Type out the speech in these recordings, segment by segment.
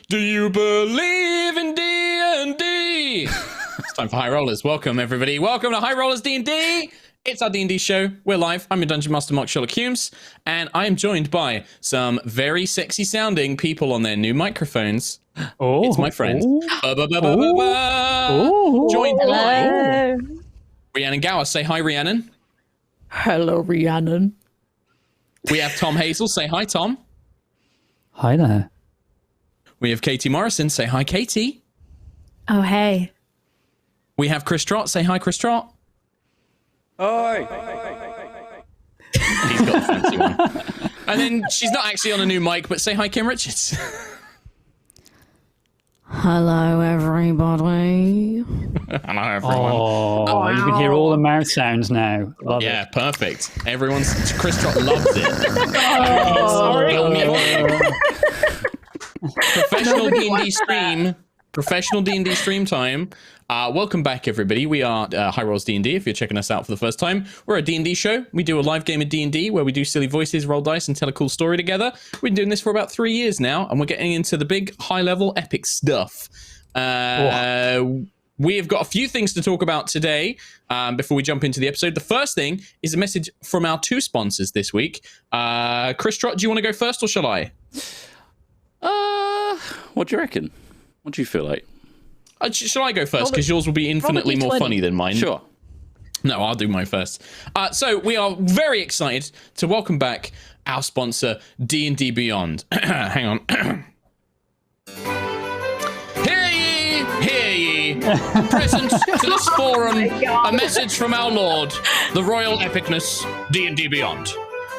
Do you believe in D&D? It's time for High Rollers. Welcome, everybody. Welcome to High Rollers D&D. It's our D&D show. We're live. I'm your Dungeon Master, Mark Sherlock Humes, and I am joined by some very sexy-sounding people on their new microphones. Oh, it's my friend. Joined by Rhiannon Gower. Say hi, Rhiannon. Hello, Rhiannon. We have Tom Hazel. Say hi, Tom. Hi there. We have Katie Morrison. Say hi, Katie. Oh, hey. We have Chris Trott. Say hi, Chris Trott. Hi. He's got a fancy one. And then she's not actually on a new mic, but say hi, Kim Richards. Hello, everybody. Hello, everyone. Oh, you can hear all the mouth sounds now. Love Yeah, it. Perfect. Chris Trott loves it. Sorry. Professional D&D stream time. Welcome back, everybody. We are High Rolls D&D. If you're checking us out for the first time, we're a D&D show. We do a live game of D&D where we do silly voices, roll dice, and tell a cool story together. We've been doing this for about 3 years now, and we're getting into the big, high-level, epic stuff. We have got a few things to talk about today before we jump into the episode. The first thing is a message from our two sponsors this week. Chris Trott, do you want to go first, or shall I? What do you reckon? What do you feel like? Shall I go first? Because yours will be infinitely more funny than mine. Sure. No, I'll do mine first. So we are very excited to welcome back our sponsor, D&D Beyond. Hang on. Hear ye, present to this forum, a message from our Lord, the Royal Epicness, D&D Beyond.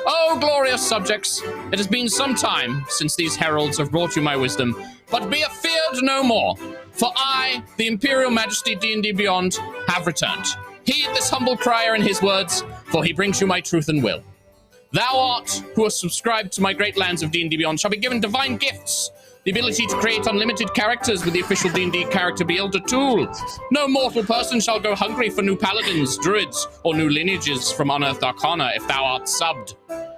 Oh, glorious subjects, it has been some time since these heralds have brought you my wisdom, but be afeared no more, for I, the Imperial Majesty D&D Beyond, have returned. Heed this humble crier and his words, for he brings you my truth and will. Thou art, who has subscribed to my great lands of D&D Beyond, shall be given divine gifts, the ability to create unlimited characters with the official D&D character builder tool. No mortal person shall go hungry for new paladins, druids, or new lineages from unearthed arcana if thou art subbed.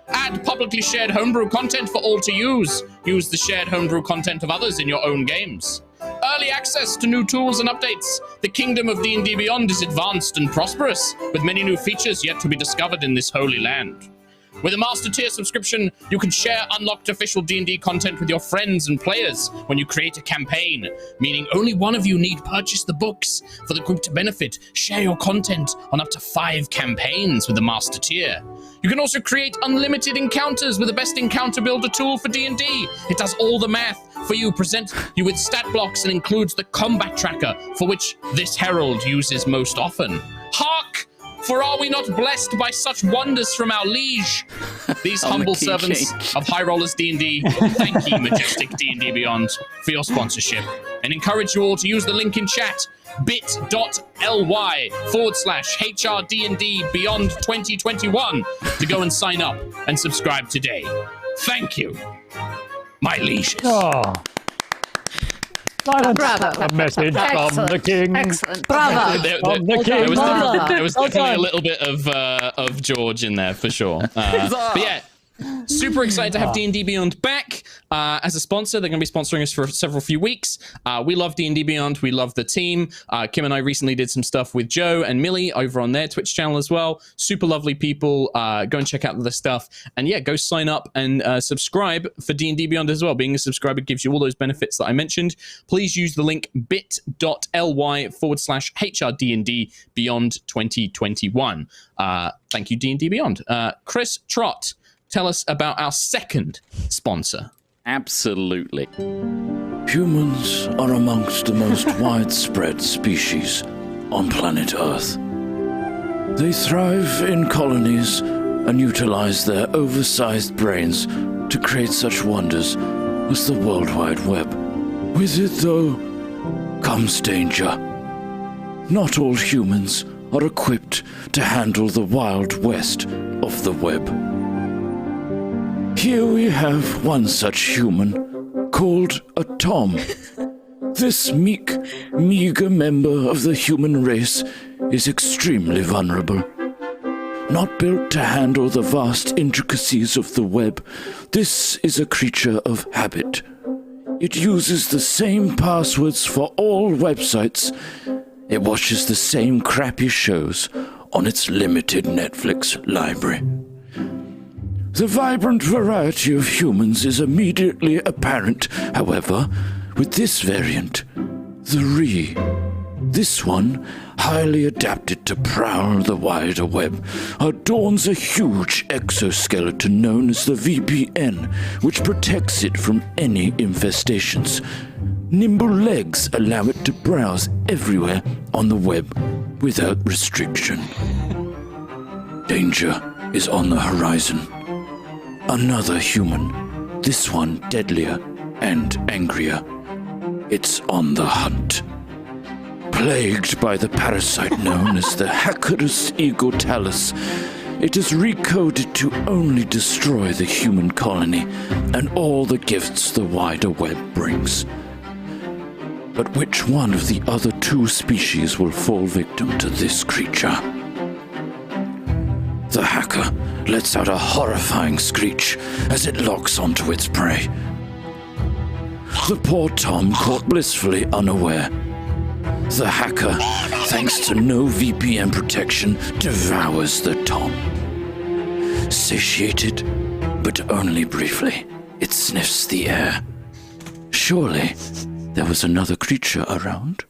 Add publicly shared homebrew content for all to use. Use the shared homebrew content of others in your own games. Early access to new tools and updates. The kingdom of D&D Beyond is advanced and prosperous, with many new features yet to be discovered in this holy land. With a master tier subscription, you can share unlocked official D&D content with your friends and players when you create a campaign, meaning only one of you need purchase the books for the group to benefit. Share your content on up to 5 campaigns with the master tier. You can also create unlimited encounters with the best encounter builder tool for D&D. It does all the math for you, present you with stat blocks, and includes the combat tracker, for which this herald uses most often. Hark! For are we not blessed by such wonders from our liege? These humble servants of High Rollers D&D thank ye, Majestic D&D Beyond, for your sponsorship, and encourage you all to use the link in chat, bit.ly/HRDND Beyond 2021, to go and sign up and subscribe today. Thank you, my lieges. Oh. Silence. Bravo. A message from the king. Excellent. Bravo. There was definitely a little bit of George in there for sure. But yeah, super excited to have D&D Beyond back as a sponsor. They're going to be sponsoring us for several few weeks. We love D&D Beyond. We love the team. Kim and I recently did some stuff with Joe and Millie over on their Twitch channel as well. Super lovely people. Go and check out the stuff. And yeah, go sign up and subscribe for D&D Beyond as well. Being a subscriber gives you all those benefits that I mentioned. Please use the link bit.ly/HRDND Beyond 2021. Thank you, D&D Beyond. Chris Trott, tell us about our second sponsor. Absolutely. Humans are amongst the most widespread species on planet Earth. They thrive in colonies and utilize their oversized brains to create such wonders as the World Wide Web. With it, though, comes danger. Not all humans are equipped to handle the Wild West of the web. Here we have one such human, called a Tom. This meager member of the human race is extremely vulnerable. Not built to handle the vast intricacies of the web, this is a creature of habit. It uses the same passwords for all websites. It watches the same crappy shows on its limited Netflix library. The vibrant variety of humans is immediately apparent, however, with this variant, the Re. This one, highly adapted to prowl the wider web, adorns a huge exoskeleton known as the VPN, which protects it from any infestations. Nimble legs allow it to browse everywhere on the web without restriction. Danger is on the horizon. Another human, this one deadlier and angrier. It's on the hunt. Plagued by the parasite known as the Hackers Egotalis, it is recoded to only destroy the human colony and all the gifts the wider web brings. But which one of the other two species will fall victim to this creature? The hacker lets out a horrifying screech as it locks onto its prey. The poor Tom caught blissfully unaware. The hacker, thanks to no VPN protection, devours the Tom. Satiated, but only briefly, it sniffs the air. Surely, there was another creature around.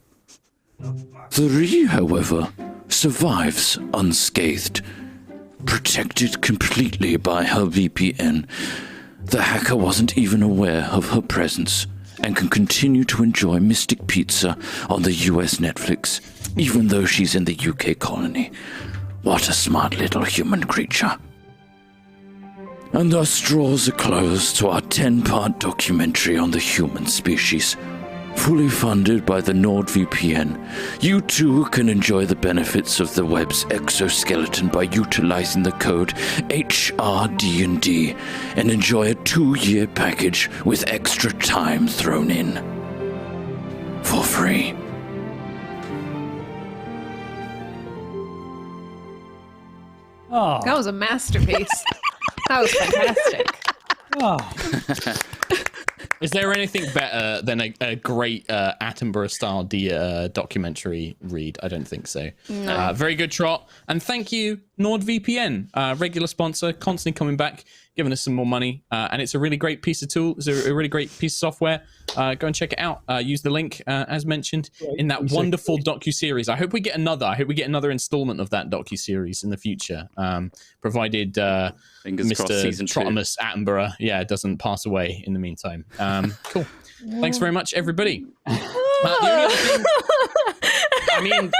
The Re, however, survives unscathed. Protected completely by her VPN, the hacker wasn't even aware of her presence and can continue to enjoy Mystic Pizza on the US Netflix, even though she's in the UK colony. What a smart little human creature. And thus draws a close to our 10-part documentary on the human species. Fully funded by the NordVPN, you too can enjoy the benefits of the web's exoskeleton by utilizing the code HRD&D and enjoy a 2-year package with extra time thrown in. For free. Oh, That was a masterpiece. That was fantastic. oh. Is there anything better than a great Attenborough-style documentary read? I don't think so. No. Very good, Trot. And thank you, NordVPN, regular sponsor, constantly coming back, giving us some more money. And it's a really great piece of tool. It's a really great piece of software. Go and check it out. Use the link, as mentioned, in that wonderful docu-series. I hope we get another. I hope we get another installment of that docu-series in the future, provided Fingers crossed, Mr. season 2. Trotimus Attenborough, doesn't pass away in the meantime. Cool. Thanks very much, everybody. The only other thing, I mean,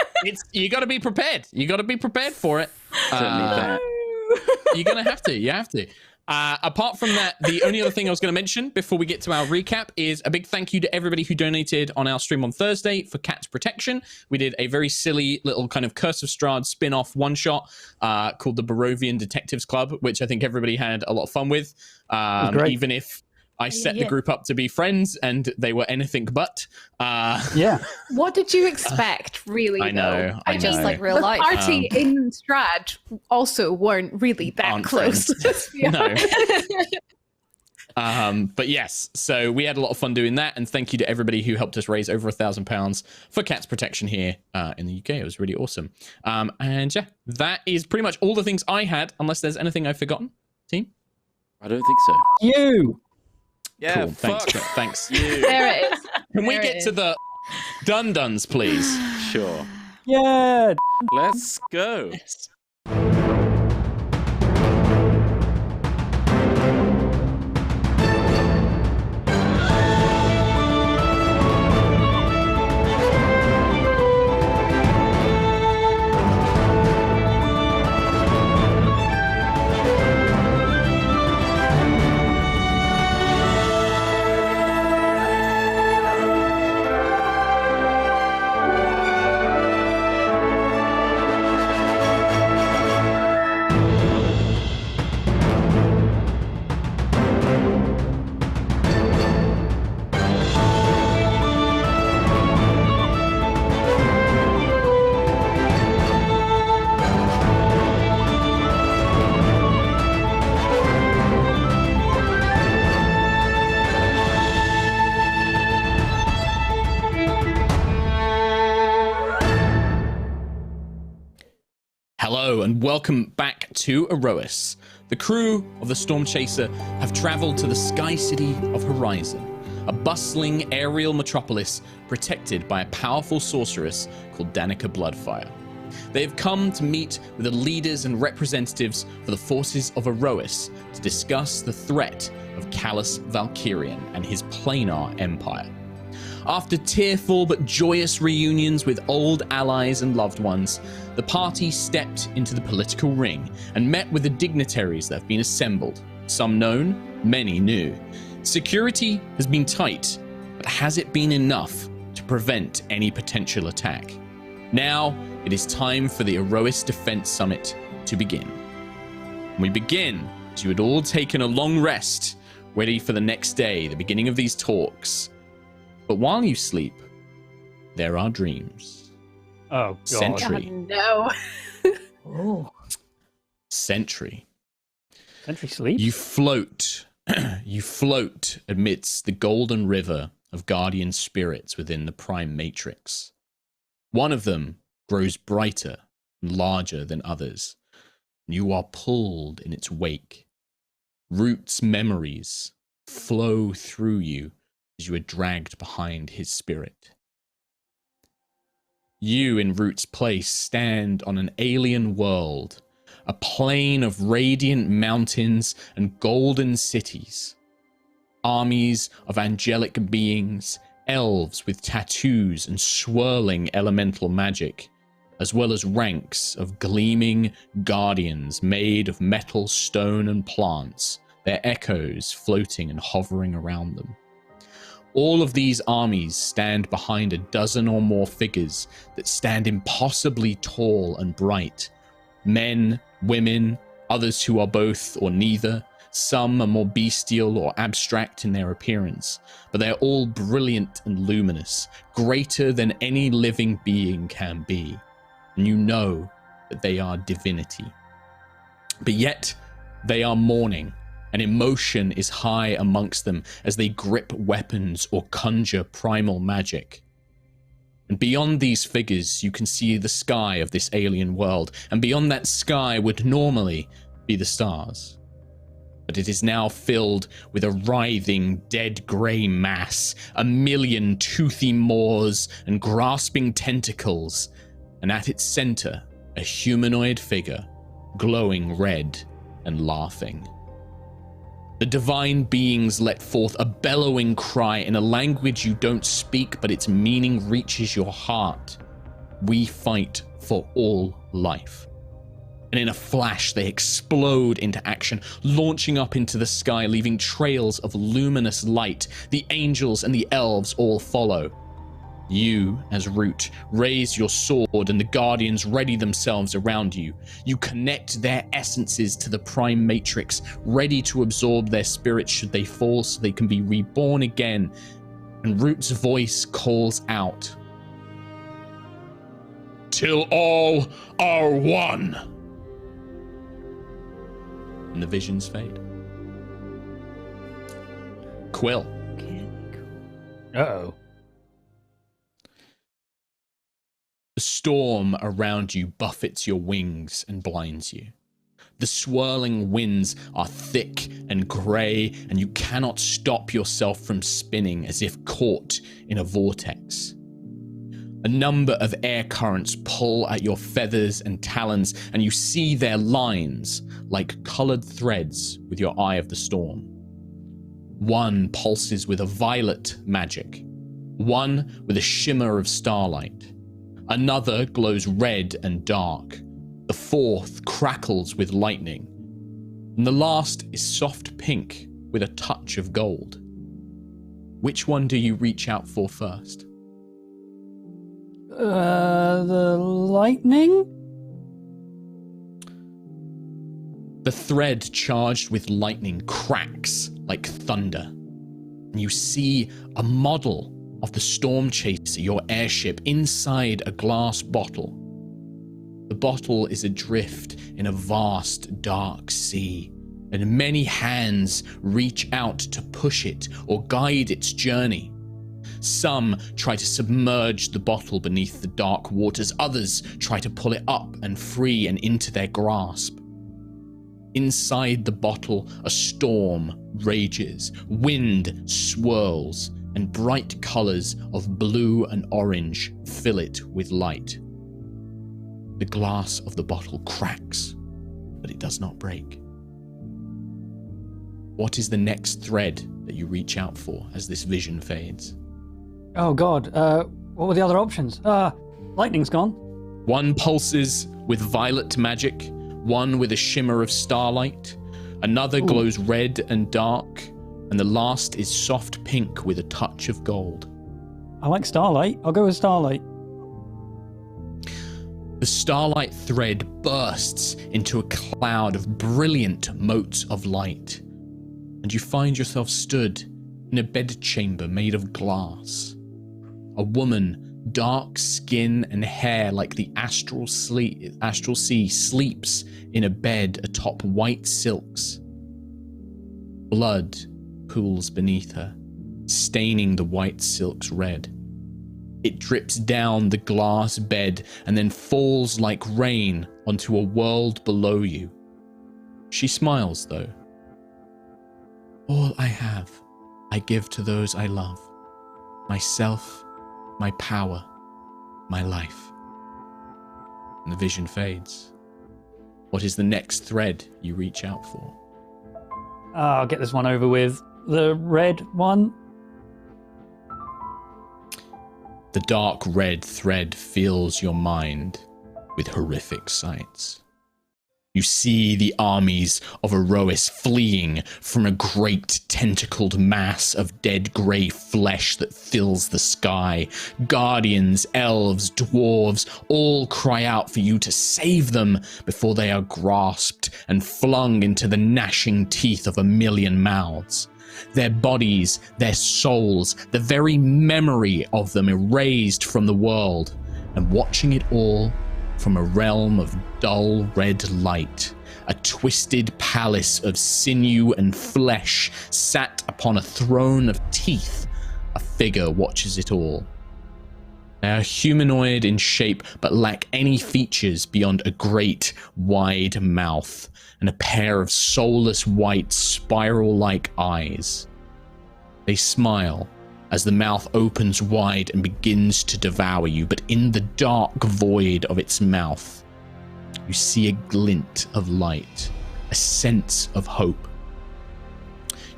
you got to be prepared. You got to be prepared for it. You're gonna have to. You have to. Apart from that, the only other thing I was going to mention before we get to our recap is a big thank you to everybody who donated on our stream on Thursday for Cat's Protection. We did a very silly little kind of Curse of Strahd spin-off one-shot called the Barovian Detectives Club, which I think everybody had a lot of fun with, even if I set the group up to be friends and they were anything but. Yeah. What did you expect, really? I know. I Just like real the life. party in Strad also weren't really that Aren't close. friends. Let's be No. honest. But yes, so we had a lot of fun doing that, and thank you to everybody who helped us raise over £1,000 for Cat's Protection here in the UK. It was really awesome. And yeah, that is pretty much all the things I had, unless there's anything I've forgotten. Team? I don't think so. You. Yeah, Cool. fuck Thanks. you. There it is. Can we There get it to is. the dun-duns, please? Sure. Yeah. Let's go. Hello and welcome back to Aerois. The crew of the Storm Chaser have traveled to the sky city of Horizon, a bustling aerial metropolis protected by a powerful sorceress called Danica Bloodfire. They have come to meet with the leaders and representatives for the forces of Aerois to discuss the threat of Callus Valkyrian and his planar empire. After tearful but joyous reunions with old allies and loved ones, the party stepped into the political ring and met with the dignitaries that have been assembled. Some known, many new. Security has been tight, but has it been enough to prevent any potential attack? Now, it is time for the Aerois Defense Summit to begin. We begin as you had all taken a long rest, ready for the next day, the beginning of these talks. But while you sleep, there are dreams. Oh, God. Sentry. no. Oh. Sentry sleep? You float amidst the golden river of guardian spirits within the Prime Matrix. One of them grows brighter and larger than others. You are pulled in its wake. Root's memories flow through you as you are dragged behind his spirit. You, in Root's place, stand on an alien world, a plain of radiant mountains and golden cities. Armies of angelic beings, elves with tattoos and swirling elemental magic, as well as ranks of gleaming guardians made of metal, stone, and plants, their echoes floating and hovering around them. All of these armies stand behind a dozen or more figures that stand impossibly tall and bright. Men, women, others who are both or neither. Some are more bestial or abstract in their appearance, but they are all brilliant and luminous, greater than any living being can be. And you know that they are divinity. But yet, they are mourning. And emotion is high amongst them as they grip weapons or conjure primal magic. And beyond these figures, you can see the sky of this alien world, and beyond that sky would normally be the stars. But it is now filled with a writhing, dead grey mass, a million toothy maws and grasping tentacles, and at its center, a humanoid figure, glowing red and laughing. The divine beings let forth a bellowing cry in a language you don't speak, but its meaning reaches your heart. We fight for all life. And in a flash, they explode into action, launching up into the sky, leaving trails of luminous light. The angels and the elves all follow. You, as Root, raise your sword and the guardians ready themselves around you. You connect their essences to the Prime Matrix, ready to absorb their spirits should they fall so they can be reborn again. And Root's voice calls out, "Till all are one." And the visions fade. Quill. Uh-oh. The storm around you buffets your wings and blinds you. The swirling winds are thick and grey, and you cannot stop yourself from spinning as if caught in a vortex. A number of air currents pull at your feathers and talons, and you see their lines like coloured threads with your eye of the storm. One pulses with a violet magic, one with a shimmer of starlight. Another glows red and dark. The fourth crackles with lightning. And the last is soft pink with a touch of gold. Which one do you reach out for first? The lightning? The thread charged with lightning cracks like thunder. And you see a model of the Storm Chaser, your airship, inside a glass bottle. The bottle is adrift in a vast, dark sea, and many hands reach out to push it or guide its journey. Some try to submerge the bottle beneath the dark waters. Others try to pull it up and free and into their grasp. Inside the bottle, a storm rages, wind swirls, and bright colors of blue and orange fill it with light. The glass of the bottle cracks, but it does not break. What is the next thread that you reach out for as this vision fades? Oh God, what were the other options? Lightning's gone. One pulses with violet magic, one with a shimmer of starlight, another glows red and dark, and the last is soft pink with a touch of gold. I like starlight. I'll go with starlight. The starlight thread bursts into a cloud of brilliant motes of light, and you find yourself stood in a bedchamber made of glass. A woman, dark skin and hair like the astral sea, sleeps in a bed atop white silks. Blood pools beneath her, staining the white silks red. It drips down the glass bed and then falls like rain onto a world below you. She smiles, though. All I have, I give to those I love. Myself, my power, my life. And the vision fades. What is the next thread you reach out for? I'll get this one over with. The red one. The dark red thread fills your mind with horrific sights. You see the armies of Aerois fleeing from a great tentacled mass of dead grey flesh that fills the sky. Guardians, elves, dwarves, all cry out for you to save them before they are grasped and flung into the gnashing teeth of a million mouths. Their bodies, their souls, the very memory of them erased from the world, and watching it all from a realm of dull red light, a twisted palace of sinew and flesh sat upon a throne of teeth, a figure watches it all. They are humanoid in shape, but lack any features beyond a great, wide mouth and a pair of soulless white, spiral-like eyes. They smile as the mouth opens wide and begins to devour you, but in the dark void of its mouth, you see a glint of light, a sense of hope.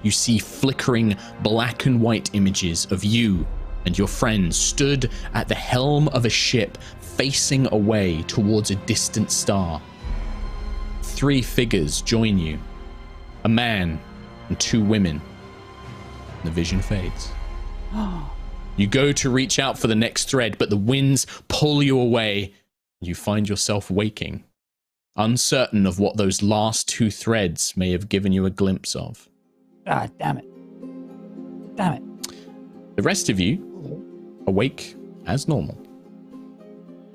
You see flickering black and white images of you and your friends stood at the helm of a ship facing away towards a distant star. 3 figures join you, a man and 2 women. The vision fades. You go to reach out for the next thread, but the winds pull you away. You find yourself waking, uncertain of what those last 2 threads may have given you a glimpse of. Ah, damn it. Damn it. The rest of you awake as normal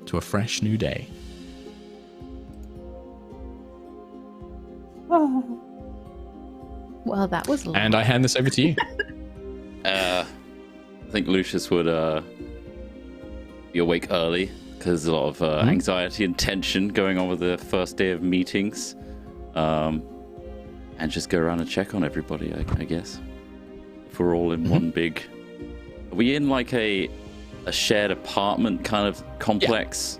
to a fresh new day. Well, that was long. And I hand this over to you. I think Lucius would be awake early because there's a lot of anxiety and tension going on with the first day of meetings, and just go around and check on everybody. I guess if we're all in one big, are we in like a shared apartment kind of complex?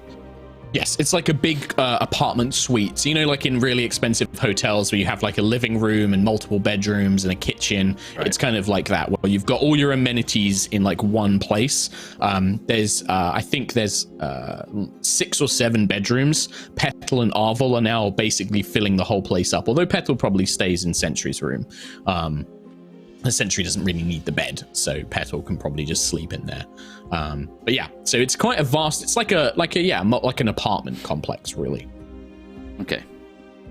Yes, it's like a big apartment suite. So, you know, like in really expensive hotels where you have like a living room and multiple bedrooms and a kitchen. Right. It's kind of like that, where you've got all your amenities in like one place. There's, I think there's 6 or 7 bedrooms. Petal and Arvel are now basically filling the whole place up, although Petal probably stays in Sentry's room. The Sentry doesn't really need the bed, so Petal can probably just sleep in there. But yeah, so it's quite a vast. It's like an apartment complex, really. Okay,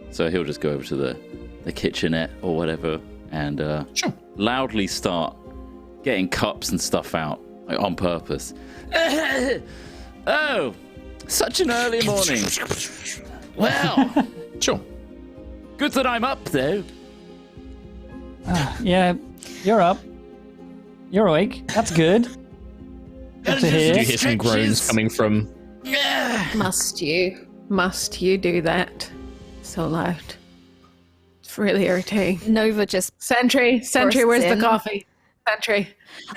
so he'll just go over to the kitchenette or whatever and sure, loudly start getting cups and stuff out, like, on purpose. Oh, such an early morning. Well, sure. Good that I'm up though. Yeah, you're up. You're awake. That's good. Good to hear. You hear some groans coming from. Must you do that so loud? It's really irritating. Nova just. Sentry, Bursts where's the in. coffee? Sentry.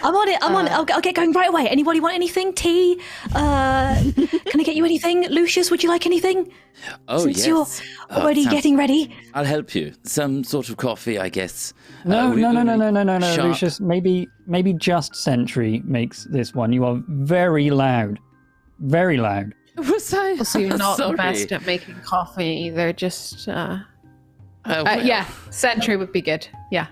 I'm on it. I'll get going right away. Anybody want anything? Tea? Can I get you anything? Lucius, would you like anything? Oh, Since yes. you're already sounds- getting ready. I'll help you. Some sort of coffee, I guess. No, We- no, sharp. Lucius. Maybe just Sentry makes this one. You are very loud. Very loud. Was I? Also, you're not the Sorry. best at making coffee either. Just, Well, yeah, Sentry would be good. Yeah.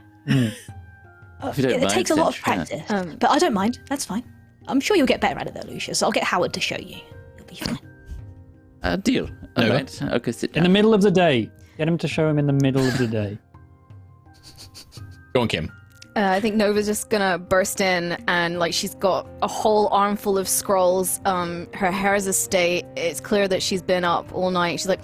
If you don't It mind, takes a lot of Sentry, yeah. practice, but I don't mind. That's fine. I'm sure you'll get better at it, though, Lucius. I'll get Howard to show you. You'll be fine. Deal. All Nova? right. Okay, sit In down. the middle of the day. Get him to show him in the middle of the day. Go on, Kim. I think Nova's just gonna burst in and like she's got a whole armful of scrolls. Her hair is a state. It's clear that she's been up all night. She's like,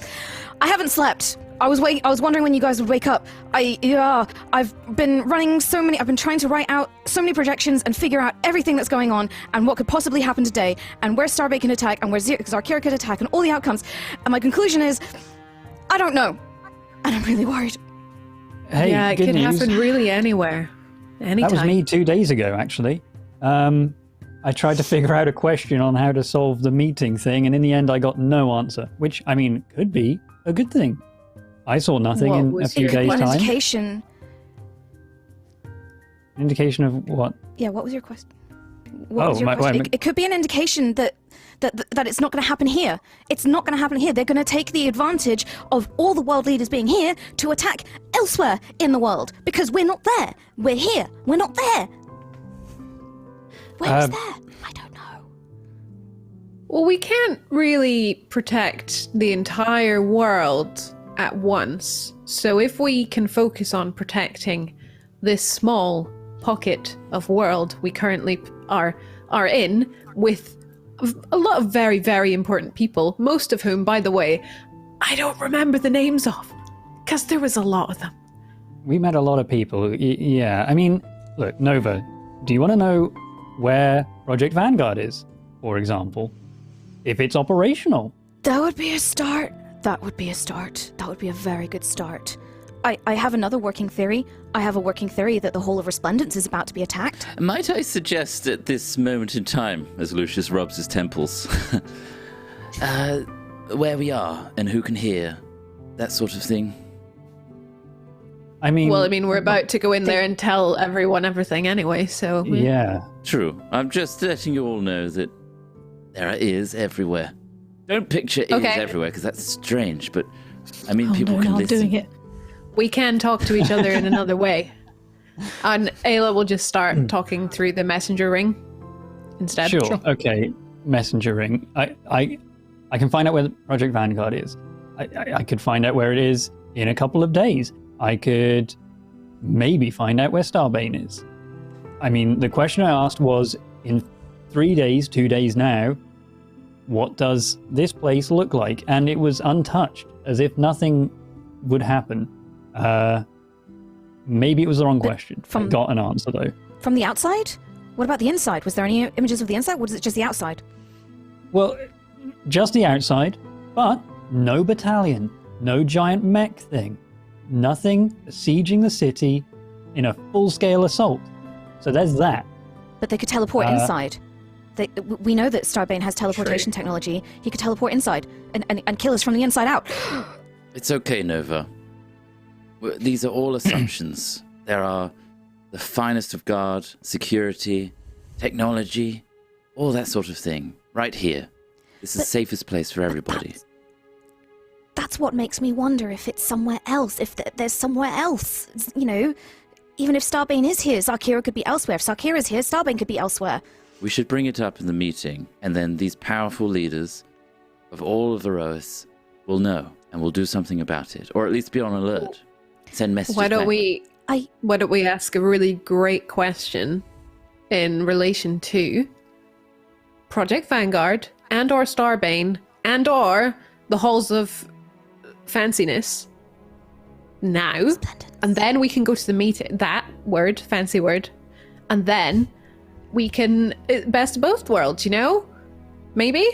I haven't slept. I was wondering when you guys would wake up. I've been running so many. I've been trying to write out so many projections and figure out everything that's going on and what could possibly happen today and where Starbait can attack and where Zarkira could attack and all the outcomes. And my conclusion is, I don't know, and I'm really worried. Hey, yeah, it good could news. happen really anywhere. Anytime. That was me 2 days ago, actually. I tried to figure out a question on how to solve the meeting thing, and in the end I got no answer, which, I mean, could be a good thing. I saw nothing What in a was few your days' An time. indication. Indication of what? Yeah, what was your question? What was your my- question? my- It could be an indication that it's not going to happen here. It's not going to happen here. They're going to take the advantage of all the world leaders being here to attack elsewhere in the world because we're not there. We're here. We're not there. Where's that? I don't know. Well, we can't really protect the entire world at once. So if we can focus on protecting this small pocket of world we currently are in with a lot of very, very important people, most of whom, by the way, I don't remember the names of because there was a lot of them. We met a lot of people. Yeah, I mean, look, Nova, do you want to know where Project Vanguard is, for example? If it's operational. That would be a start. That would be a start. That would be a very good start. I have another working theory. I have a working theory that the whole of Resplendence is about to be attacked. Might I suggest at this moment in time, as Lucius rubs his temples, where we are and who can hear, that sort of thing? I mean... Well, I mean, we're about to go in there and tell everyone everything anyway, so... Yeah. True. I'm just letting you all know that there are ears everywhere. Don't picture ears Okay. everywhere, because that's strange, but I mean, people no, can I'm listen. doing it. We can talk to each other in another way. And Ayla will just start talking through the messenger ring instead. Sure. Okay. Messenger ring. I can find out where the Project Vanguard is. I could find out where it is in a couple of days. I could maybe find out where Starbane is. I mean, the question I asked was, in 3 days, 2 days now, what does this place look like? And it was untouched, as if nothing would happen. Maybe it was the wrong question. I got an answer, though. From the outside? What about the inside? Was there any images of the inside? Or was it just the outside? Well, just the outside, but no battalion, no giant mech thing, nothing besieging the city in a full-scale assault. So there's that. But they could teleport inside. We know that Starbane has teleportation technology. He could teleport inside and kill us from the inside out. It's okay, Nova. These are all assumptions. There are the finest of guard, security, technology, all that sort of thing, right here. This is the safest place for everybody. That's what makes me wonder if it's somewhere else, if there's somewhere else. You know, even if Starbane is here, Zarkira could be elsewhere. If Zarkira is here, Starbane could be elsewhere. We should bring it up in the meeting, and then these powerful leaders of all of Aerois will know, and will do something about it, or at least be on alert. Send messages Why don't back. why don't we ask a really great question in relation to Project Vanguard and or Starbane and or the Halls of Fanciness now, and then we can go to the meeting, that word, fancy word, and then we can best of both worlds, you know? Maybe?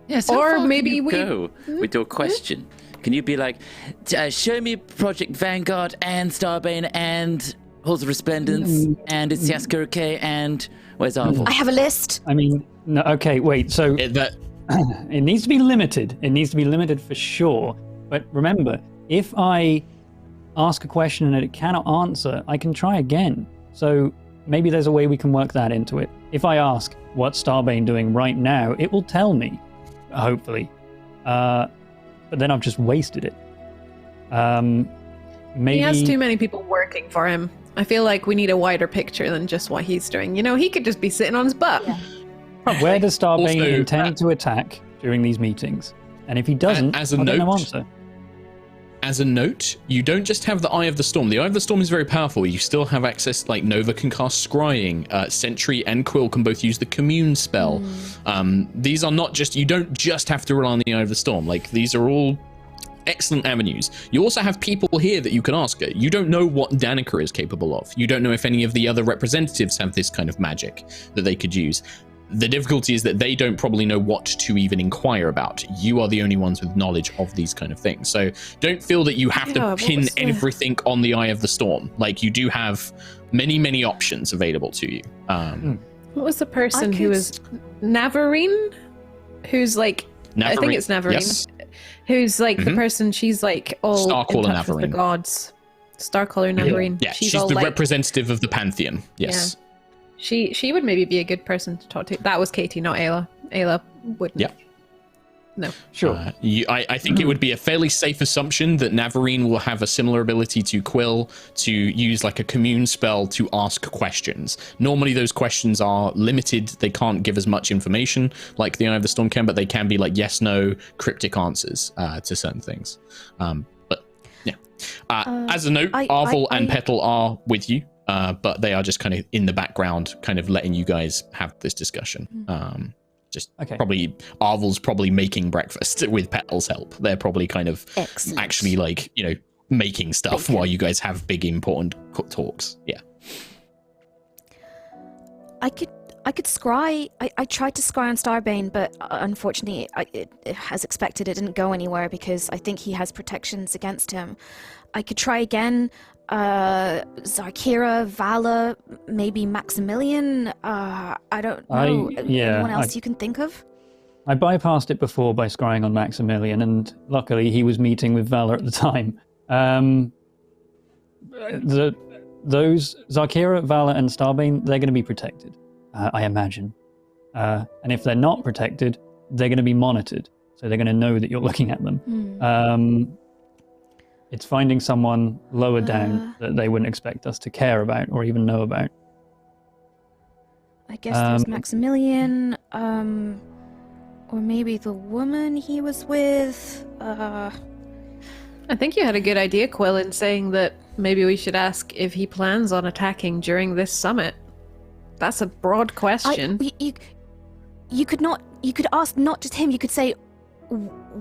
Yes. How Or far maybe can you we- go with your question. Can you be like, show me Project Vanguard and Starbane and Halls of Resplendence and it's Yaskirke and where's Arvel? I have a list. I mean, no, okay, wait. So That it needs to be limited. It needs to be limited for sure. But remember, if I ask a question and it cannot answer, I can try again. So maybe there's a way we can work that into it. If I ask, what's Starbane doing right now, it will tell me, hopefully. But then I've just wasted it. Maybe He has too many people working for him. I feel like we need a wider picture than just what he's doing. You know, he could just be sitting on his butt. where does Starbane Also, intend to attack during these meetings? And if he doesn't, as a I'll get no note- answer. as a note, you don't just have the Eye of the Storm. The Eye of the Storm is very powerful. You still have access, like Nova can cast Scrying, Sentry and Quill can both use the Commune spell. These are not just, you don't just have to rely on the Eye of the Storm. Like, these are all excellent avenues. You also have people here that you can ask. You don't know what Danica is capable of. You don't know if any of the other representatives have this kind of magic that they could use. The difficulty is that they don't probably know what to even inquire about. You are the only ones with knowledge of these kind of things. So don't feel that you have Yeah, to what pin was the- everything on the Eye of the Storm. Like, you do have many, many options available to you. What was the person I who could- was Navarine? Who's like, I think it's Navarine. Yes. Who's like the Mhm. person, she's like all Starcaller in touch with the Navarine. gods. Starcaller Navarine. Yeah, she's all the like, representative of the Pantheon. Yes. She would maybe be a good person to talk to. That was Katie, not Ayla. Ayla wouldn't. Yeah. No. Sure. I think it would be a fairly safe assumption that Navarine will have a similar ability to Quill to use like a commune spell to ask questions. Normally those questions are limited. They can't give as much information like the Eye of the Storm can, but they can be like yes, no, cryptic answers to certain things. But yeah. As a note, Arvel and Petal are with you, but they are just kind of in the background, kind of letting you guys have this discussion. Just Okay. probably Arvel's probably making breakfast with Petal's help. They're probably kind of Excellent. actually like, you know, making stuff while you guys have big important talks. Yeah. I could scry. I tried to scry on Starbane, but unfortunately, as expected, it didn't go anywhere because I think he has protections against him. I could try again. Zarkira, Vala, maybe Maximilian. I don't know. Anyone else you can think of? I bypassed it before by scrying on Maximilian, and luckily he was meeting with Valor at the time. Those Zarkira, Vala, and Starbane, they're going to be protected, I imagine. And if they're not protected, they're going to be monitored, so they're going to know that you're looking at them. It's finding someone lower down that they wouldn't expect us to care about or even know about. I guess there's Maximilian, or maybe the woman he was with. I think you had a good idea, Quill, in saying that maybe we should ask if he plans on attacking during this summit. That's a broad question. You could ask not just him. You could say,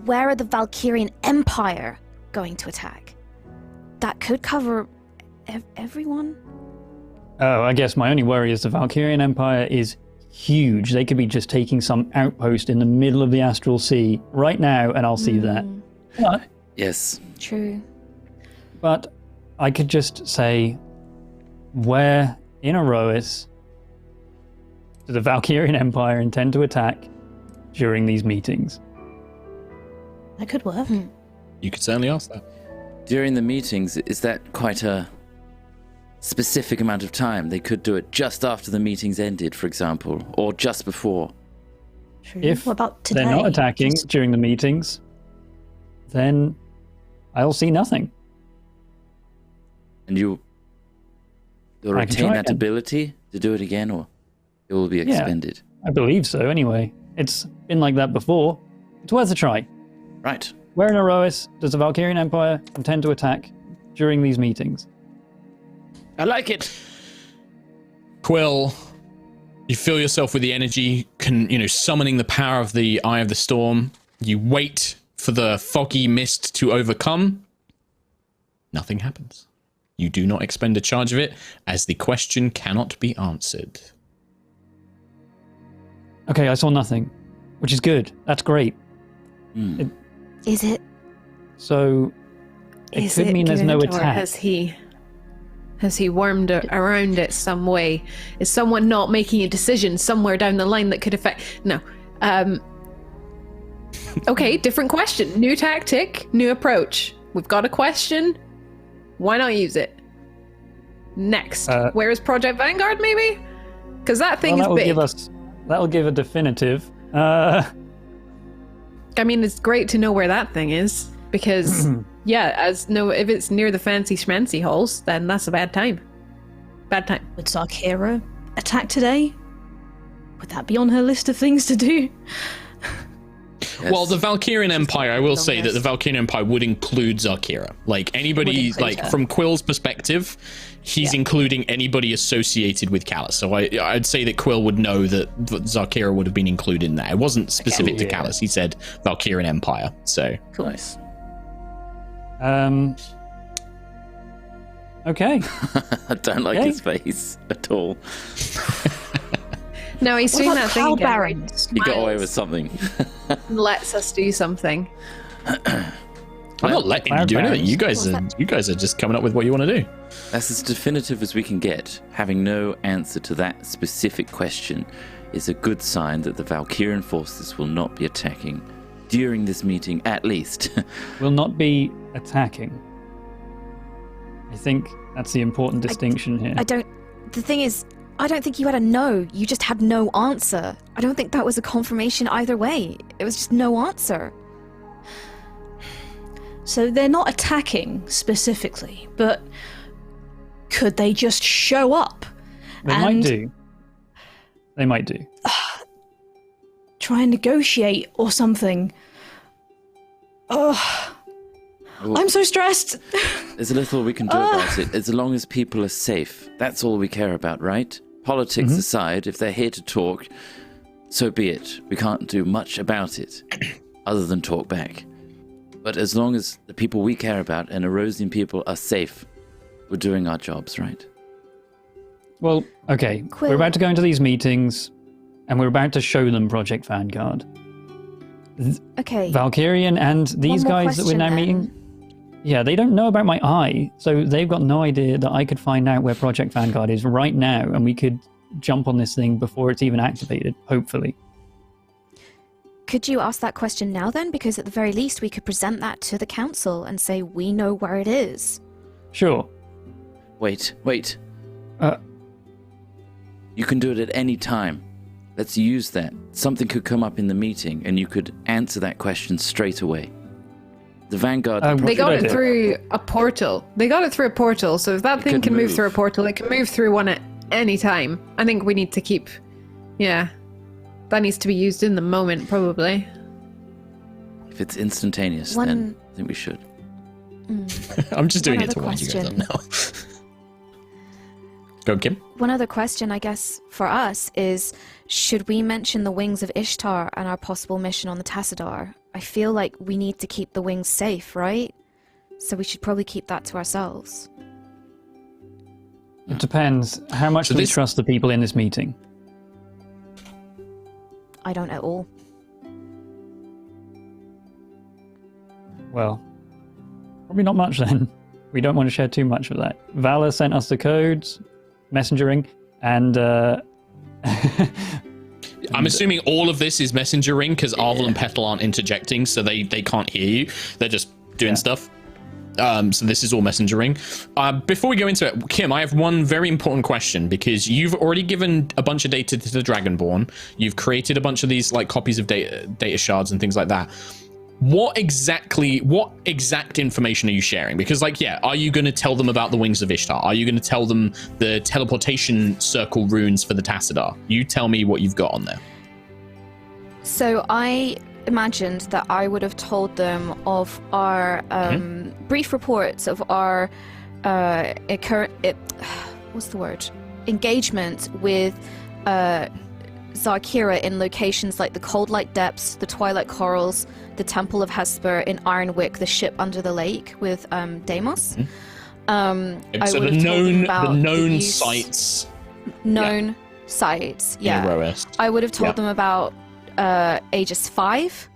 where are the Valkyrian Empire going to attack? That could cover everyone. Oh, I guess my only worry is the Valkyrian Empire is huge. They could be just taking some outpost in the middle of the Astral Sea right now, and I'll see that. Yes. True. But I could just say, where in Aerois does the Valkyrian Empire intend to attack during these meetings? That could work. You could certainly ask that. During the meetings, is that quite a specific amount of time? They could do it just after the meetings ended, for example, or just before. True. If what about today? they're not attacking during the meetings, then I'll see nothing. And you'll I can retain try that again. ability to do it again, or it will be expended. I believe so, anyway. It's been like that before. It's worth a try. Right. Where in Aerois does the Valkyrian Empire intend to attack during these meetings? I like it. Quill, you feel yourself with the energy, summoning the power of the Eye of the Storm. You wait for the foggy mist to overcome. Nothing happens. You do not expend a charge of it, as the question cannot be answered. Okay, I saw nothing, which is good. That's great. Is it? So it could mean there's no Or attack. has he wormed around it some way? Is someone not making a decision somewhere down the line that could affect? No. Okay, different question. New tactic, new approach. We've got a question. Why not use it? Next. Where is Project Vanguard, maybe? Because that thing is big. That'll give a definitive. I mean, it's great to know where that thing is. Because, if it's near the fancy schmancy halls, then that's a bad time. Bad time. Would Zarkira attack today? Would that be on her list of things to do? Yes. Well, the Valkyrian Empire, I will say that the Valkyrian Empire would include Zarkira. Like, anybody, from Quill's perspective, he's including anybody associated with Callus. So I'd say that Quill would know that Zarkira would have been included in that. It wasn't specific to Callus. He said Valkyrian Empire, so. Cool. Nice. Okay. I don't like his face at all. No, he's doing that thing again. Barons? He got away with something. Lets us do something. I'm not letting you do anything. You guys are just coming up with what you want to do. That's as definitive as we can get. Having no answer to that specific question is a good sign that the Valkyrian forces will not be attacking during this meeting, at least. Will not be attacking. I think that's the important distinction here. The thing is, I don't think you had a no. You just had no answer. I don't think that was a confirmation either way. It was just no answer. So they're not attacking specifically, but could they just show up? They might do. They might do. Try and negotiate or something. Oh, I'm so stressed. There's a little we can do about it, as long as people are safe. That's all we care about, right? Politics aside, if they're here to talk, so be it. We can't do much about it, other than talk back. But as long as the people we care about and Aerosian people are safe, we're doing our jobs, right? Well, okay. Quill. We're about to go into these meetings, and we're about to show them Project Vanguard. Okay. Valkyrian and these One more guys that we're now question, meeting, yeah, they don't know about my eye, so they've got no idea that I could find out where Project Vanguard is right now, and we could jump on this thing before it's even activated, hopefully. Could you ask that question now then? Because at the very least we could present that to the council and say we know where it is. Sure. Wait. You can do it at any time. Let's use that. Something could come up in the meeting, and you could answer that question straight away. The Vanguard... They got it through a portal. So if that thing can move through a portal, it can move through one at any time. I think we need to keep... Yeah. That needs to be used in the moment, probably. If it's instantaneous, then I think we should. I'm just doing it to wind you guys up now. Go, Kim. One other question, I guess, for us is, should we mention the Wings of Ishtar and our possible mission on the Tassadar? I feel like we need to keep the wings safe, right? So we should probably keep that to ourselves. It depends. How much do we trust the people in this meeting? I don't at all. Well, probably not much then. We don't want to share too much of that. Valor sent us the codes, messengering, and I'm assuming all of this is messengering because Arvel and Petal aren't interjecting, so they can't hear you. They're just doing stuff. So this is all messengering. Before we go into it, Kim, I have one very important question because you've already given a bunch of data to the Dragonborn. You've created a bunch of these like copies of data shards and things like that. What exact information are you sharing? Because are you going to tell them about the Wings of Ishtar? Are you going to tell them the teleportation circle runes for the Tassadar? You tell me what you've got on there. So I imagined that I would have told them of our brief reports of our engagement with Zarkira in locations like the Cold Light Depths, the Twilight Corals, the Temple of Hesper in Ironwick, the ship under the lake with Deimos. So the known sites. Known. sites. Yeah, Aerois. I would have told Yeah. them about Aegis 5,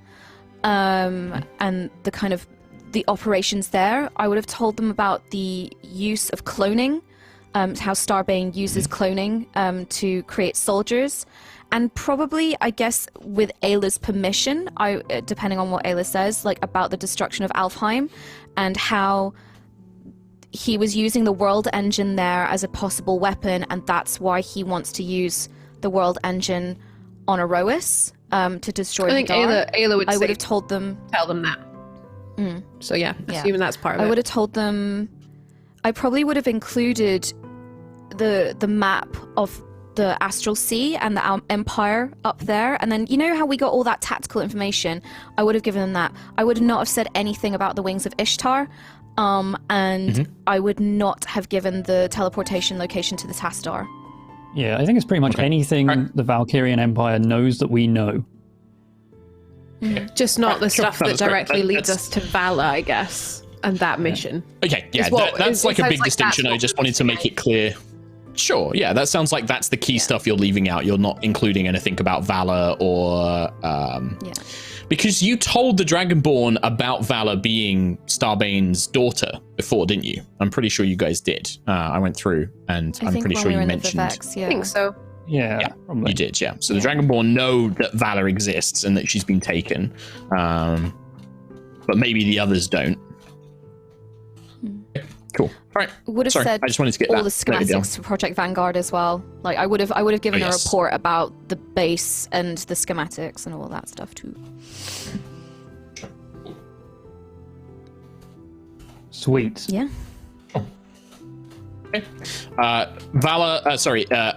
and the kind of the operations there. I would have told them about the use of cloning, how Starbane uses cloning to create soldiers, and probably, I guess, with Ayla's permission, depending on what Ayla says, like about the destruction of Alfheim, and how he was using the world engine there as a possible weapon, and that's why he wants to use the world engine on Aerois to destroy I think Hadar. Ayla would I say, would have told them. tell them that. So yeah, assuming that's part of I it. would have told them. I probably would have included the map of the Astral Sea and the Empire up there, and then you know how we got all that tactical information. I would have given them that. I would not have said anything about the Wings of Ishtar, and I would not have given the teleportation location to the Tastar. Yeah, I think it's pretty much anything the Valkyrian Empire knows that we know. Just not the stuff that That's great. directly leads That's- us to Vala, I guess, and that mission. Okay, yeah, what- that's it like a sounds big like distinction. that's I what just we wanted to make it clear. Sure, yeah, that sounds like that's the key stuff you're leaving out. You're not including anything about Valor or because you told the Dragonborn about Valor being Starbane's daughter before, didn't you? I'm pretty sure you guys did. I went through, and I'm pretty sure you mentioned. I think so. Yeah, probably. You did, yeah. So the Dragonborn know that Valor exists and that she's been taken, but maybe the others don't. Cool. All right. Would have Sorry, said I just wanted to get all that the noted down. schematics for Project Vanguard as well. Like I would have given yes. a report about the base and the schematics and all that stuff too. Sweet. Yeah.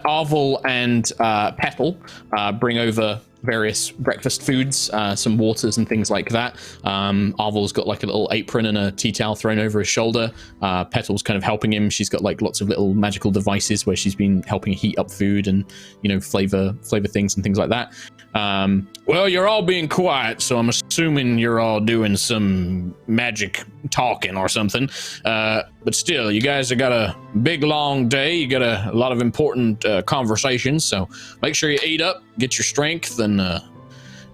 Arvel and Petal bring over various breakfast foods, some waters and things like that. Arvel's got like a little apron and a tea towel thrown over his shoulder. Petal's kind of helping him. She's got like lots of little magical devices where she's been helping heat up food and, you know, flavor things and things like that. Well, you're all being quiet, so I'm assuming you're all doing some magic talking or something. But still, you guys have got a big, long day. You got a lot of important conversations, so make sure you eat up, get your strength, and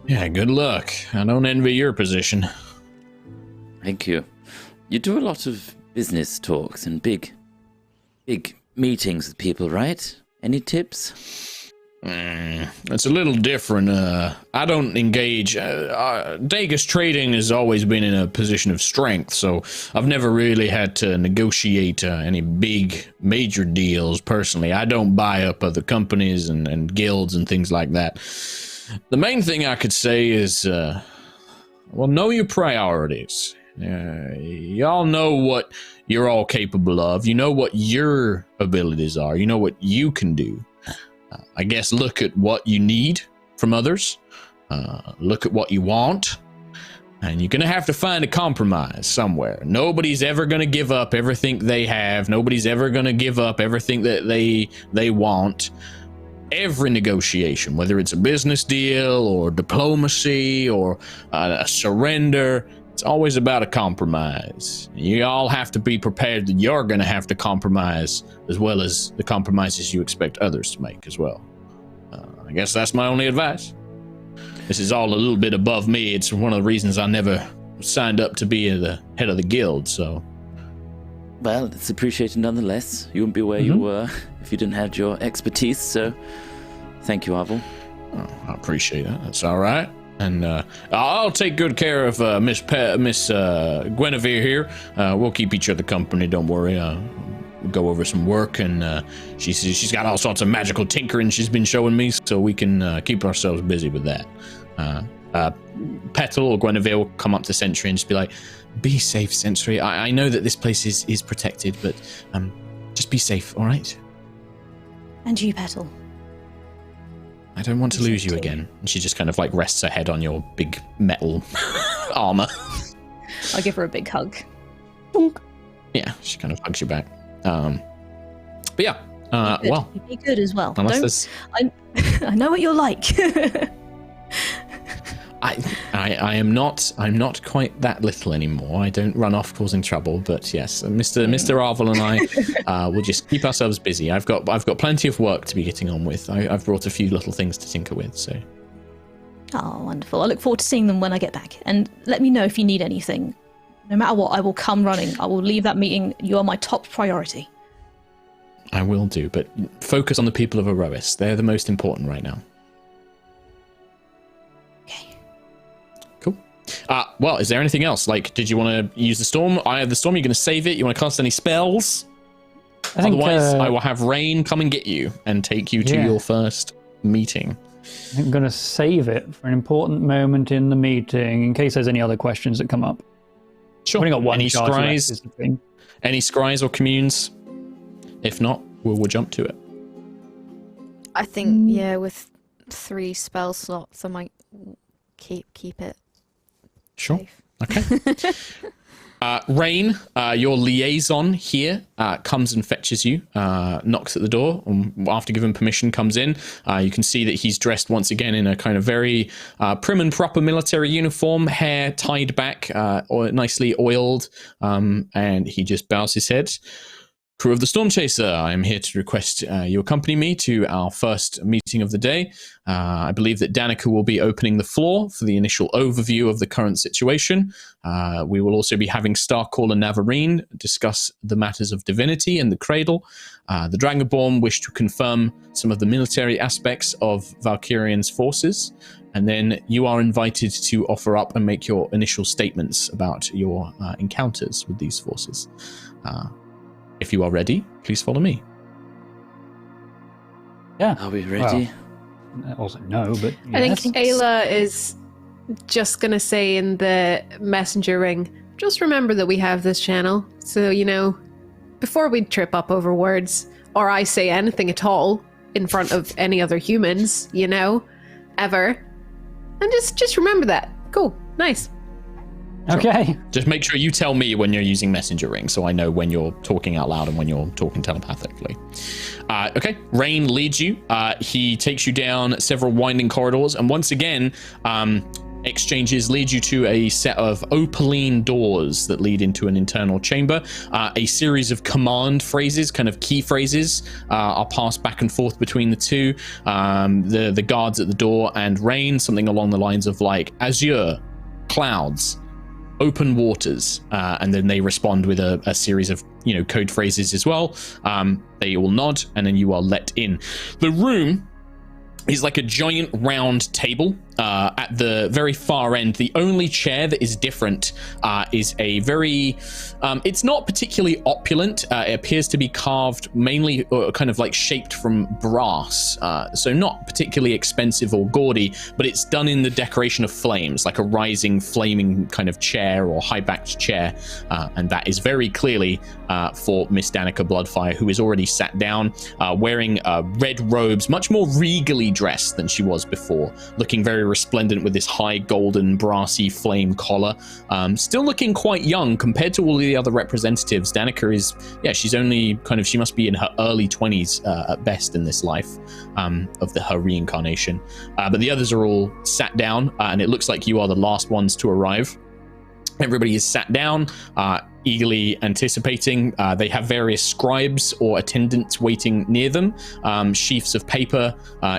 yeah, good luck. I don't envy your position. Thank you. You do a lot of business talks and big meetings with people, right? Any tips? It's a little different. I don't engage. Dagus Trading has always been in a position of strength, so I've never really had to negotiate any big, major deals personally. I don't buy up other companies and guilds and things like that. The main thing I could say is, well, know your priorities. Y'all know what you're all capable of. You know what your abilities are. You know what you can do. I guess look at what you need from others, look at what you want, and you're going to have to find a compromise somewhere. Nobody's ever going to give up everything they have. Nobody's ever going to give up everything that they want. Every negotiation, whether it's a business deal or diplomacy or a surrender, it's always about a compromise. You all have to be prepared that you're going to have to compromise as well as the compromises you expect others to make as well. I guess that's my only advice. This is all a little bit above me. It's one of the reasons I never signed up to be the head of the guild, so... Well, it's appreciated nonetheless. You wouldn't be where you were if you didn't have your expertise, so thank you, Arvel. Oh, I appreciate that. That's all right. And I'll take good care of Miss Guinevere here. We'll keep each other company, don't worry. We'll go over some work, and she's got all sorts of magical tinkering she's been showing me, so we can keep ourselves busy with that. Petal or Guinevere will come up to Sentry and just be like, be safe, Sentry. I know that this place is protected, but just be safe, all right? And you, Petal. I don't want to lose you again. And she just kind of like rests her head on your big metal armor. I'll give her a big hug. Yeah, she kind of hugs you back. But yeah, well, Be good as well. unless Don't, there's... I know what you're like. I'm not quite that little anymore. I don't run off causing trouble, but yes, Mr. Arvel and I will just keep ourselves busy. I've got plenty of work to be getting on with. I've brought a few little things to tinker with, so. Oh, wonderful. I look forward to seeing them when I get back. And let me know if you need anything. No matter what, I will come running. I will leave that meeting. You are my top priority. I will do, but focus on the people of Aerois. They're the most important right now. Okay. Cool. Well, is there anything else? Like, did you want to use the storm? I have the storm. You're going to save it? You want to cast any spells? Otherwise, I will have Rain come and get you and take you to your first meeting. I'm going to save it for an important moment in the meeting in case there's any other questions that come up. Sure. I've only got one any charge left, scries? is the thing. Any scries or communes? If not, we'll jump to it. I think, with 3 spell slots, I might keep it. Sure. Safe. Okay. Rain, your liaison here, comes and fetches you, knocks at the door, and after given permission comes in. You can see that he's dressed once again in a kind of very prim and proper military uniform, hair tied back, nicely oiled, and he just bows his head. Crew of the Storm Chaser, I am here to request you accompany me to our first meeting of the day. I believe that Danica will be opening the floor for the initial overview of the current situation. We will also be having Starcaller Navarine discuss the matters of divinity and the cradle. The Dragonborn wish to confirm some of the military aspects of Valkyrian's forces. And then you are invited to offer up and make your initial statements about your encounters with these forces. If you are ready, please follow me. Yeah. Are we ready? Well, also no, but yes. I think Ayla is just going to say in the messenger ring, just remember that we have this channel. So, before we trip up over words, or I say anything at all in front of any other humans, ever. And just remember that. Cool. Nice. Okay. Just make sure you tell me when you're using messenger ring so I know when you're talking out loud and when you're talking telepathically. Okay, Rain leads you. He takes you down several winding corridors, and once again, exchanges lead you to a set of opaline doors that lead into an internal chamber. A series of command phrases, kind of key phrases, are passed back and forth between the two. The guards at the door and Rain, something along the lines of like azure, clouds, open waters, and then they respond with a series of code phrases as well. They all nod, and then you are let in. The room is like a giant round table. At the very far end, the only chair that is different is a very... it's not particularly opulent. It appears to be carved mainly kind of like shaped from brass. So not particularly expensive or gaudy, but it's done in the decoration of flames, like a rising flaming kind of chair or high-backed chair. And that is very clearly for Miss Danica Bloodfire, who is already sat down, wearing red robes, much more regally dressed than she was before, looking very resplendent with this high golden brassy flame collar, still looking quite young compared to all the other representatives. Danica is, she's only she must be in her early 20s at best in this life of her reincarnation, but the others are all sat down, and it looks like you are the last ones to arrive. Everybody is sat down, eagerly anticipating. They have various scribes or attendants waiting near them, sheafs of paper,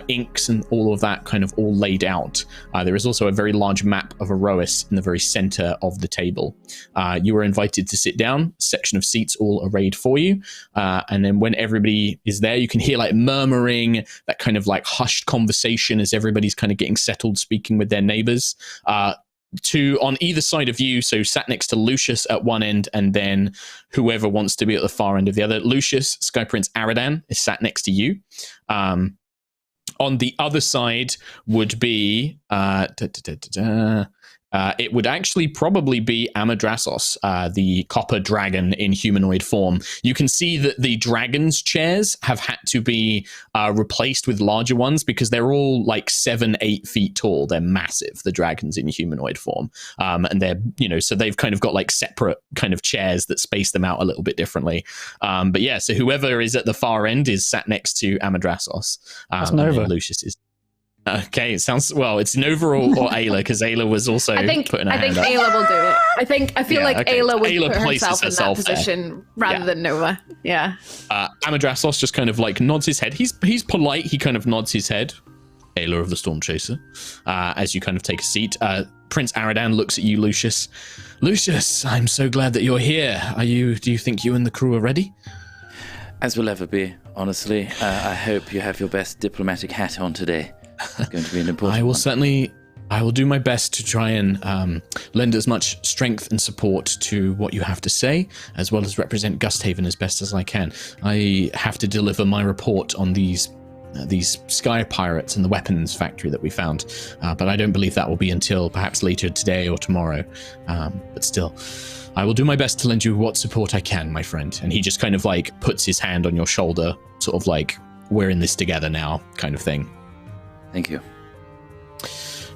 inks, and all of that kind of all laid out. There is also a very large map of Aerois in the very center of the table. You were invited to sit down, a section of seats all arrayed for you. And then when everybody is there, you can hear like murmuring, that kind of like hushed conversation as everybody's kind of getting settled, speaking with their neighbors. On either side of you, so sat next to Lucius at one end, and then whoever wants to be at the far end of the other. Lucius, Sky Prince Aradan, is sat next to you. On the other side would be it would actually probably be Amadrasos, the copper dragon in humanoid form. You can see that the dragon's chairs have had to be replaced with larger ones because they're all like 7-8 feet tall. They're massive, the dragons in humanoid form. And they're, so they've kind of got like separate kind of chairs that space them out a little bit differently. But so whoever is at the far end is sat next to Amadrasos. That's Nova. And Lucius is. Okay, it sounds well. It's Nova or Ayla because Ayla was also putting her hand up. Ayla will do it. I feel like Ayla would Ayla put places herself in that herself there. position rather than Nova. Yeah. Amadrasos just kind of like nods his head. He's polite. He kind of nods his head. Ayla of the Storm Chaser. As you kind of take a seat, Prince Aradan looks at you, Lucius. Lucius, I'm so glad that you're here. Do you think you and the crew are ready? As we'll ever be, honestly. I hope you have your best diplomatic hat on today. It's going to be an important I will do my best to try and lend as much strength and support to what you have to say, as well as represent Gusthaven as best as I can. I have to deliver my report on these sky pirates and the weapons factory that we found, but I don't believe that will be until perhaps later today or tomorrow. But still, I will do my best to lend you what support I can, my friend. And he just kind of like puts his hand on your shoulder, sort of like, we're in this together now kind of thing. Thank you.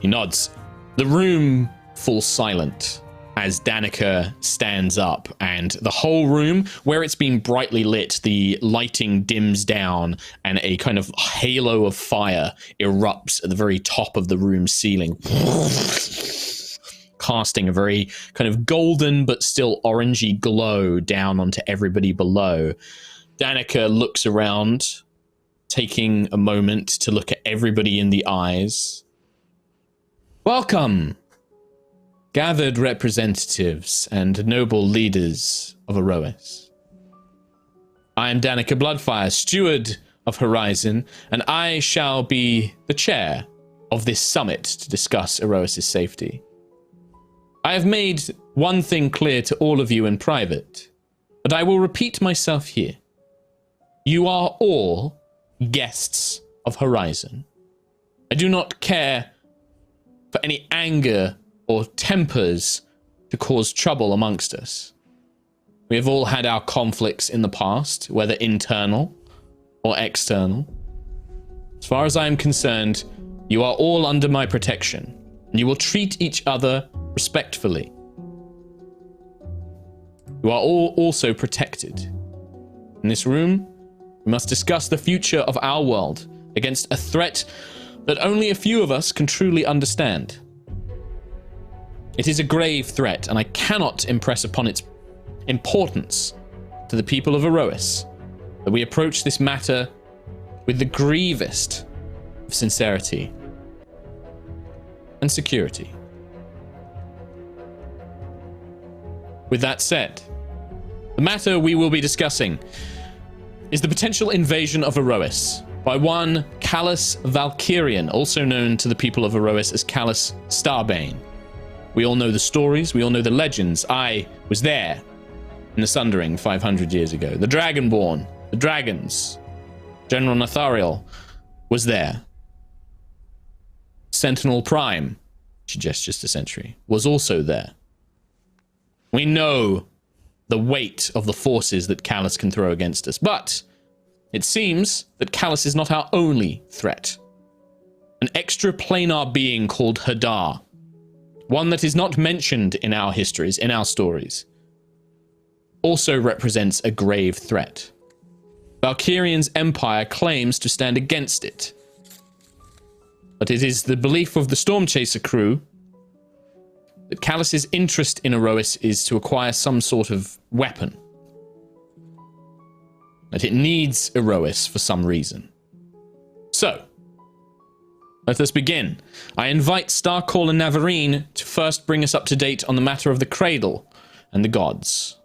He nods. The room falls silent as Danica stands up, and the whole room, where it's been brightly lit, the lighting dims down and a kind of halo of fire erupts at the very top of the room's ceiling, casting a very kind of golden but still orangey glow down onto everybody below. Danica looks around, taking a moment to look at everybody in the eyes. Welcome, gathered representatives and noble leaders of Aerois. I am Danica Bloodfire, steward of Horizon, and I shall be the chair of this summit to discuss Aerois' safety. I have made one thing clear to all of you in private, but I will repeat myself here. You are all guests of Horizon. I do not care for any anger or tempers to cause trouble amongst us. We have all had our conflicts in the past, whether internal or external. As far as I am concerned, you are all under my protection, and you will treat each other respectfully. You are all also protected. In this room, we must discuss the future of our world against a threat that only a few of us can truly understand. It is a grave threat, and I cannot impress upon its importance to the people of Aerois that we approach this matter with the grievest of sincerity and security. With that said, the matter we will be discussing is the potential invasion of Aerois by one Callus Valkyrian, also known to the people of Aerois as Callus Starbane. We all know the stories, we all know the legends. I was there in the Sundering 500 years ago. The Dragonborn, the dragons, General Nathariel was there. Sentinel Prime, she gestures to Sentry, was also there. We know the weight of the forces that Callus can throw against us, but it seems that Callus is not our only threat. An extraplanar being called Hadar, one that is not mentioned in our histories, in our stories, also represents a grave threat. Valkyrian's empire claims to stand against it, but it is the belief of the Stormchaser crew that Callus's interest in Aerois is to acquire some sort of weapon, that it needs Aerois for some reason. So, let us begin. I invite Starcall and Navarine to first bring us up to date on the matter of the cradle and the gods.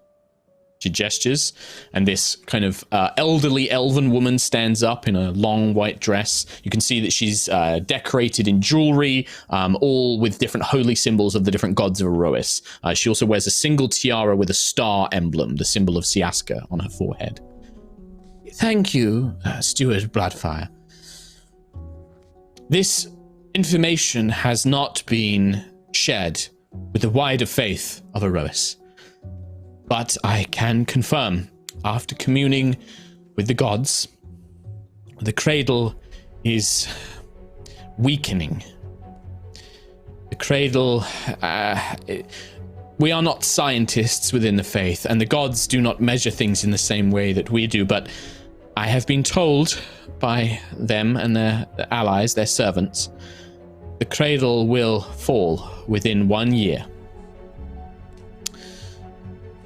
She gestures, and this kind of elderly elven woman stands up in a long white dress. You can see that she's decorated in jewelry, all with different holy symbols of the different gods of Aerois. She also wears a single tiara with a star emblem, the symbol of Siaska, on her forehead. Thank you, Steward Bloodfire. This information has not been shared with the wider faith of Aerois. But I can confirm, after communing with the gods, the cradle is weakening. The cradle... we are not scientists within the faith, and the gods do not measure things in the same way that we do, but I have been told by them and their allies, their servants, the cradle will fall within 1 year.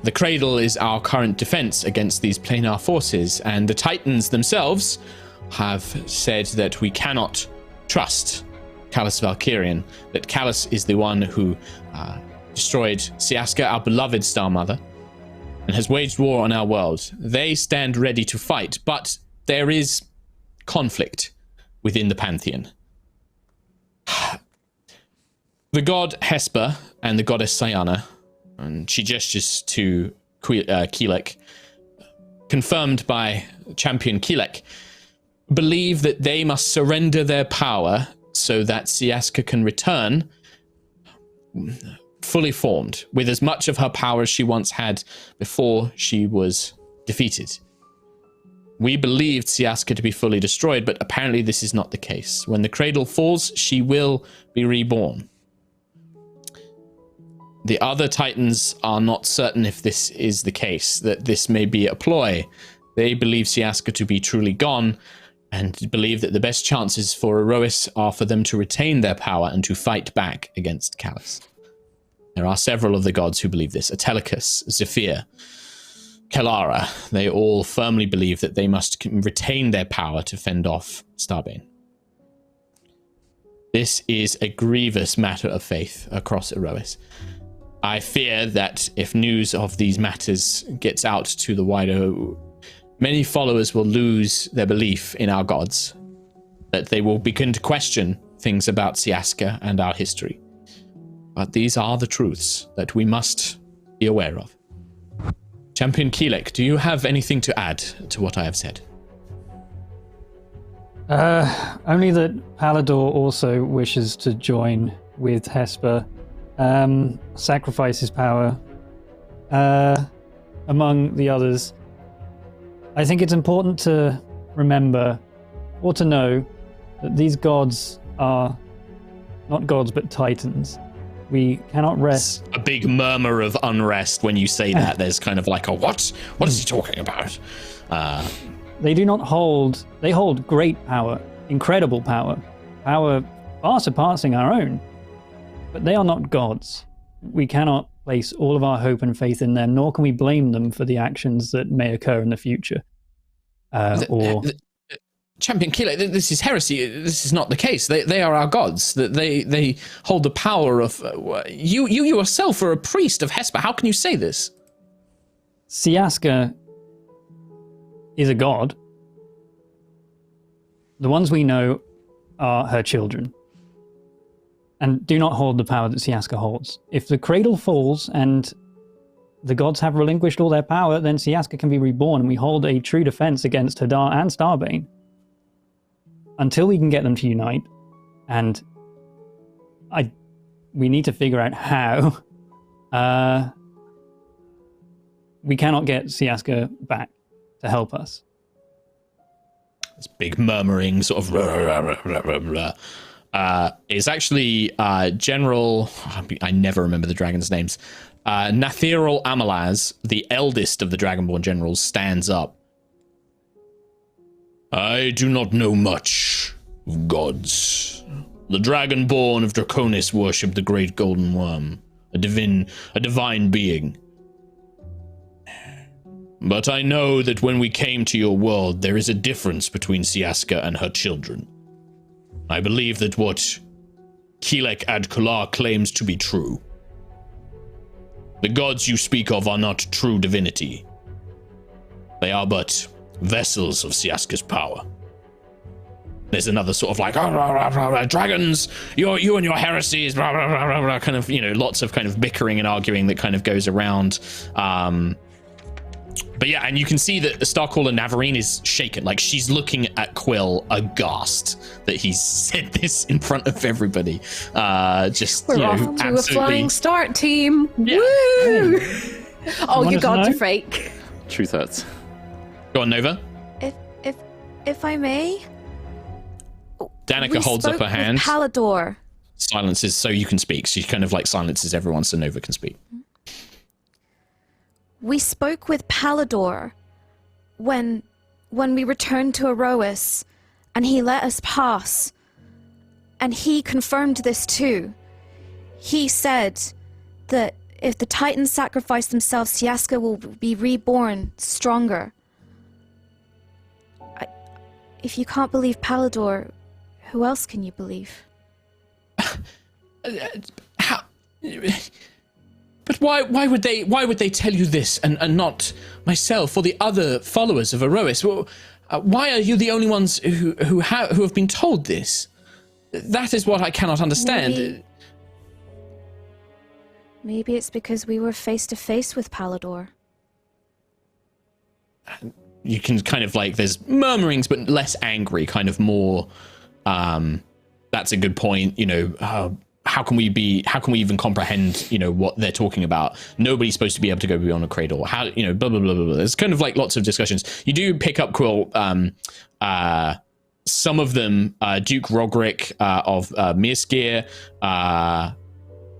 The cradle is our current defense against these planar forces, and the Titans themselves have said that we cannot trust Callus Valkyrian, that Callus is the one who destroyed Siaska, our beloved Star Mother, and has waged war on our world. They stand ready to fight, but there is conflict within the Pantheon. The god Hesper and the goddess Cyana, and she gestures to Keelek, confirmed by Champion Keelek, believe that they must surrender their power so that Siaska can return fully formed, with as much of her power as she once had before she was defeated. We believed Siaska to be fully destroyed, but apparently this is not the case. When the cradle falls, she will be reborn. The other Titans are not certain if this is the case, that this may be a ploy. They believe Siaska to be truly gone, and believe that the best chances for Aerois are for them to retain their power and to fight back against Callus. There are several of the gods who believe this. Atelicus, Zephyr, Kalara, they all firmly believe that they must retain their power to fend off Starbane. This is a grievous matter of faith across Aerois. I fear that if news of these matters gets out to the wider, many followers will lose their belief in our gods, that they will begin to question things about Siaska and our history. But these are the truths that we must be aware of. Champion Keelek, do you have anything to add to what I have said? Only that Palador also wishes to join with Hesper, sacrifice his power, among the others. I think it's important to remember, or to know, that these gods are not gods but titans. We cannot rest. A big murmur of unrest when you say that. There's kind of like a what? What is he talking about? They do not hold. They hold great power, incredible power far surpassing our own. But they are not gods. We cannot place all of our hope and faith in them, nor can we blame them for the actions that may occur in the future. Champion Keelek, this is heresy. This is not the case. They are our gods. They hold the power of... You yourself are a priest of Hesper. How can you say this? Siaska is a god. The ones we know are her children, and do not hold the power that Siaska holds. If the cradle falls and the gods have relinquished all their power, then Siaska can be reborn, and we hold a true defense against Hadar and Starbane. Until we can get them to unite, and we need to figure out how. We cannot get Siaska back to help us. This big murmuring sort of is actually General... I never remember the dragon's names. Nathirol Amalaz, the eldest of the Dragonborn generals, stands up. I do not know much of gods. The Dragonborn of Draconis worship the Great Golden Worm, a divine being. But I know that when we came to your world, there is a difference between Siaska and her children. I believe that what Keelek Adkular claims to be true. The gods you speak of are not true divinity. They are but vessels of Siaska's power. There's another sort of like, dragons, you and your heresies, kind of, lots of kind of bickering and arguing that kind of goes around. But yeah, and you can see that the Starcaller Navarine is shaken. Like, she's looking at Quill aghast that he's said this in front of everybody. We're off to a flying start, team. Yeah. Woo! Oh, you gods are fake. True thoughts. Go on, Nova. If I may. Danica holds up her hand. Palador. Silences so you can speak. She kind of like silences everyone so Nova can speak. We spoke with Palador when when we returned to Aerois, and he let us pass, and he confirmed this too. He said that if the Titans sacrifice themselves, Siaska will be reborn stronger. If you can't believe Palador, who else can you believe? How? But why would they tell you this and not myself or the other followers of Aerois? Well, why are you the only ones who have been told this? That is what I cannot understand. Maybe it's because we were face to face with Palador. You can kind of like, there's murmurings, but less angry, kind of more, that's a good point, you know, how can we even comprehend, you know, what they're talking about? Nobody's supposed to be able to go beyond a cradle. How, you know, blah, blah, blah, blah, blah. There's kind of like lots of discussions. You do pick up, Quill, some of them, Duke Rogrick of Mirskir,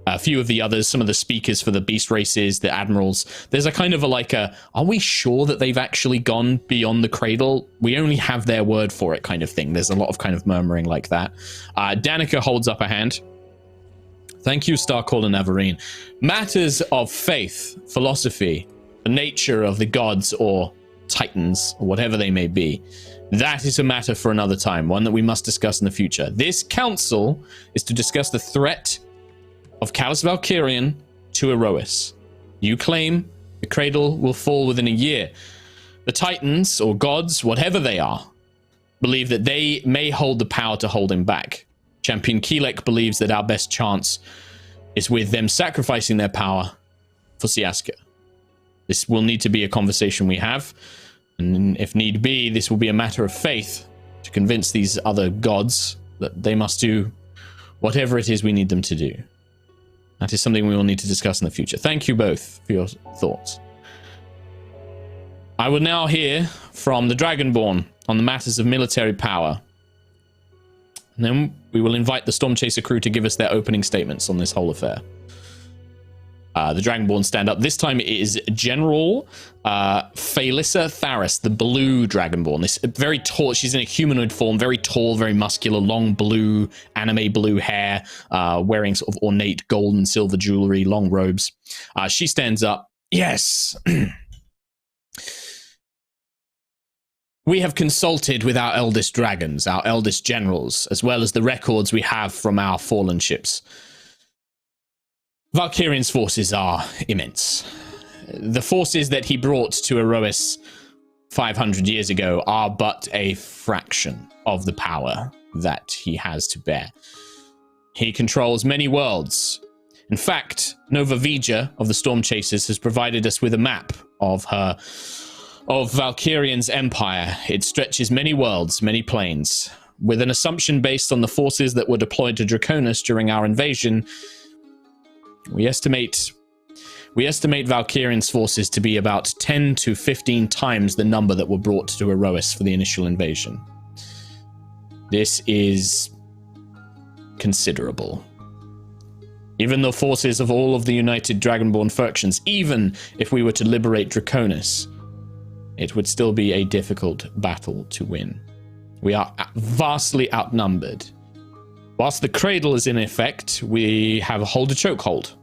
a few of the others, some of the speakers for the beast races, the admirals. There's a kind of are we sure that they've actually gone beyond the cradle? We only have their word for it kind of thing. There's a lot of kind of murmuring like that. Danica holds up a hand. Thank you, Starcaller Navarine. Matters of faith, philosophy, the nature of the gods or titans, or whatever they may be, that is a matter for another time, one that we must discuss in the future. This council is to discuss the threat of Callus Valkyrian to Aerois. You claim the cradle will fall within a year. The titans, or gods, whatever they are, believe that they may hold the power to hold him back. Champion Keelek believes that our best chance is with them sacrificing their power for Siaska. This will need to be a conversation we have, and if need be, this will be a matter of faith to convince these other gods that they must do whatever it is we need them to do. That is something we will need to discuss in the future. Thank you both for your thoughts. I will now hear from the Dragonborn on the matters of military power. And then we will invite the Stormchaser crew to give us their opening statements on this whole affair. The Dragonborn stand up. This time it is General Phalissa Tharis, the blue Dragonborn. This very tall, she's in a humanoid form, very tall, very muscular, long blue, anime blue hair, wearing sort of ornate gold and silver jewelry, long robes. She stands up. Yes. We have consulted with our eldest dragons, our eldest generals, as well as the records we have from our fallen ships. Valkyrian's forces are immense. The forces that he brought to Aerois 500 years ago are but a fraction of the power that he has to bear. He controls many worlds. In fact, Nova Vija of the Stormchasers has provided us with a map of Valkyrian's empire. It stretches many worlds, many planes. With an assumption based on the forces that were deployed to Draconis during our invasion, we estimate Valkyrian's forces to be about 10 to 15 times the number that were brought to Aerois for the initial invasion. This is considerable. Even the forces of all of the united Dragonborn factions, even if we were to liberate Draconis, it would still be a difficult battle to win. We are vastly outnumbered. Whilst the cradle is in effect, we have a chokehold.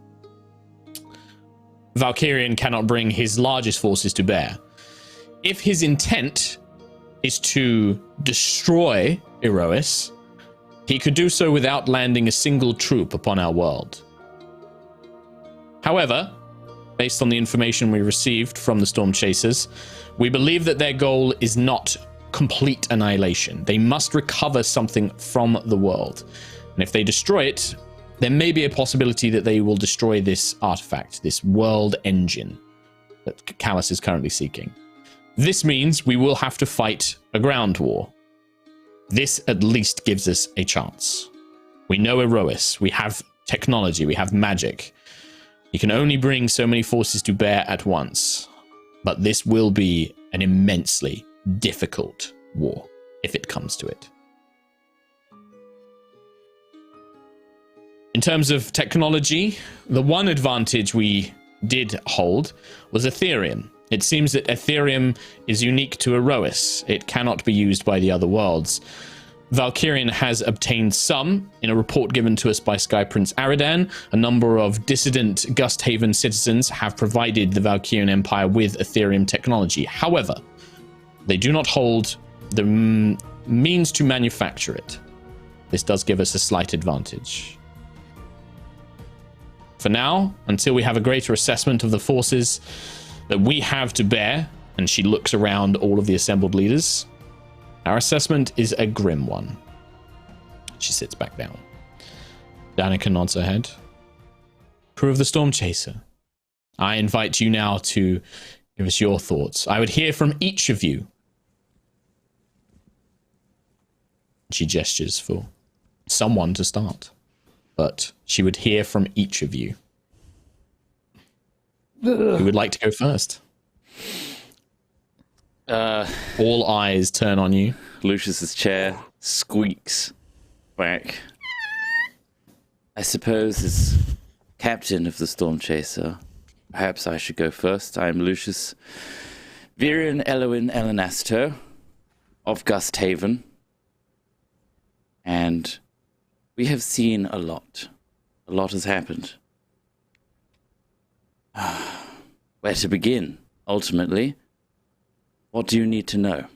Valkyrian cannot bring his largest forces to bear. If his intent is to destroy Aerois, he could do so without landing a single troop upon our world. However, based on the information we received from the Stormchasers, we believe that their goal is not complete annihilation. They must recover something from the world. And if they destroy it, there may be a possibility that they will destroy this artifact, this world engine that Callus is currently seeking. This means we will have to fight a ground war. This at least gives us a chance. We know Aerois, we have technology, we have magic. You can only bring so many forces to bear at once, but this will be an immensely difficult war if it comes to it. In terms of technology, the one advantage we did hold was Ethereum. It seems that Ethereum is unique to Aerois. It cannot be used by the other worlds. Valkyrian has obtained some. In a report given to us by Sky Prince Aradan, a number of dissident Gusthaven citizens have provided the Valkyrian Empire with Ethereum technology. However, they do not hold the means to manufacture it. This does give us a slight advantage. For now, until we have a greater assessment of the forces that we have to bear, and she looks around all of the assembled leaders, our assessment is a grim one. She sits back down. Danica nods her head. Crew of the Storm Chaser, I invite you now to give us your thoughts. I would hear from each of you. She gestures for someone to start, but she would hear from each of you. Who would like to go first? All eyes turn on you. Lucius's chair squeaks back. I suppose as captain of the Storm Chaser, perhaps I should go first. I am Lucius Virian Elowin Elenasto of Gusthaven, and we have seen a lot. A lot has happened. Where to begin, ultimately? What do you need to know?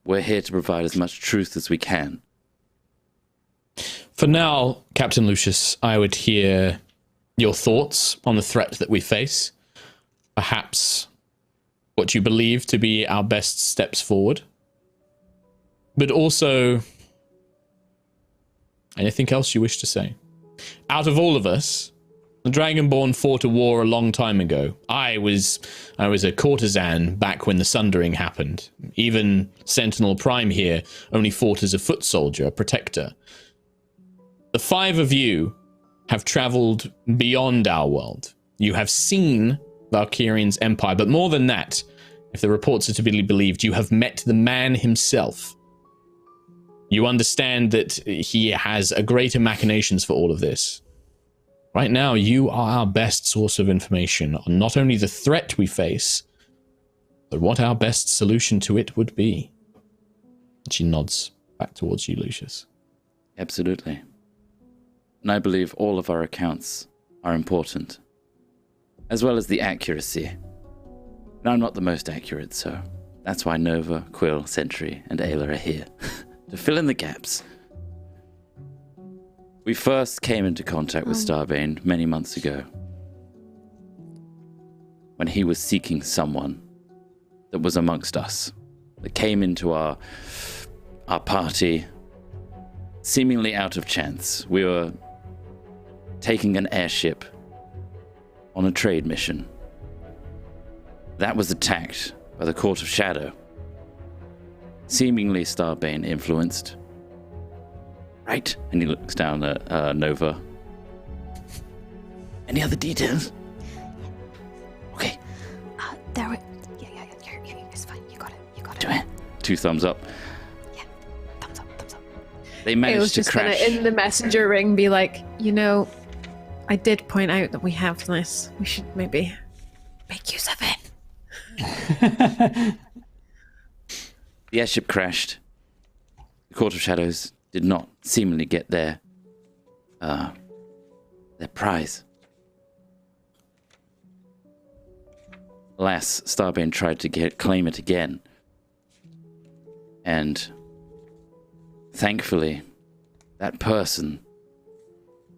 We're here to provide as much truth as we can. For now, Captain Lucius, I would hear your thoughts on the threat that we face. Perhaps what you believe to be our best steps forward. But also anything else you wish to say. Out of all of us, the Dragonborn fought a war a long time ago. I was a courtesan back when the Sundering happened. Even Sentinel Prime here only fought as a foot soldier, a protector. The five of you have traveled beyond our world. You have seen Valkyrian's empire, but more than that, if the reports are to be believed, you have met the man himself. You understand that he has a greater machinations for all of this. Right now, you are our best source of information on not only the threat we face, but what our best solution to it would be. She nods back towards you, Lucius. Absolutely. And I believe all of our accounts are important, as well as the accuracy. And I'm not the most accurate, so that's why Nova, Quill, Sentry, and Ayla are here, to fill in the gaps. We first came into contact with Starbane many months ago, when he was seeking someone that was amongst us, that came into our party seemingly out of chance. We were taking an airship on a trade mission. That was attacked by the Court of Shadow, seemingly Starbane influenced. Right? And he looks down at Nova. Any other details? Okay. There we... Yeah, it's fine. You got it. Do it. 2 thumbs up. Yeah, thumbs up. They It was managed to just gonna, crash. in the messenger ring, be like, I did point out that we have this. We should maybe make use of it. The airship crashed. The Court of Shadows did not seemingly get their prize. Alas, Starbane tried to claim it again. And thankfully, that person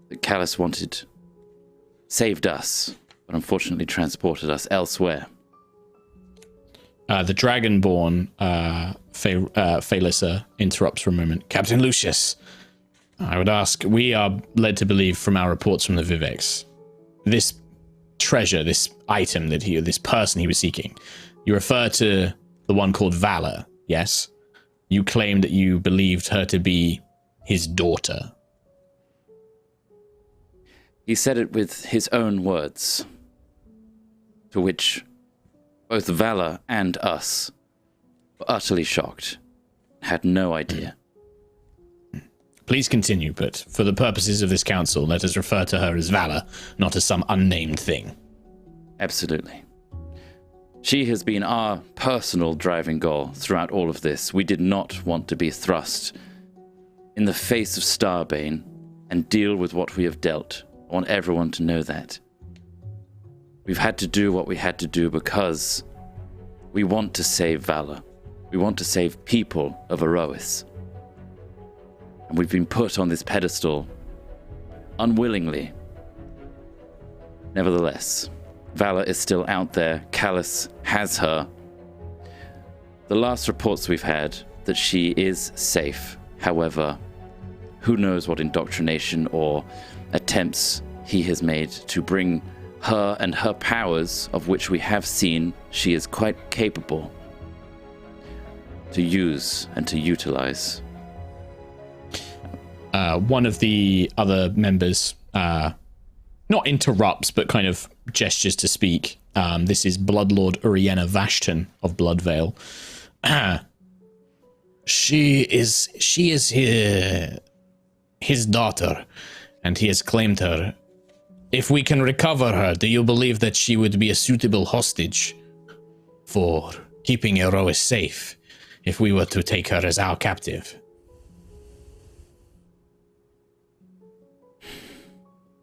that Callus wanted saved us, but unfortunately transported us elsewhere. The Dragonborn, Phalissa, interrupts for a moment. Captain Lucius, I would ask, we are led to believe from our reports from the Vivex, this treasure, this item this person he was seeking, you refer to the one called Valor, yes? You claim that you believed her to be his daughter. He said it with his own words, to which both Valor and us were utterly shocked, had no idea. Please continue, but for the purposes of this council, let us refer to her as Valor, not as some unnamed thing. Absolutely. She has been our personal driving goal throughout all of this. We did not want to be thrust in the face of Starbane and deal with what we have dealt. I want everyone to know that. We've had to do what we had to do because we want to save Valor. We want to save people of Aerois. And we've been put on this pedestal unwillingly. Nevertheless, Valor is still out there. Callus has her. The last reports we've had that she is safe. However, who knows what indoctrination or attempts he has made to bring her and her powers, of which we have seen she is quite capable, to use and to utilize. One of the other members not interrupts, but kind of gestures to speak. This is Bloodlord Uriena Vashton of Bloodvale. She is his daughter, and he has claimed her. If we can recover her, do you believe that she would be a suitable hostage for keeping Aerois safe if we were to take her as our captive?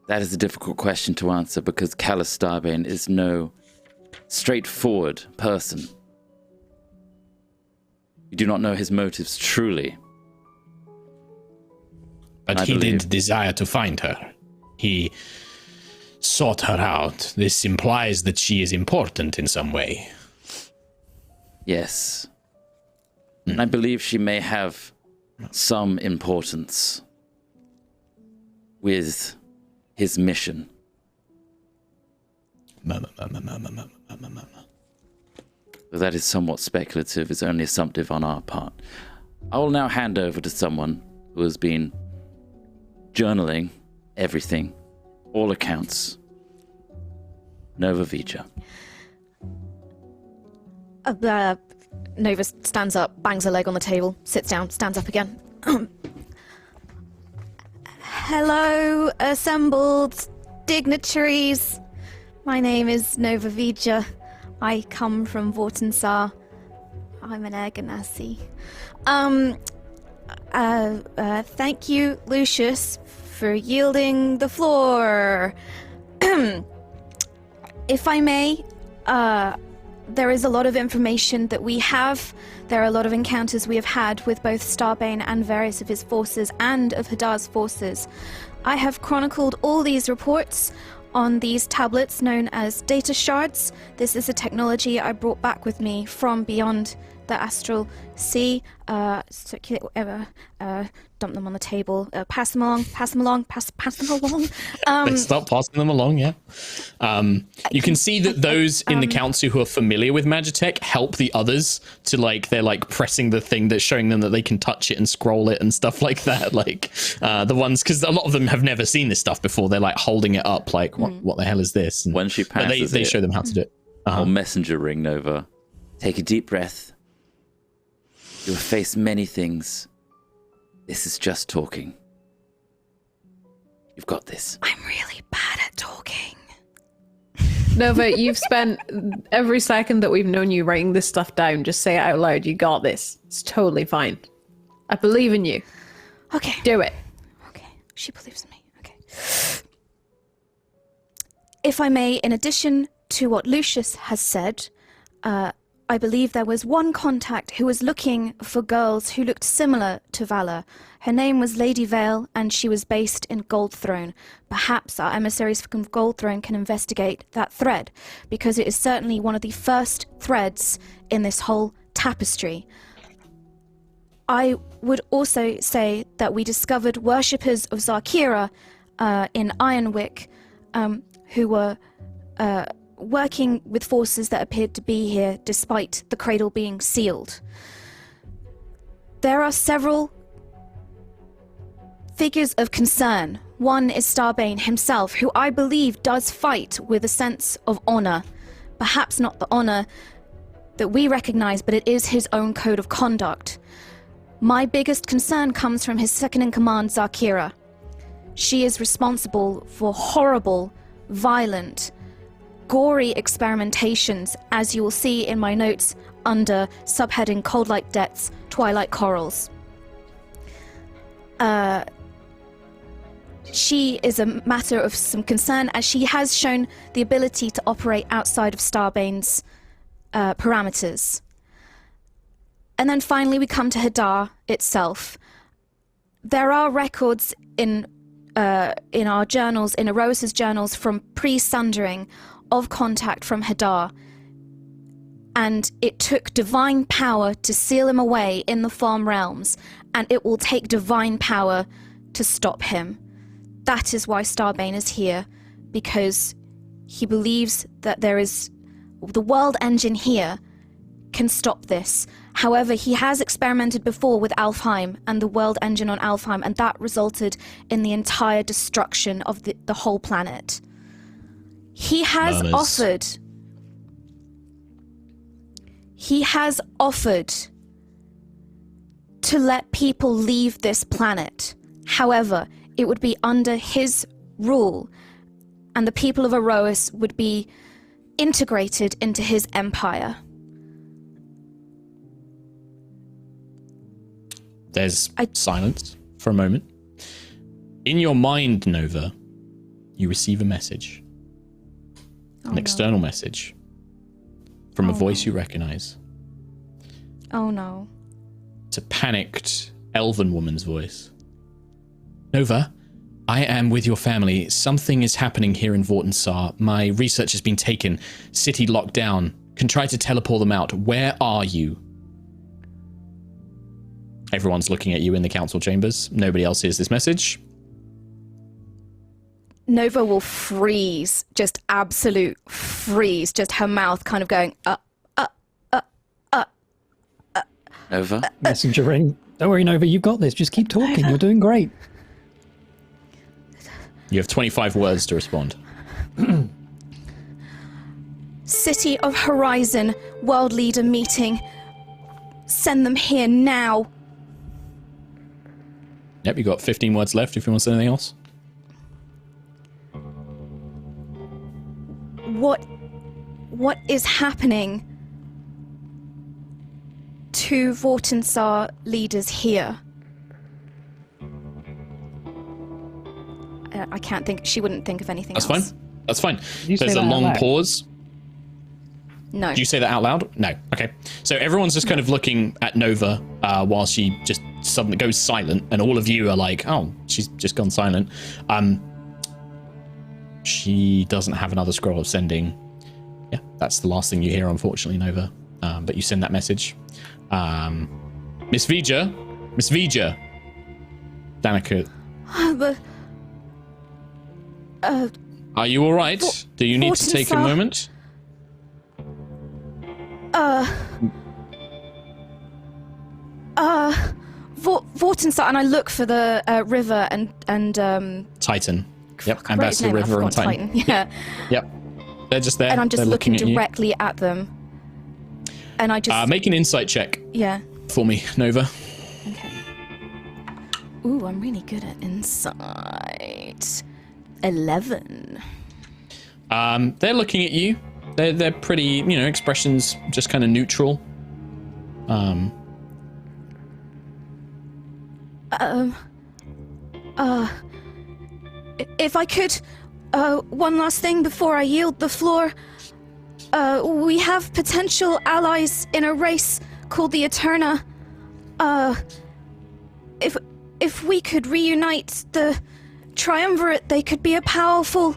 That is a difficult question to answer because Callus Starbane is no straightforward person. We do not know his motives truly. But he did desire to find her. He sought her out. This implies that she is important in some way. Yes. And I believe she may have some importance with his mission. Though that is somewhat speculative, it's only assumptive on our part. I will now hand over to someone who has been journaling everything, all accounts. Nova Vija. Nova stands up, bangs her leg on the table, sits down, stands up again. Hello, assembled dignitaries. My name is Nova Vija. I come from Vortensar. I'm an Air Ganassi. Thank you, Lucius, for yielding the floor. If I may, there is a lot of information that we have. There are a lot of encounters we have had with both Starbane and various of his forces and of Hadar's forces. I have chronicled all these reports on these tablets known as data shards. This is a technology I brought back with me from beyond the astral sea. Circulate whatever, dump them on the table, pass them along, pass them along. They start passing them along, yeah. You can see that those in the council who are familiar with Magitech help the others to, like, they're like pressing the thing that's showing them that they can touch it and scroll it and stuff like that. Like the ones, because a lot of them have never seen this stuff before. They're like holding it up, like what the hell is this? And, when she passes they show them how to do it. Or messenger ring Nova. Take a deep breath. You have faced many things. This is just talking. You've got this. I'm really bad at talking. Nova, you've spent every second that we've known you writing this stuff down. Just say it out loud. You got this. It's totally fine. I believe in you. Okay. Do it. Okay. She believes in me. Okay. If I may, in addition to what Lucius has said, I believe there was one contact who was looking for girls who looked similar to Valor. Her name was Lady Vale, and she was based in Goldthrone. Perhaps our emissaries from Goldthrone can investigate that thread, because it is certainly one of the first threads in this whole tapestry. I would also say that we discovered worshippers of Zarkira in Ironwick who were working with forces that appeared to be here despite the cradle being sealed. There are several figures of concern. One is Starbane himself, who I believe does fight with a sense of honor. Perhaps not the honor that we recognize, but it is his own code of conduct. My biggest concern comes from his second-in-command, Zarkira. She is responsible for horrible, violent, gory experimentations, as you will see in my notes under subheading Cold Light Debts, Twilight Corals. She is a matter of some concern, as she has shown the ability to operate outside of Starbane's parameters. And then finally we come to Hadar itself. There are records in our journals, in Aerois' journals, from pre-sundering of contact from Hadar, and it took divine power to seal him away in the farm realms, and it will take divine power to stop him. That is why Starbane is here, because he believes that there is the world engine here can stop this. However, he has experimented before with Alfheim and the world engine on Alfheim, and that resulted in the entire destruction of the whole planet. He has offered to let people leave this planet. However, it would be under his rule, and the people of Aerois would be integrated into his empire. There's silence for a moment. In your mind, Nova, you receive a message. An external message from a voice you recognize. Oh no. It's a panicked elven woman's voice. Nova, I am with your family. Something is happening here in Vortensar. My research has been taken. City locked down. Can try to teleport them out. Where are you? Everyone's looking at you in the council chambers. Nobody else hears this message. Nova will freeze, just absolute freeze, just her mouth kind of going, Nova? Messenger ring. Don't worry, Nova, you've got this. Just keep talking. You're doing great. You have 25 words to respond. City of Horizon, world leader meeting. Send them here now. Yep, you got 15 words left if you want to say anything else. What is happening to Vortensar leaders here? I can't think. She wouldn't think of anything That's else. fine. That's fine. You say There's a that out long loud? pause. No. Do you say that out loud? No. Okay. So everyone's just kind of looking at Nova while she just suddenly goes silent, and all of you are like, "Oh, she's just gone silent." She doesn't have another scroll of sending. Yeah, that's the last thing you hear, unfortunately, Nova. But you send that message. Miss Vija, Danica, are you all right? Do you need to take a Vortensar. moment? Vortensar, and I look for the river and Titan. Yep, forgot his Ambassador name, I River and forgot Titan. Yeah. Yep. They're just there. And I'm just They're looking at you. directly at them. And I just Make an insight check yeah. for me, Nova. Okay. Ooh, I'm really good at insight. 11. They're looking at you. They're pretty, expressions just kind of neutral. If I could, one last thing before I yield the floor. We have potential allies in a race called the Eterna. If we could reunite the Triumvirate, they could be a powerful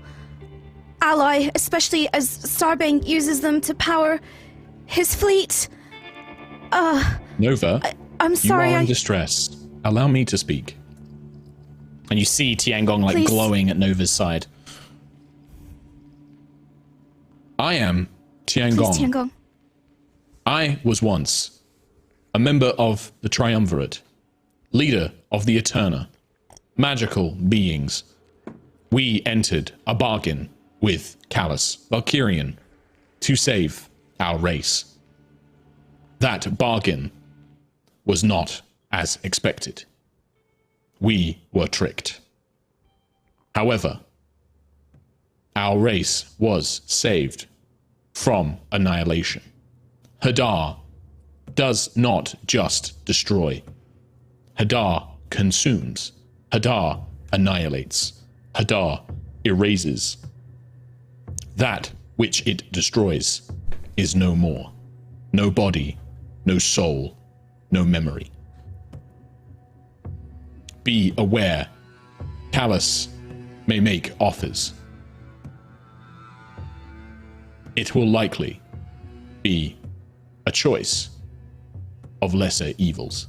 ally, especially as Starbane uses them to power his fleet. Nova, I'm sorry, you are in distress. Allow me to speak. And you see Tiangong Please. glowing at Nova's side. I am Please, Tiangong. Tiangong. I was once a member of the Triumvirate, leader of the Eterna, magical beings. We entered a bargain with Callus, Valkyrian, to save our race. That bargain was not as expected. We were tricked. However, our race was saved from annihilation. Hadar does not just destroy. Hadar consumes. Hadar annihilates. Hadar erases. That which it destroys is no more. No body, no soul, no memory. Be aware, Callus may make offers. It will likely be a choice of lesser evils.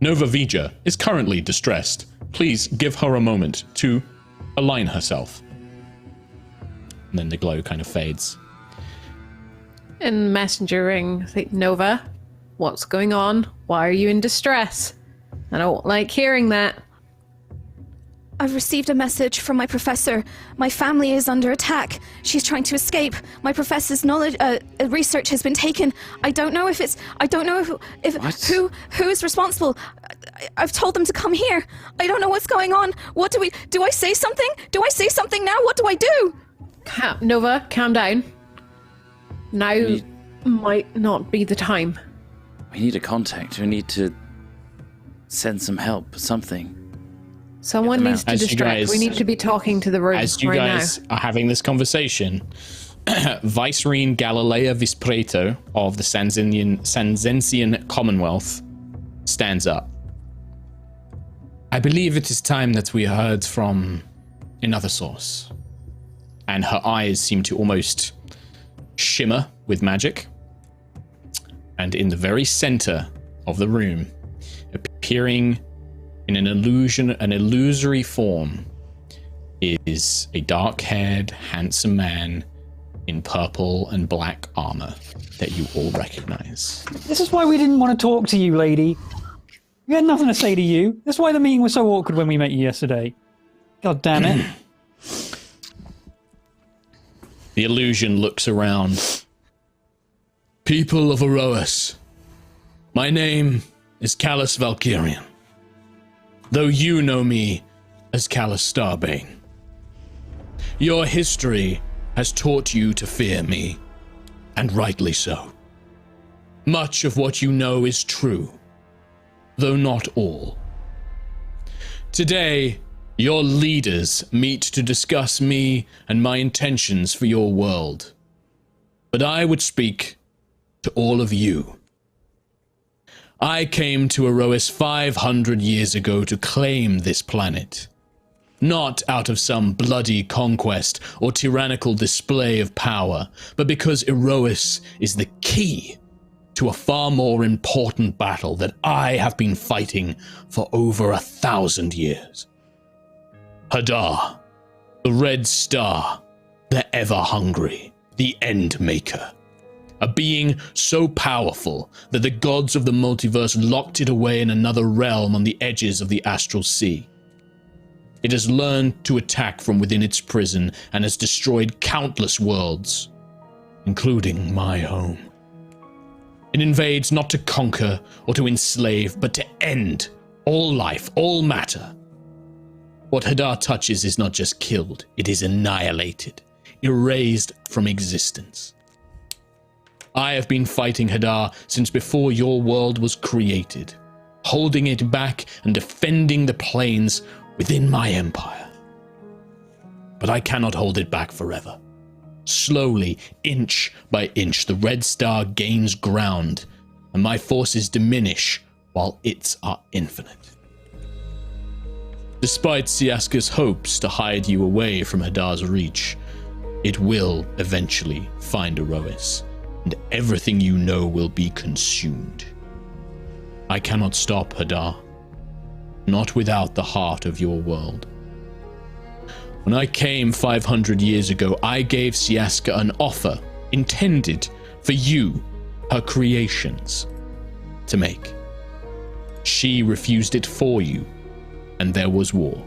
Nova Vija is currently distressed. Please give her a moment to align herself. And then the glow kind of fades. And messengering, like, Nova, what's going on? Why are you in distress? I don't like hearing that. I've received a message from my professor. My family is under attack. She's trying to escape. My professor's knowledge, research has been taken. I don't know if who is responsible. I've told them to come here. I don't know what's going on. What do I say something? Do I say something now? What do I do? Nova, calm down. Now might not be the time. We need a contact. We need to send some help, something. Someone needs to distract. We need to be talking to the room as you right guys now. are having this conversation, Vicereine Galilea Vispreto of the Sanzensian Commonwealth stands up. I believe it is time that we heard from another source. And her eyes seem to almost shimmer with magic. And in the very center of the room, appearing in an illusory form, is a dark-haired, handsome man in purple and black armor that you all recognize. This is why we didn't want to talk to you, lady. We had nothing to say to you. That's why the meeting was so awkward when we met you yesterday. God damn it. The illusion looks around. People of Aerois, my name is Callus Valkyrian, though you know me as Callus Starbane. Your history has taught you to fear me, and rightly so. Much of what you know is true, though not all. Today, your leaders meet to discuss me and my intentions for your world. But I would speak to all of you. I came to Aerois 500 years ago to claim this planet. Not out of some bloody conquest or tyrannical display of power, but because Aerois is the key to a far more important battle that I have been fighting for over 1,000 years. Hadar, the Red Star, the ever-hungry, the Endmaker. A being so powerful that the gods of the multiverse locked it away in another realm on the edges of the astral sea. It has learned to attack from within its prison and has destroyed countless worlds, including my home. It invades not to conquer or to enslave, but to end all life, all matter. What Hadar touches is not just killed, it is annihilated, erased from existence. I have been fighting Hadar since before your world was created, holding it back and defending the planes within my empire. But I cannot hold it back forever. Slowly, inch by inch, the Red Star gains ground, and my forces diminish while its are infinite. Despite Siaska's hopes to hide you away from Hadar's reach, it will eventually find Aerois, and everything you know will be consumed. I cannot stop Hadar, not without the heart of your world. When I came 500 years ago, I gave Siaska an offer intended for you, her creations, to make. She refused it for you, and there was war.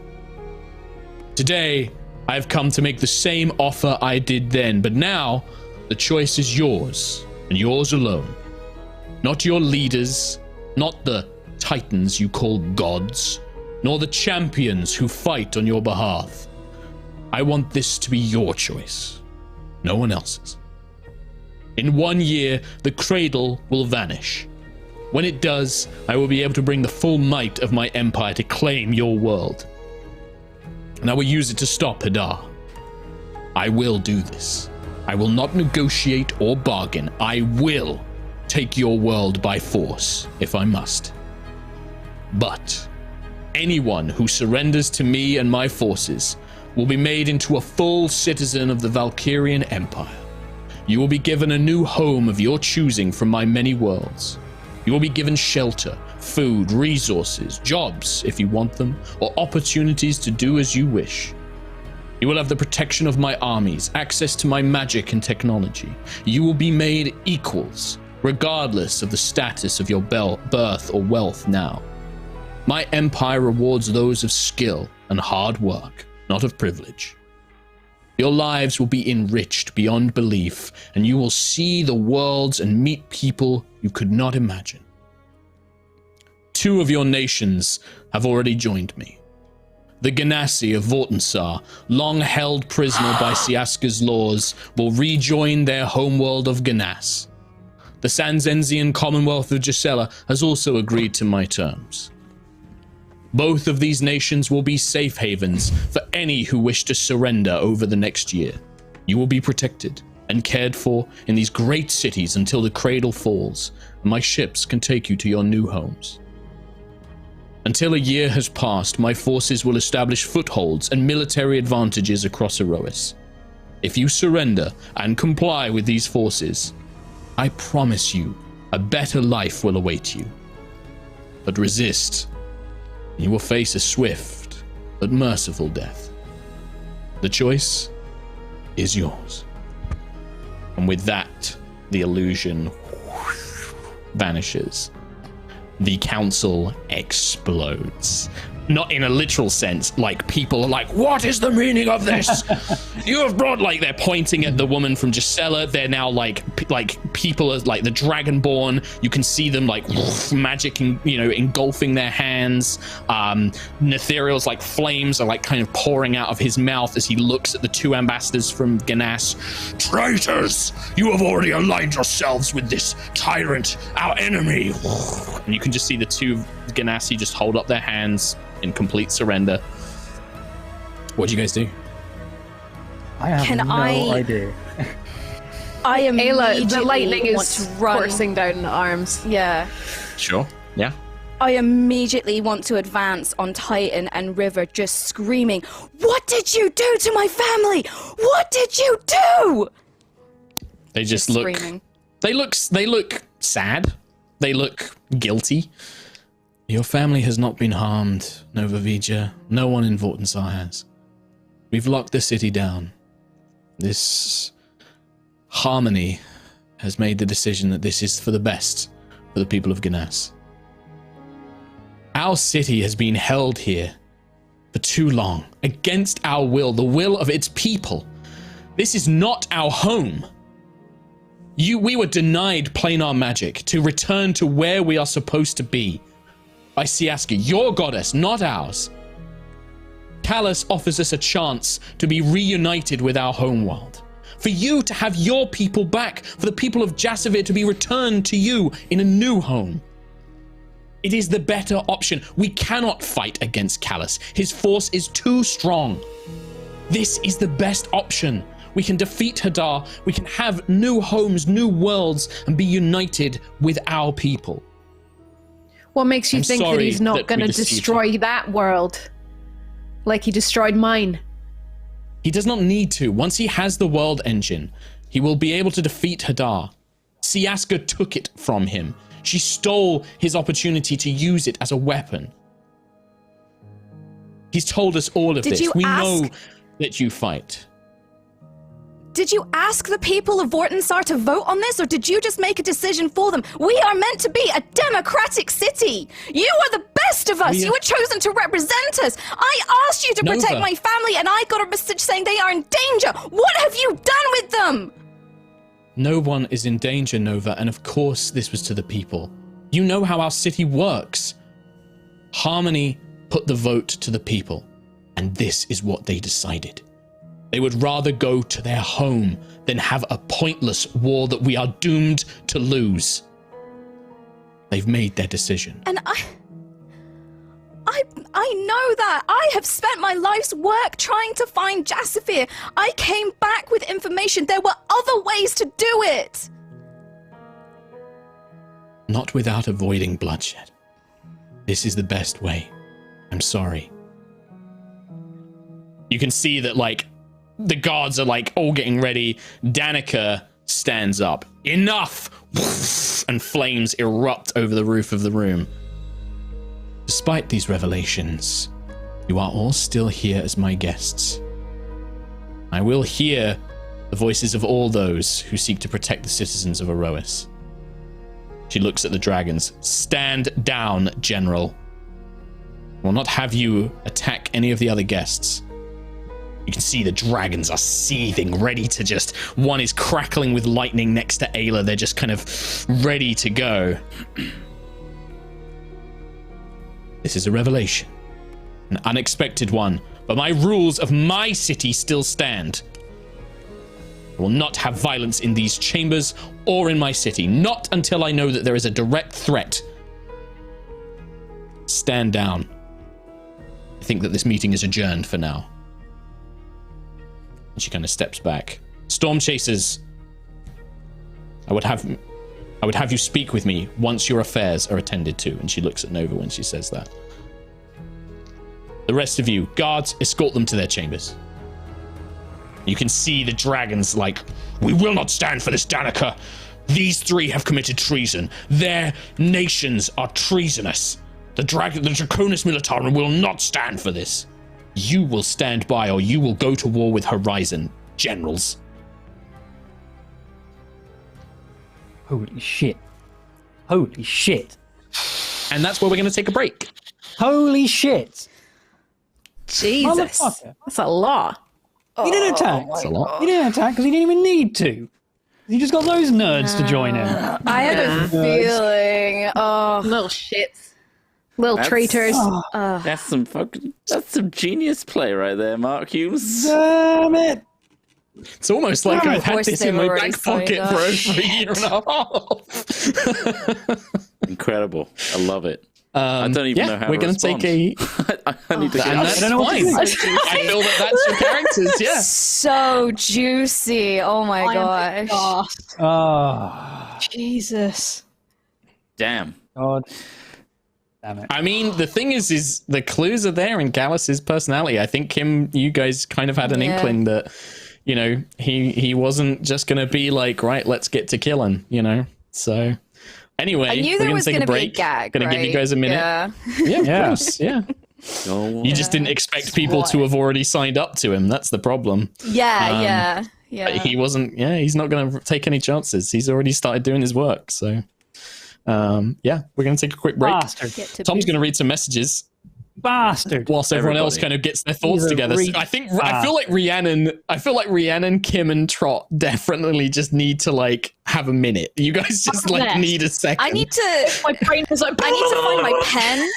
Today, I have come to make the same offer I did then, but now the choice is yours, and yours alone. Not your leaders, not the titans you call gods, nor the champions who fight on your behalf. I want this to be your choice, no one else's. In 1 year, the cradle will vanish. When it does, I will be able to bring the full might of my empire to claim your world. And I will use it to stop Hadar. I will do this. I will not negotiate or bargain. I will take your world by force, if I must. But anyone who surrenders to me and my forces will be made into a full citizen of the Valkyrian Empire. You will be given a new home of your choosing from my many worlds. You will be given shelter, food, resources, jobs if you want them, or opportunities to do as you wish. You will have the protection of my armies, access to my magic and technology. You will be made equals, regardless of the status of your birth or wealth now. My empire rewards those of skill and hard work, not of privilege. Your lives will be enriched beyond belief, and you will see the worlds and meet people you could not imagine. 2 of your nations have already joined me. The Ganassi of Vortensar, long held prisoner by Siaska's laws, will rejoin their homeworld of Ganas. The Sanzenzian Commonwealth of Gisela has also agreed to my terms. Both of these nations will be safe havens for any who wish to surrender over the next year. You will be protected and cared for in these great cities until the cradle falls, and my ships can take you to your new homes. Until a year has passed, my forces will establish footholds and military advantages across Aerois. If you surrender and comply with these forces, I promise you a better life will await you. But resist, you will face a swift but merciful death. The choice is yours. And with that, the illusion vanishes. The council explodes. Not in a literal sense, like people are like, what is the meaning of this? You have brought, like, they're pointing at the woman from Gisela. They're now like people are like the Dragonborn. You can see them like magic and, engulfing their hands. Netheriel's like flames are like kind of pouring out of his mouth as he looks at the 2 ambassadors from Ganas. Traitors! You have already aligned yourselves with this tyrant, our enemy. And you can just see the 2 Ganassi just hold up their hands in complete surrender. What do you guys do? I have no idea. I am Ayla, the lightning want is to run. coursing down the arms. Yeah. Sure, yeah. I immediately want to advance on Titan and River, just screaming, "What did you do to my family? What did you do?" They just look screaming. They look sad. They look guilty. Your family has not been harmed, Nova Vija. No one in Vortensar has. We've locked the city down. This harmony has made the decision that this is for the best for the people of Ganas. Our city has been held here for too long, against our will, the will of its people. This is not our home. We were denied planar magic to return to where we are supposed to be. By Siaska, your goddess, not ours. Callus offers us a chance to be reunited with our homeworld. For you to have your people back, for the people of Jasavir to be returned to you in a new home. It is the better option. We cannot fight against Callus. His force is too strong. This is the best option. We can defeat Hadar. We can have new homes, new worlds, and be united with our people. What makes you I'm think that sorry he's not that going we to deceived destroy that world? Like he destroyed mine. He does not need to. Once he has the world engine, he will be able to defeat Hadar. Siaska took it from him. She stole his opportunity to use it as a weapon. He's told us all of this. We know that you fight. Did you ask the people of Vortensar to vote on this, or did you just make a decision for them? We are meant to be a democratic city. You are the best of us. You were chosen to represent us. I asked you to protect my family, and I got a message saying they are in danger. What have you done with them? No one is in danger, Nova, and of course this was to the people. You know how our city works. Harmony put the vote to the people, and this is what they decided. They would rather go to their home than have a pointless war that we are doomed to lose. They've made their decision. And I know that. I have spent my life's work trying to find Jasifir. I came back with information. There were other ways to do it. Not without avoiding bloodshed. This is the best way. I'm sorry. You can see that, like, the guards are, like, all getting ready. Danica stands up. Enough! And flames erupt over the roof of the room. Despite these revelations, you are all still here as my guests. I will hear the voices of all those who seek to protect the citizens of Aerois. She looks at the dragons. Stand down, General. I will not have you attack any of the other guests. You can see the dragons are seething, ready to just... One is crackling with lightning next to Ayla. They're just kind of ready to go. This is a revelation. An unexpected one. But my rules of my city still stand. I will not have violence in these chambers or in my city. Not until I know that there is a direct threat. Stand down. I think that this meeting is adjourned for now. And she kind of steps back. Storm Chasers, I would have you speak with me once your affairs are attended to. And she looks at Nova when she says that. The rest of you, guards, escort them to their chambers. You can see the dragons like, we will not stand for this, Danica. These three have committed treason. Their nations are treasonous. The Draconis Militarum will not stand for this. You will stand by or you will go to war with Horizon, generals. Holy shit. Holy shit. And that's where we're going to take a break. Holy shit. Jesus. Motherfucker. That's a lot. He didn't attack. That's a lot. He didn't attack because he didn't even need to. He just got those nerds to join him. I had a feeling. Oh, Little shits. Little That's- traitors. That's some genius play right there, Mark Hughes. Damn it. It's almost like I've had course this they've in my already back pocket signed for up. over a year and a half. Incredible. I love it. I don't even know how we're to going to take a... I need to get And up. that's I don't know what to fine. do. I feel that that's your characters, yeah. so juicy. Oh my gosh. Oh, Jesus. Damn. God. Damn it. I mean, the thing is the clues are there in Gallus's personality. I think you guys kind of had an inkling that, you know, he wasn't just going to be like, right, let's get to killing, you know? So, anyway, I knew we're there going was to take going a to be a break. gag. Going to give you guys a minute. Yeah. Yeah, of Yeah. course, yeah. Go You just didn't expect people to have already signed up to him. That's the problem. Yeah. But he wasn't, he's not going to take any chances. He's already started doing his work. So, we're going to take a quick break. Bastard. Tom's going to read some messages Bastard. whilst everyone else Everybody. kind of gets their thoughts He's a together. So reach I feel like Rhiannon, Kim, and Trot definitely just need to like have a minute. You guys just like Yes. need a second. I need to. My brain was like, I need to find my pen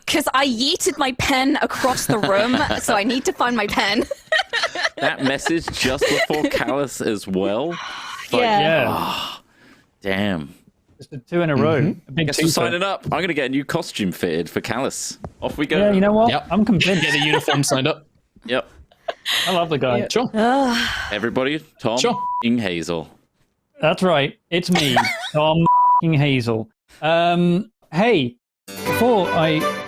because I yeeted my pen across the room. So I need to find my pen. that message just before Callus as well. Like, yeah. Damn. Just the two in a row. A big Guess we're two. signing up. I'm going to get a new costume fitted for Callus. Off we go. Yeah, you know what? Yep. I'm convinced. Get a uniform signed up. Yep. I love the guy. Sure. Everybody, Tom, Sure. Hazel. That's right. It's me, Tom Hazel. Hey, before I...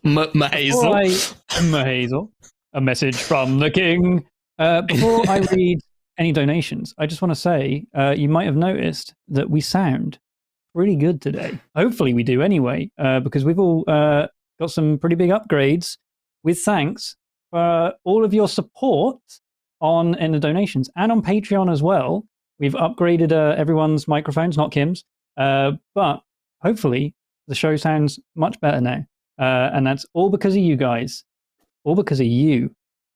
Mahazel. Mahazel, a message from the king. Before I read any donations, I just want to say you might have noticed that we sound pretty good today. Hopefully we do anyway, because we've all got some pretty big upgrades with thanks for all of your support in the donations and on Patreon as well. We've upgraded everyone's microphones, not Kim's, but hopefully the show sounds much better now. And that's all because of you guys. All because of you.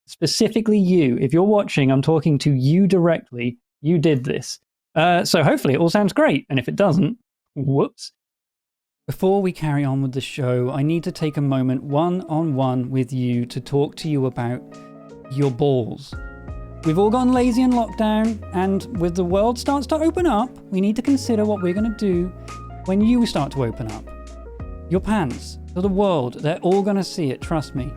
Specifically you. If you're watching, I'm talking to you directly. You did this. So hopefully it all sounds great. And if it doesn't, whoops. Before we carry on with the show, I need to take a moment one-on-one with you to talk to you about your balls. We've all gone lazy in lockdown, and with the world starts to open up, we need to consider what we're going to do when you start to open up. Your pants, to the world, they're all going to see it, trust me.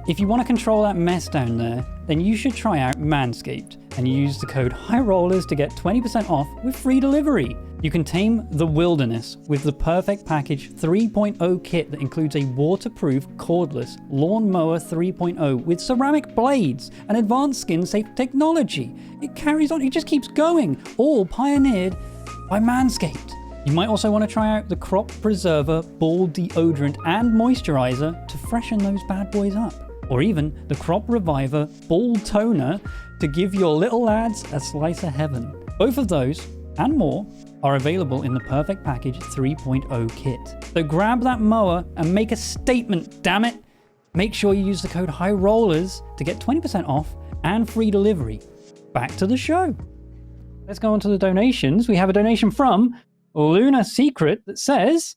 If you want to control that mess down there, then you should try out Manscaped and use the code HIGHROLLERS to get 20% off with free delivery. You can tame the wilderness with the Perfect Package 3.0 kit that includes a waterproof, cordless lawnmower 3.0 with ceramic blades and advanced skin-safe technology. It carries on, it just keeps going, all pioneered by Manscaped. You might also want to try out the Crop Preserver Ball Deodorant and Moisturizer to freshen those bad boys up. Or even the Crop Reviver Ball Toner to give your little lads a slice of heaven. Both of those, and more, are available in the Perfect Package 3.0 kit. So grab that mower and make a statement, damn it! Make sure you use the code HIGHROLLERS to get 20% off and free delivery. Back to the show. Let's go on to the donations. We have a donation from Luna Secret that says,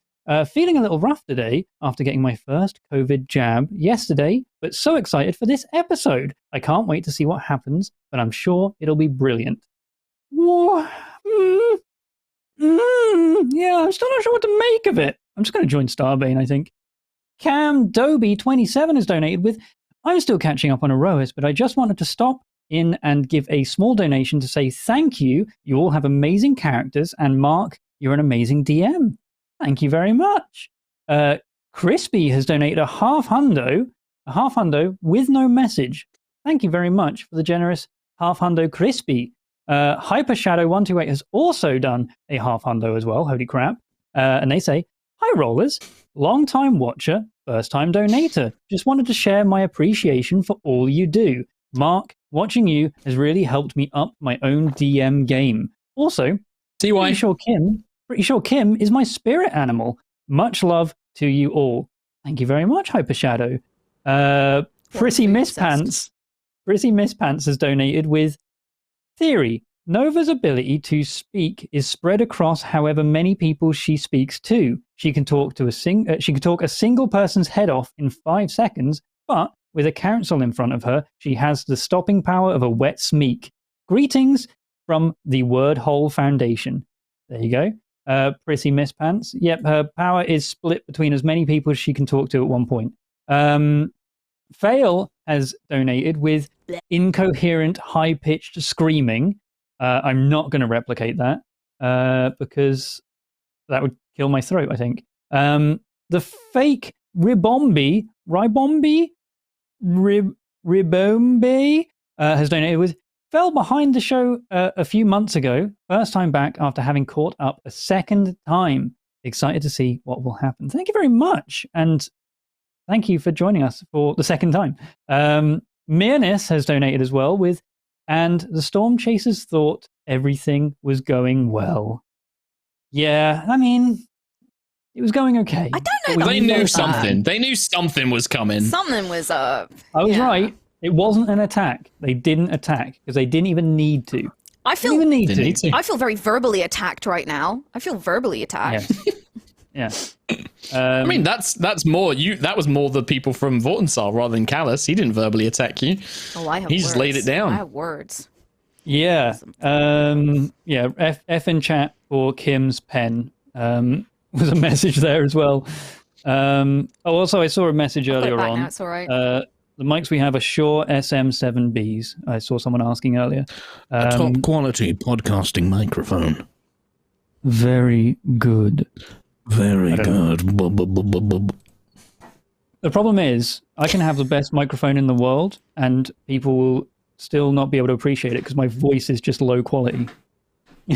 feeling a little rough today after getting my first COVID jab yesterday, but so excited for this episode. I can't wait to see what happens, but I'm sure it'll be brilliant. Whoa. Yeah, I'm still not sure what to make of it. I'm just going to join Starbane, I think. Cam Doby 27 has donated with, I'm still catching up on Aerois, but I just wanted to stop in and give a small donation to say thank you. You all have amazing characters, and Mark, you're an amazing DM. Thank you very much. Crispy has donated a half hundo with no message. Thank you very much for the generous half hundo, Crispy. Hyper Shadow 128 has also done a half hundo as well. Holy crap. And they say, hi rollers, long time watcher, first time donator. Just wanted to share my appreciation for all you do. Mark, watching you has really helped me up my own DM game. Also, pretty sure Kim is my spirit animal. Much love to you all. Thank you very much, Hyper Shadow. Pretty Miss Pants has donated with theory. Nova's ability to speak is spread across however many people she speaks to. She can talk a single person's head off in 5 seconds, but with a council in front of her, she has the stopping power of a wet smeek. Greetings from the Word Hole Foundation. There you go. Pretty Miss Pants. Yep, her power is split between as many people as she can talk to at one point. Fail has donated with incoherent, high-pitched screaming. I'm not going to replicate that because that would kill my throat, I think. The fake Ribombi has donated with, fell behind the show a few months ago, first time back after having caught up a second time. Excited to see what will happen. Thank you very much, and thank you for joining us for the second time. Mirnis has donated as well with, and the Storm Chasers thought everything was going well. Yeah, I mean, it was going okay. I don't know. They knew something. They knew something was coming. Something was up. I was right. It wasn't an attack. They didn't attack because they didn't even need to. I feel Didn't even need to. I feel very verbally attacked right now. I feel verbally attacked. Yeah. I mean, that's more you. That was more the people from Vortensal rather than Callus. He didn't verbally attack you. Oh, I have He words. just laid it down. I have words. Yeah. Yeah. F in chat for Kim's pen was a message there as well. Also, I saw a message I'll put it earlier back on. now, it's all right. The mics we have are Shure SM7Bs. I saw someone asking earlier. A top quality podcasting microphone. Very good. Very good. The problem is, I can have the best microphone in the world, and people will still not be able to appreciate it because my voice is just low quality. Do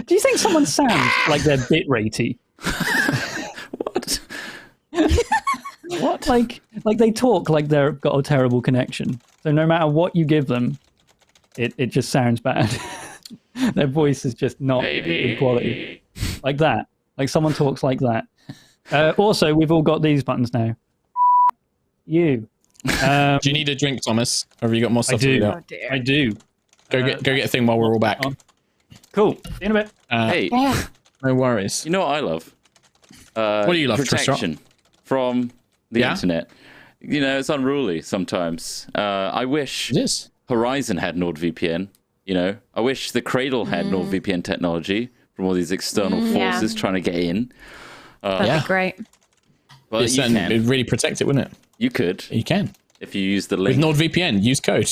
you think someone sounds like they're bit ratey? What? What? Like they talk like they've got a terrible connection. So no matter what you give them, it just sounds bad. Their voice is just not good quality. Like that. Like someone talks like that. Also, we've all got these buttons now. You. Do you need a drink, Thomas? Or have you got more stuff to read out? I do. Go get a thing while we're all back. Cool. See you in a bit. Hey, No worries. you know what I love? What do you love, protection from the Yeah? internet. You know, it's unruly sometimes. I wish It is. Horizon had NordVPN. You know, I wish the Cradle had NordVPN technology from all these external forces trying to get in. That'd be great. But you can. It'd really protect it, wouldn't it? You could You can. if you use the With link NordVPN, use code.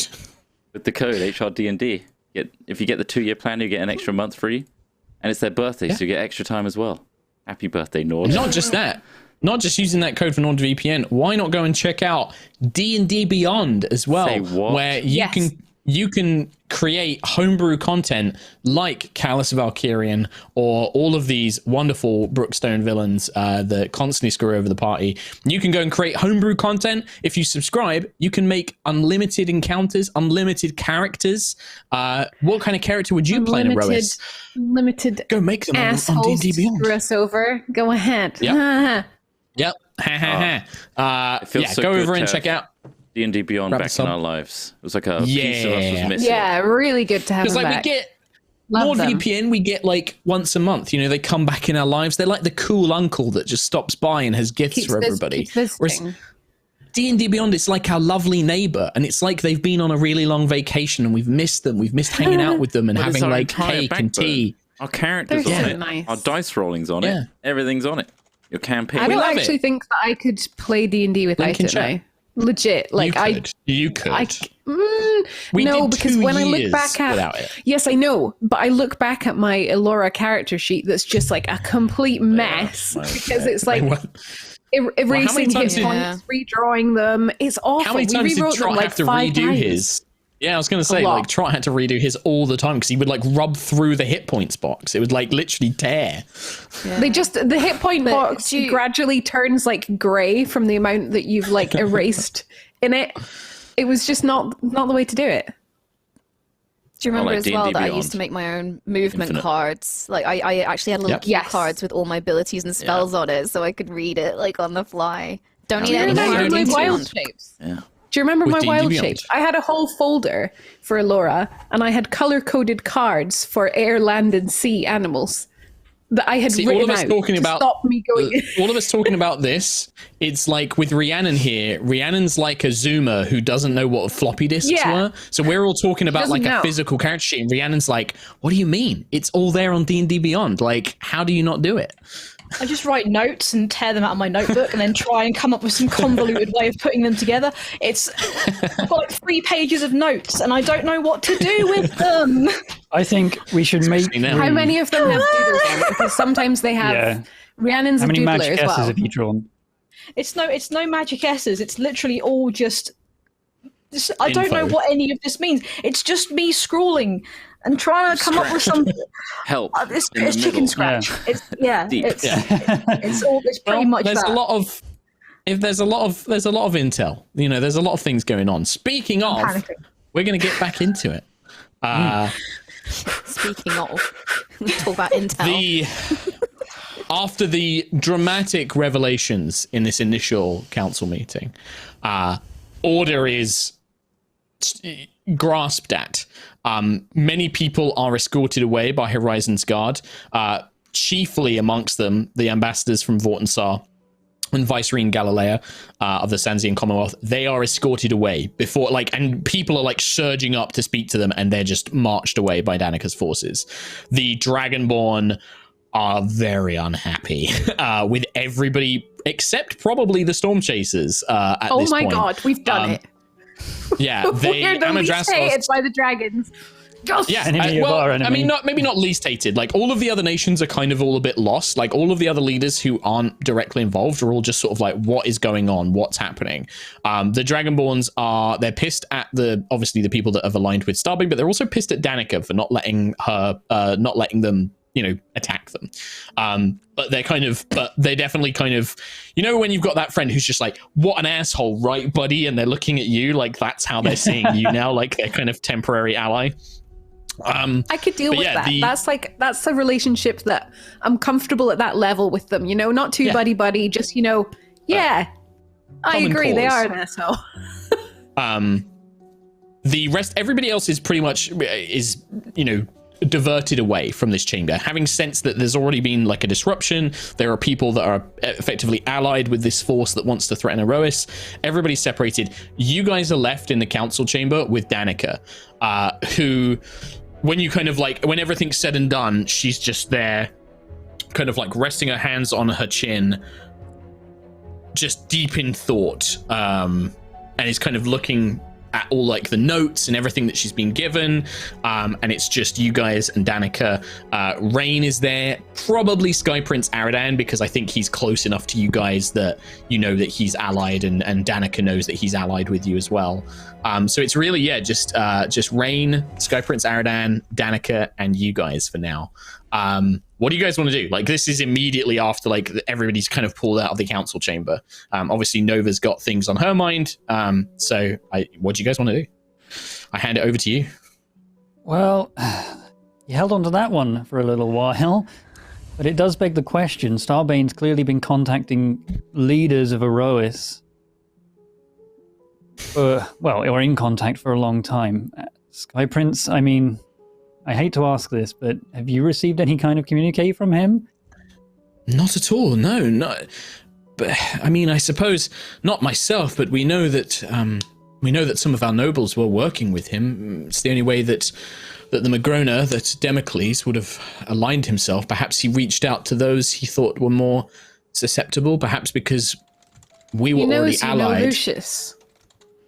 with the code HRDND. If you get the 2-year plan, you get an extra month free, and it's their birthday, so you get extra time as well. Happy birthday, Nord! Not just that. Not just using that code for NordVPN. Why not go and check out D&D Beyond as well, Say what? where you can create homebrew content like Callus Valkyrian or all of these wonderful Brookstone villains that constantly screw over the party. You can go and create homebrew content. If you subscribe, you can make unlimited encounters, unlimited characters. What kind of character would you play in Aerois? Limited Go make them on assholes D&D Beyond. screw us over. Go ahead. Yep. feels so go good over to and have check out. D&D Beyond Grab back some. in our lives. It was like a piece of us was missing. Yeah, really good to have Because them like back. we get Love them. NordVPN, we get like once a month. You know, they come back in our lives. They're like the cool uncle that just stops by and has gifts for everybody. keeps Whereas visiting. D&D Beyond, it's like our lovely neighbor, and it's like they've been on a really long vacation and we've missed them. We've missed hanging out with them and But it's having our like entire cake and backbone. tea. Our characters They're on so it. nice. Our dice rolling's on Yeah. it. Everything's on it. Your campaign. I don't love actually it. think that I could play D&D without Link in it chat. now. Legit. Like you could. We no, did because 2 when I look years back at without it. yes, I know, but I look back at my Elora character sheet that's just like a complete mess because it's like erasing times hit did- points, redrawing them. It's awful. How many times we did rewrote Trot them like have to 5 redo times. his? Yeah, I was going to say, lot. like, Trot had to redo his all the time because he would, like, rub through the hit points box. It would, like, literally tear. The hit point box do you- gradually turns like grey from the amount that you've like erased in it. It was just not the way to do it. Do you remember like as well D&D that I Beyond. used to make my own movement Infinite. cards? Like I actually had little Yep. cue Yes. cards with all my abilities and spells on it, so I could read it like on the fly. Don't need Do you any remember cards. my need to. wild shapes? Yeah. Do you remember With my D&D wild Beyond. shapes? I had a whole folder for Elora, and I had color-coded cards for air, land, and sea animals that I had See, written all of us out talking to about stop me going. all of us talking about this. It's like with Rhiannon here. Rhiannon's like a zoomer who doesn't know what floppy disks Yeah. were. So we're all talking about doesn't like a know. physical character sheet. And Rhiannon's like, "What do you mean? It's all there on D&D Beyond. Like, how do you not do it?" I just write notes and tear them out of my notebook and then try and come up with some convoluted way of putting them together. I've got like 3 pages of notes and I don't know what to do with them. I think we should make. now. How many of them have doodles on it? Because sometimes they have. Yeah. Rhiannon's How a many doodler magic as S's well. have you drawn? It's no magic S's. It's literally all just. I don't know Info. what any of this means. It's just me scrolling and trying to come up with some. Help. It's in the chicken middle. scratch. Yeah. It's Deep. it's pretty Well, much there's that. a lot of there's a lot of intel. You know, there's a lot of things going on. Speaking of, panicking. we're going to get back into it. Speaking of, we talk about intel. After the dramatic revelations in this initial council meeting, order is grasped at. Many people are escorted away by Horizon's guard, chiefly amongst them the ambassadors from Vortensar and Vicereine Galilea of the Sanzian Commonwealth. They are escorted away before, and people are like surging up to speak to them, and they're just marched away by Danica's forces. The Dragonborn are very unhappy with everybody except probably the Storm Chasers. At Oh this my point. god, we've done it. Yeah, they We're the least Amadrastos- hated by the dragons. Yes! Yeah, Enemy of well, our I enemy. mean, maybe not least hated. Like, all of the other nations are kind of all a bit lost. Like, all of the other leaders who aren't directly involved are all just sort of like, what is going on? What's happening? The Dragonborns they're pissed at obviously the people that have aligned with Starbing, but they're also pissed at Danica for not letting them, attack them. But they're definitely kind of, when you've got that friend who's just like, what an asshole, right, buddy? And they're looking at you like that's how they're seeing you now, like they're kind of temporary ally. I could deal but with yeah, that. That's a relationship that I'm comfortable at that level with them. Not too Yeah. buddy, just I common agree. They cause. are an asshole. The rest, everybody else is pretty much diverted away from this chamber, having sensed that there's already been like a disruption. There are people that are effectively allied with this force that wants to threaten Aerois. Everybody's separated. You guys are left in the council chamber with Danica, who, when you kind of like, when everything's said and done, she's just there, kind of like resting her hands on her chin, just deep in thought, and is kind of looking at all like the notes and everything that she's been given, and it's just you guys and Danica. Rain is there, probably Sky Prince Aradan, because I think he's close enough to you guys that you know that he's allied, and Danica knows that he's allied with you as well. So it's really just Rain, Sky Prince Aradan, Danica, and you guys for now. What do you guys want to do? Like, this is immediately after like everybody's kind of pulled out of the council chamber. Obviously Nova's got things on her mind. So what do you guys want to do? I hand it over to you. Well, you held on to that one for a little while, but it does beg the question. Starbane's clearly been contacting leaders of Aerois, or in contact for a long time. Sky Prince, I mean, I hate to ask this, but have you received any kind of communique from him? Not at all, no. But I mean, I suppose not myself, but we know that some of our nobles were working with him. It's the only way that the Magrona, that Democles would have aligned himself. Perhaps he reached out to those he thought were more susceptible, perhaps because we were already allied. Lucius.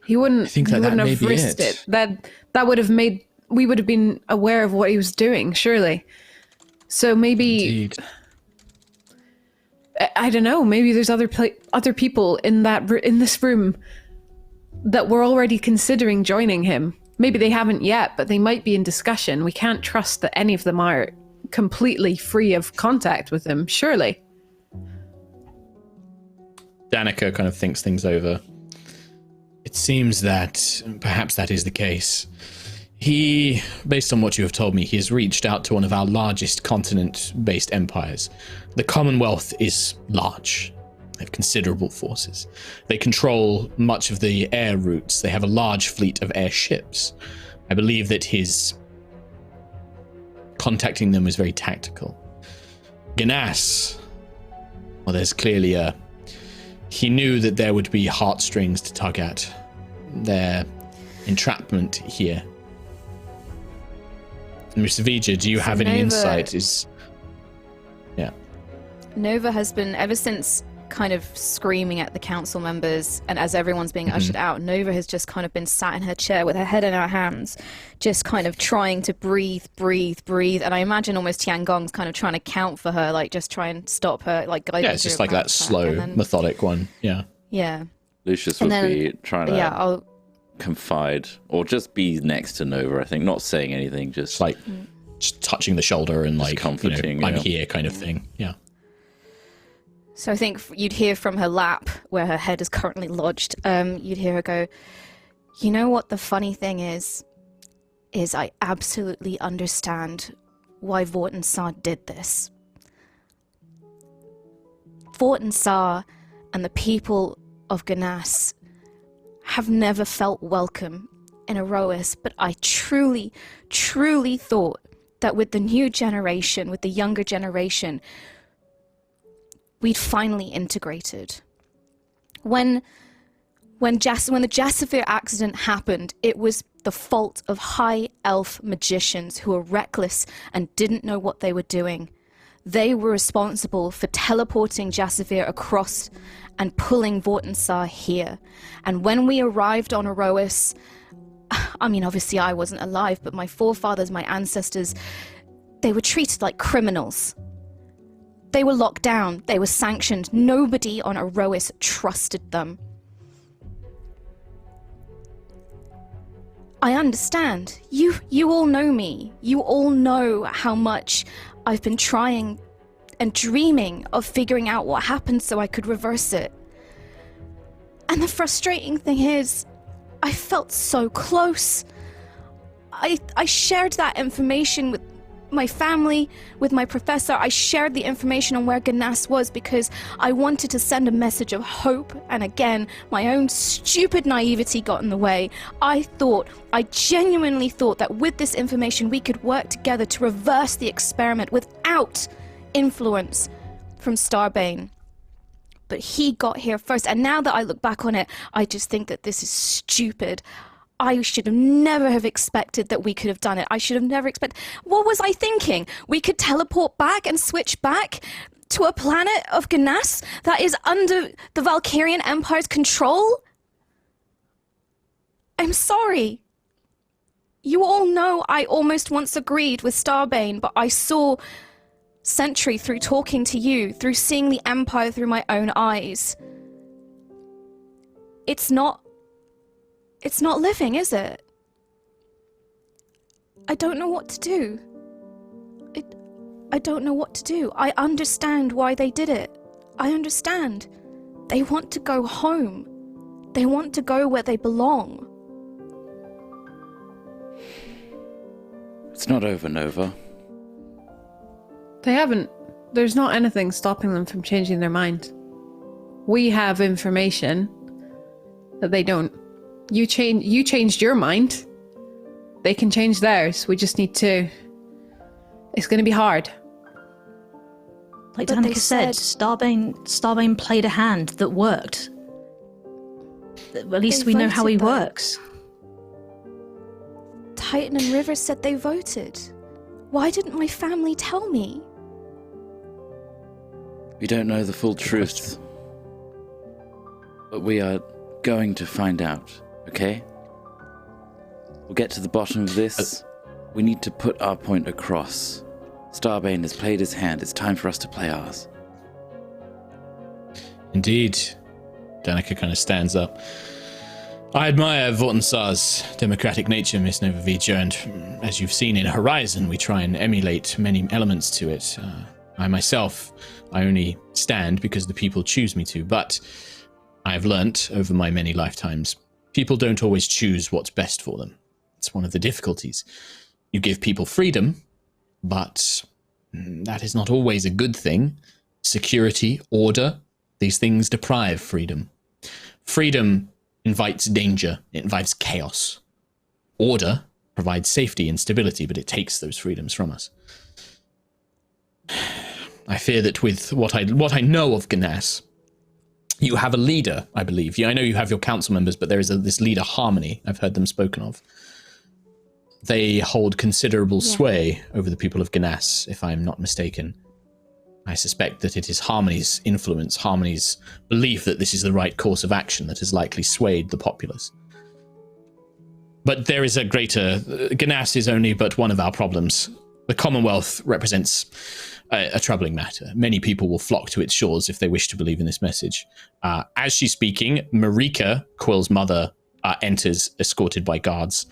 He wouldn't. I think that wouldn't may have be risked it. That would have made. We would have been aware of what he was doing, surely. So maybe. Indeed. I don't know. Maybe there's other people in this room that were already considering joining him. Maybe they haven't yet, but they might be in discussion. We can't trust that any of them are completely free of contact with him, surely. Danica kind of thinks things over. It seems that perhaps that is the case. He, based on what you have told me, he has reached out to one of our largest continent-based empires. The Commonwealth is large. They have considerable forces. They control much of the air routes. They have a large fleet of airships. I believe that his contacting them was very tactical. Ganas, well, there's clearly he knew that there would be heartstrings to tug at. Their entrapment here. Mr. Vija, do you have any insight? Nova has been, ever since kind of screaming at the council members and as everyone's being ushered out, Nova has just kind of been sat in her chair with her head in her hands, just kind of trying to breathe. And I imagine almost Tiangong's kind of trying to count for her, like just try and stop her, like guide her. Yeah, it's just like that slow, methodic one. Yeah. Yeah. Lucius would be trying to confide or just be next to Nova, I think, not saying anything, just like just touching the shoulder and like comforting, I'm here kind of thing. Yeah. So I think you'd hear from her lap, where her head is currently lodged, you'd hear her go, you know what the funny thing is I absolutely understand why Vortensar did this. Vortensar and the people of Ganas have never felt welcome in Aerois, but I truly, truly thought that with the new generation, with the younger generation, we'd finally integrated. When the Jassafir accident happened, it was the fault of high elf magicians who were reckless and didn't know what they were doing. They were responsible for teleporting Jassafir across and pulling Vortensar here. And when we arrived on Aerois, I mean, obviously I wasn't alive, but my forefathers, my ancestors, they were treated like criminals. They were locked down. They were sanctioned. Nobody on Aerois trusted them. I understand. You all know me. You all know how much I've been trying and dreaming of figuring out what happened so I could reverse it. And the frustrating thing is, I felt so close. I shared that information my family, with my professor. I shared the information on where Ganas was because I wanted to send a message of hope, and again, my own stupid naivety got in the way. I genuinely thought that with this information we could work together to reverse the experiment without influence from Starbane. But he got here first, and now that I look back on it, I just think that this is stupid. I should have never have expected that we could have done it. I should have never expected... What was I thinking? We could teleport back and switch back to a planet of Ganas that is under the Valkyrian Empire's control? I'm sorry. You all know I almost once agreed with Starbane, but I saw Sentry through talking to you, through seeing the Empire through my own eyes. It's not living, is it? I don't know what to do. I don't know what to do. I understand why they did it. I understand. They want to go home. They want to go where they belong. It's not over, Nova. They haven't. There's not anything stopping them from changing their mind. We have information that they don't. You changed your mind. They can change theirs. We just need to... It's going to be hard. Like But Danica they said, Starbane played a hand that worked. At least we know how he voted, though. works. Titan and River said they voted. Why didn't my family tell me? We don't know the full truth. But we are going to find out, okay? We'll get to the bottom of this. We need to put our point across. Starbane has played his hand. It's time for us to play ours. Indeed. Danica kind of stands up. I admire Vortensar's democratic nature, Miss Novavica, and as you've seen in Horizon, we try and emulate many elements to it. I myself, I only stand because the people choose me to, but I have learnt over my many lifetimes, people don't always choose what's best for them. It's one of the difficulties. You give people freedom, but that is not always a good thing. Security, order, these things deprive freedom. Freedom invites danger, it invites chaos. Order provides safety and stability, but it takes those freedoms from us. I fear that with what I know of Ganas, you have a leader, I believe. I know you have your council members, but there is this leader, Harmony. I've heard them spoken of. They hold considerable sway over the people of Ganas, if I am not mistaken. I suspect that it is Harmony's influence, Harmony's belief that this is the right course of action that has likely swayed the populace. But there is a greater... Ganas is only but one of our problems. The Commonwealth represents a troubling matter. Many people will flock to its shores if they wish to believe in this message. As she's speaking, Marika, Quill's mother, enters, escorted by guards.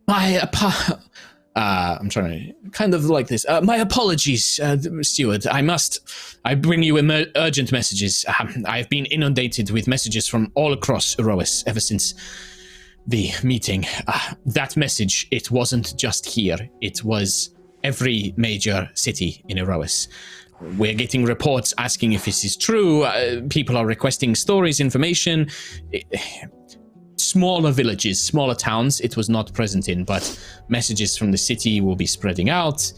I'm trying to kind of like this. My apologies, steward. I bring you urgent messages. I have been inundated with messages from all across Aerois ever since the meeting. That message, it wasn't just here. It was every major city in Aerois. We're getting reports asking if this is true. People are requesting stories, information. Smaller villages, smaller towns, it was not present in, but messages from the city will be spreading out.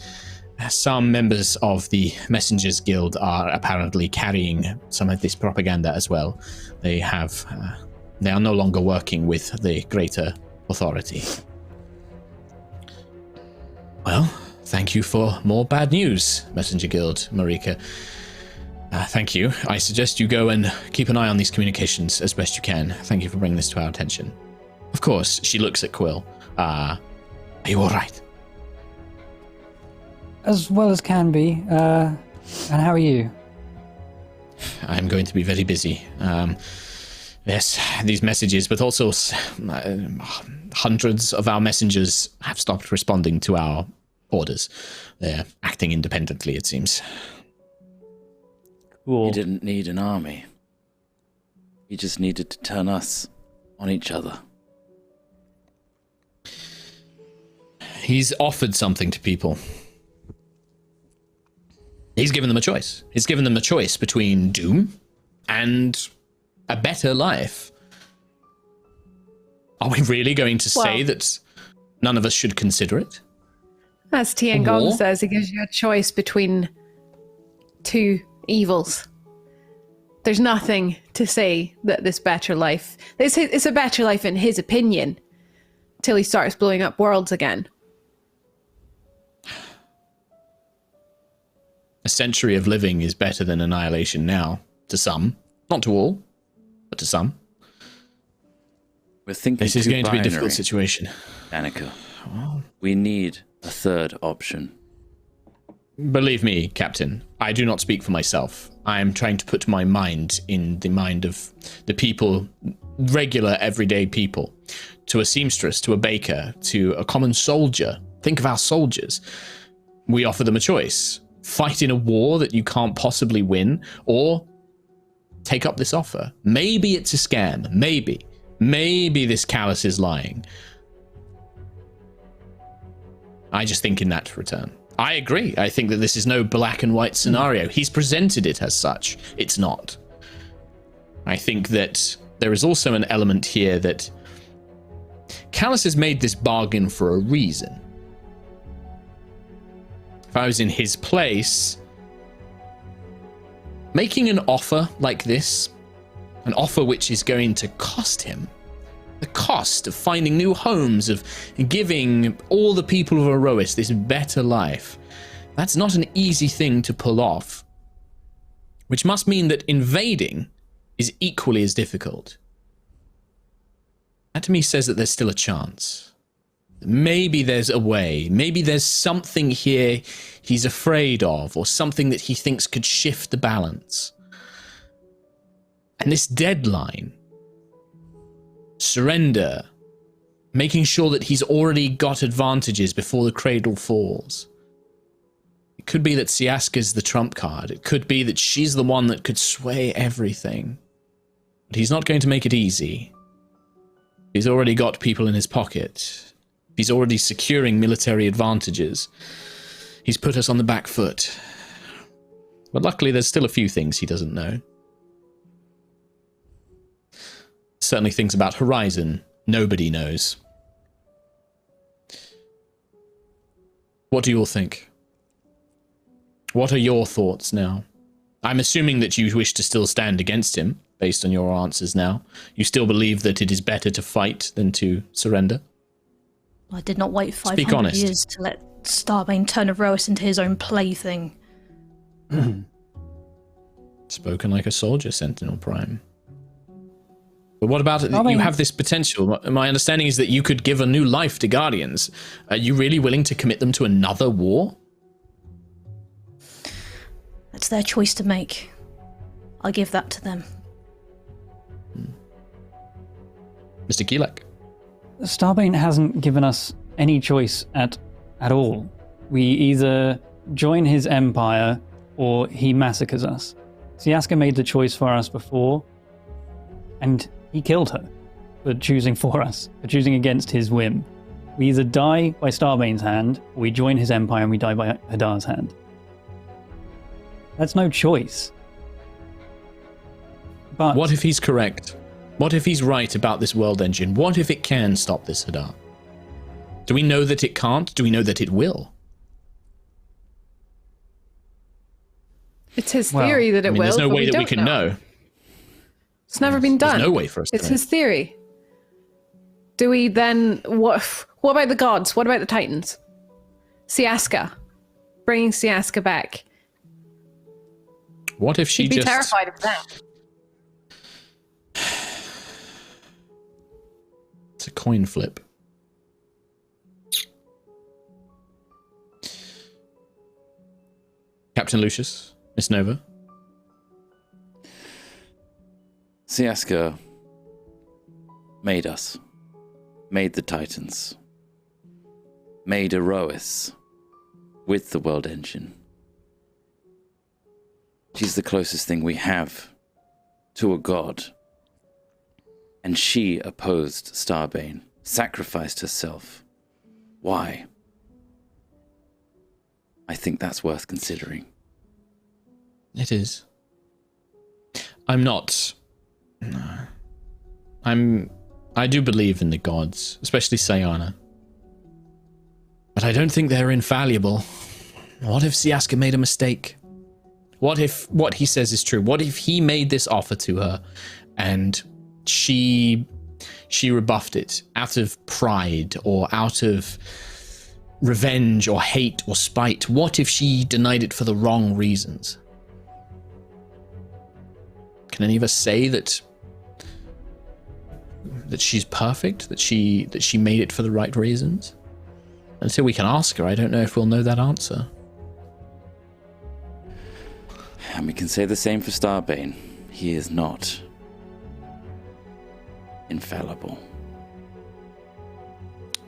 Some members of the Messengers Guild are apparently carrying some of this propaganda as well. They are no longer working with the greater authority. Well, thank you for more bad news, Messenger Guild, Marika. Thank you. I suggest you go and keep an eye on these communications as best you can. Thank you for bringing this to our attention. Of course, she looks at Quill. Are you all right? As well as can be. And how are you? I'm going to be very busy. Yes, these messages, but also hundreds of our messengers have stopped responding to our orders. They're acting independently, it seems. Cool. He didn't need an army. He just needed to turn us on each other. He's offered something to people. He's given them a choice. He's given them a choice between doom and a better life. Are we really going to say that none of us should consider it? As Tian Gong says, it gives you a choice between two evils. There's nothing to say that this better life... It's a better life in his opinion, till he starts blowing up worlds again. A century of living is better than annihilation now, to some. Not to all, but to some. We're thinking this is going to be a difficult situation. Danica, we need a third option. Believe me, Captain, I do not speak for myself. I am trying to put my mind in the mind of the people, regular, everyday people. To a seamstress, to a baker, to a common soldier. Think of our soldiers. We offer them a choice. Fight in a war that you can't possibly win, or take up this offer. Maybe it's a scam. Maybe. Maybe this callous is lying. I just think in that return. I agree. I think that this is no black and white scenario. He's presented it as such. It's not. I think that there is also an element here that Callus has made this bargain for a reason. If I was in his place, making an offer like this, an offer which is going to cost him, the cost of finding new homes, of giving all the people of Aerois this better life, that's not an easy thing to pull off. Which must mean that invading is equally as difficult. That to me says that there's still a chance. Maybe there's a way. Maybe there's something here he's afraid of, or something that he thinks could shift the balance. And this deadline, surrender, making sure that he's already got advantages before the cradle falls. It could be that Siaska's the trump card. It could be that she's the one that could sway everything. But he's not going to make it easy. He's already got people in his pocket. He's already securing military advantages. He's put us on the back foot. But luckily there's still a few things he doesn't know. Certainly things about Horizon nobody knows. What do you all think? What are your thoughts now? I'm assuming that you wish to still stand against him, based on your answers now. You still believe that it is better to fight than to surrender? I did not wait Speak 500 honest. years to let Starbane turn Aerois into his own plaything. Spoken like a soldier, Sentinel Prime. But what about it? You have this potential. My understanding is that you could give a new life to Guardians. Are you really willing to commit them to another war? That's their choice to make. I give that to them. Mr. Keelek? Starbane hasn't given us any choice at all. We either join his empire or he massacres us. Siaska made the choice for us before, and he killed her for choosing for us, for choosing against his whim. We either die by Starbane's hand, or we join his empire and we die by Hadar's hand. That's no choice. But what if he's correct? What if he's right about this world engine? What if it can stop this Hadar? Do we know that it can't? Do we know that it will? It's his theory that it will. There's no but way that we don't can know. It's never been done. There's no way for us to It's know. his theory. Do we then... What about the gods? What about the Titans? Siaska. Bringing Siaska back. What if she She'd be just... terrified of them. It's a coin flip. Captain Lucius, Miss Nova. Siaska made us. Made the Titans. Made Aerois with the world engine. She's the closest thing we have to a god. And she opposed Starbane, sacrificed herself. Why? I think that's worth considering. It is. I'm not. I do believe in the gods, especially Sayana. But I don't think they're infallible. What if Siaska made a mistake? What if what he says is true? What if he made this offer to her and she rebuffed it out of pride or out of revenge or hate or spite? What if she denied it for the wrong reasons? Can any of us say that she's perfect, that she made it for the right reasons? Until we can ask her, I don't know if we'll know that answer. And we can say the same for Starbane. He is not infallible.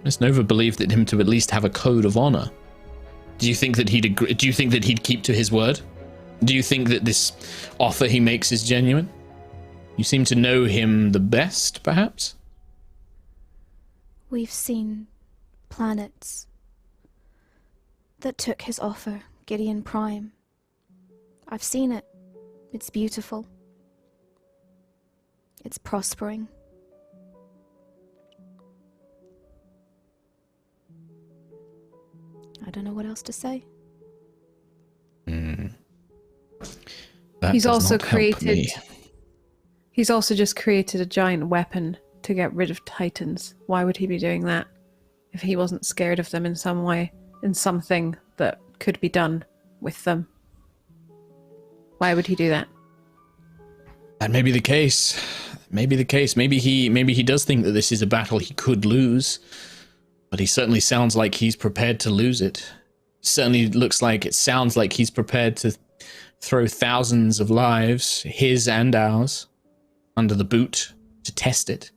Miss Nova believed in him to at least have a code of honor. Do you think that he'd agree? Do you think that he'd keep to his word? Do you think that this offer he makes is genuine? You seem to know him the best, perhaps? We've seen planets that took his offer, Gideon Prime. I've seen it. It's beautiful. It's prospering. I don't know what else to say. He's also created. He's also just created a giant weapon to get rid of Titans. Why would he be doing that if he wasn't scared of them in some way, in something that could be done with them? Why would he do that? That may be the case. Maybe the case. Maybe he does think that this is a battle he could lose, but he certainly sounds like he's prepared to lose it. Sounds like he's prepared to throw thousands of lives, his and ours, under the boot to test it.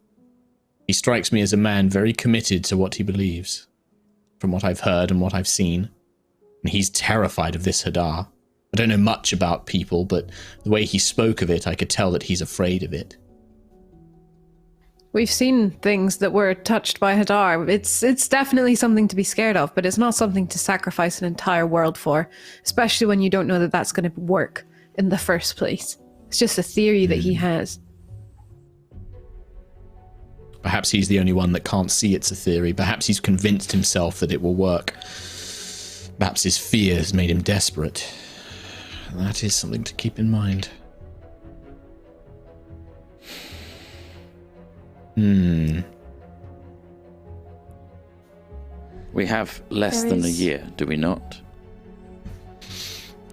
He strikes me as a man very committed to what he believes, from what I've heard and what I've seen. And he's terrified of this Hadar. I don't know much about people, but the way he spoke of it, I could tell that he's afraid of it. We've seen things that were touched by Hadar. It's definitely something to be scared of, but it's not something to sacrifice an entire world for, especially when you don't know that that's going to work in the first place. It's just a theory that he has. Perhaps he's the only one that can't see it's a theory. Perhaps he's convinced himself that it will work. Perhaps his fear has made him desperate. That is something to keep in mind. We have less than a year, do we not?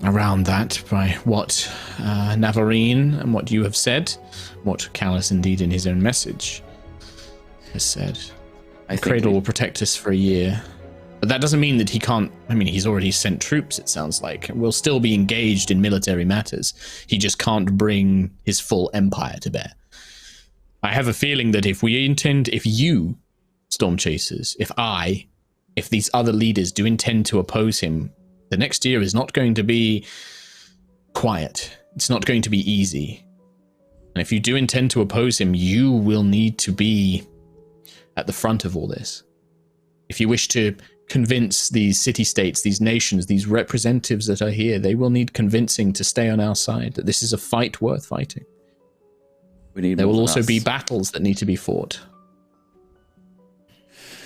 Around that, by what Navarine and what you have said, what Callus indeed in his own message has said. The Cradle will protect us for a year. But that doesn't mean that he can't. I mean, he's already sent troops, it sounds like. We'll still be engaged in military matters. He just can't bring his full empire to bear. I have a feeling that if you, Storm Chasers, if these other leaders do intend to oppose him, the next year is not going to be quiet. It's not going to be easy. And if you do intend to oppose him, you will need to be at the front of all this. If you wish to convince these city-states, these nations, these representatives that are here, they will need convincing to stay on our side, that this is a fight worth fighting. There will also be battles that need to be fought.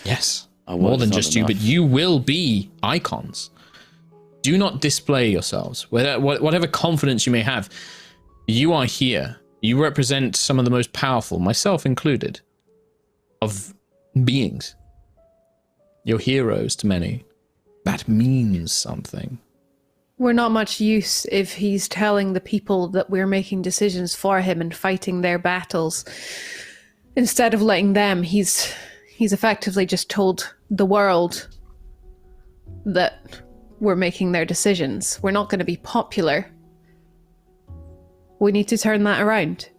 Yes, more than just you, but you will be icons. Do not display yourselves. Whatever confidence you may have, you are here. You represent some of the most powerful, myself included, of beings. You're heroes to many. That means something. We're not much use if he's telling the people that we're making decisions for him and fighting their battles. Instead of letting them, he's effectively just told the world that we're making their decisions. We're not going to be popular. We need to turn that around.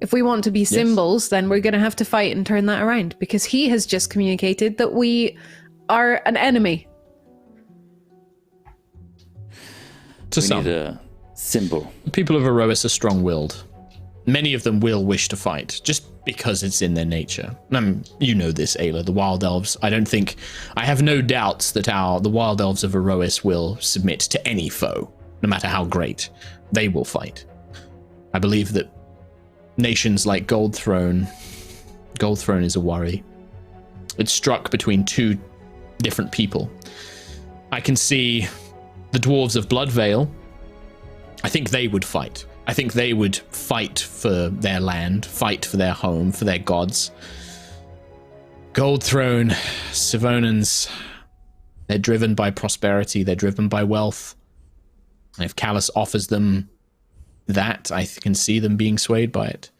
If we want to be symbols, then we're going to have to fight and turn that around, because he has just communicated that we are an enemy. We need a symbol. People of Aerois are strong-willed. Many of them will wish to fight, just because it's in their nature. You know this, Ayla, the Wild Elves. I have no doubts that the Wild Elves of Aerois will submit to any foe. no matter how great, they will fight. I believe that nations like Gold Throne is a worry. It's struck between two different people. I can see the dwarves of Bloodvale. I think they would fight. I think they would fight for their land, fight for their home, for their gods. Gold Throne, Savonans, they're driven by prosperity, they're driven by wealth. And if Callus offers them that, I can see them being swayed by it.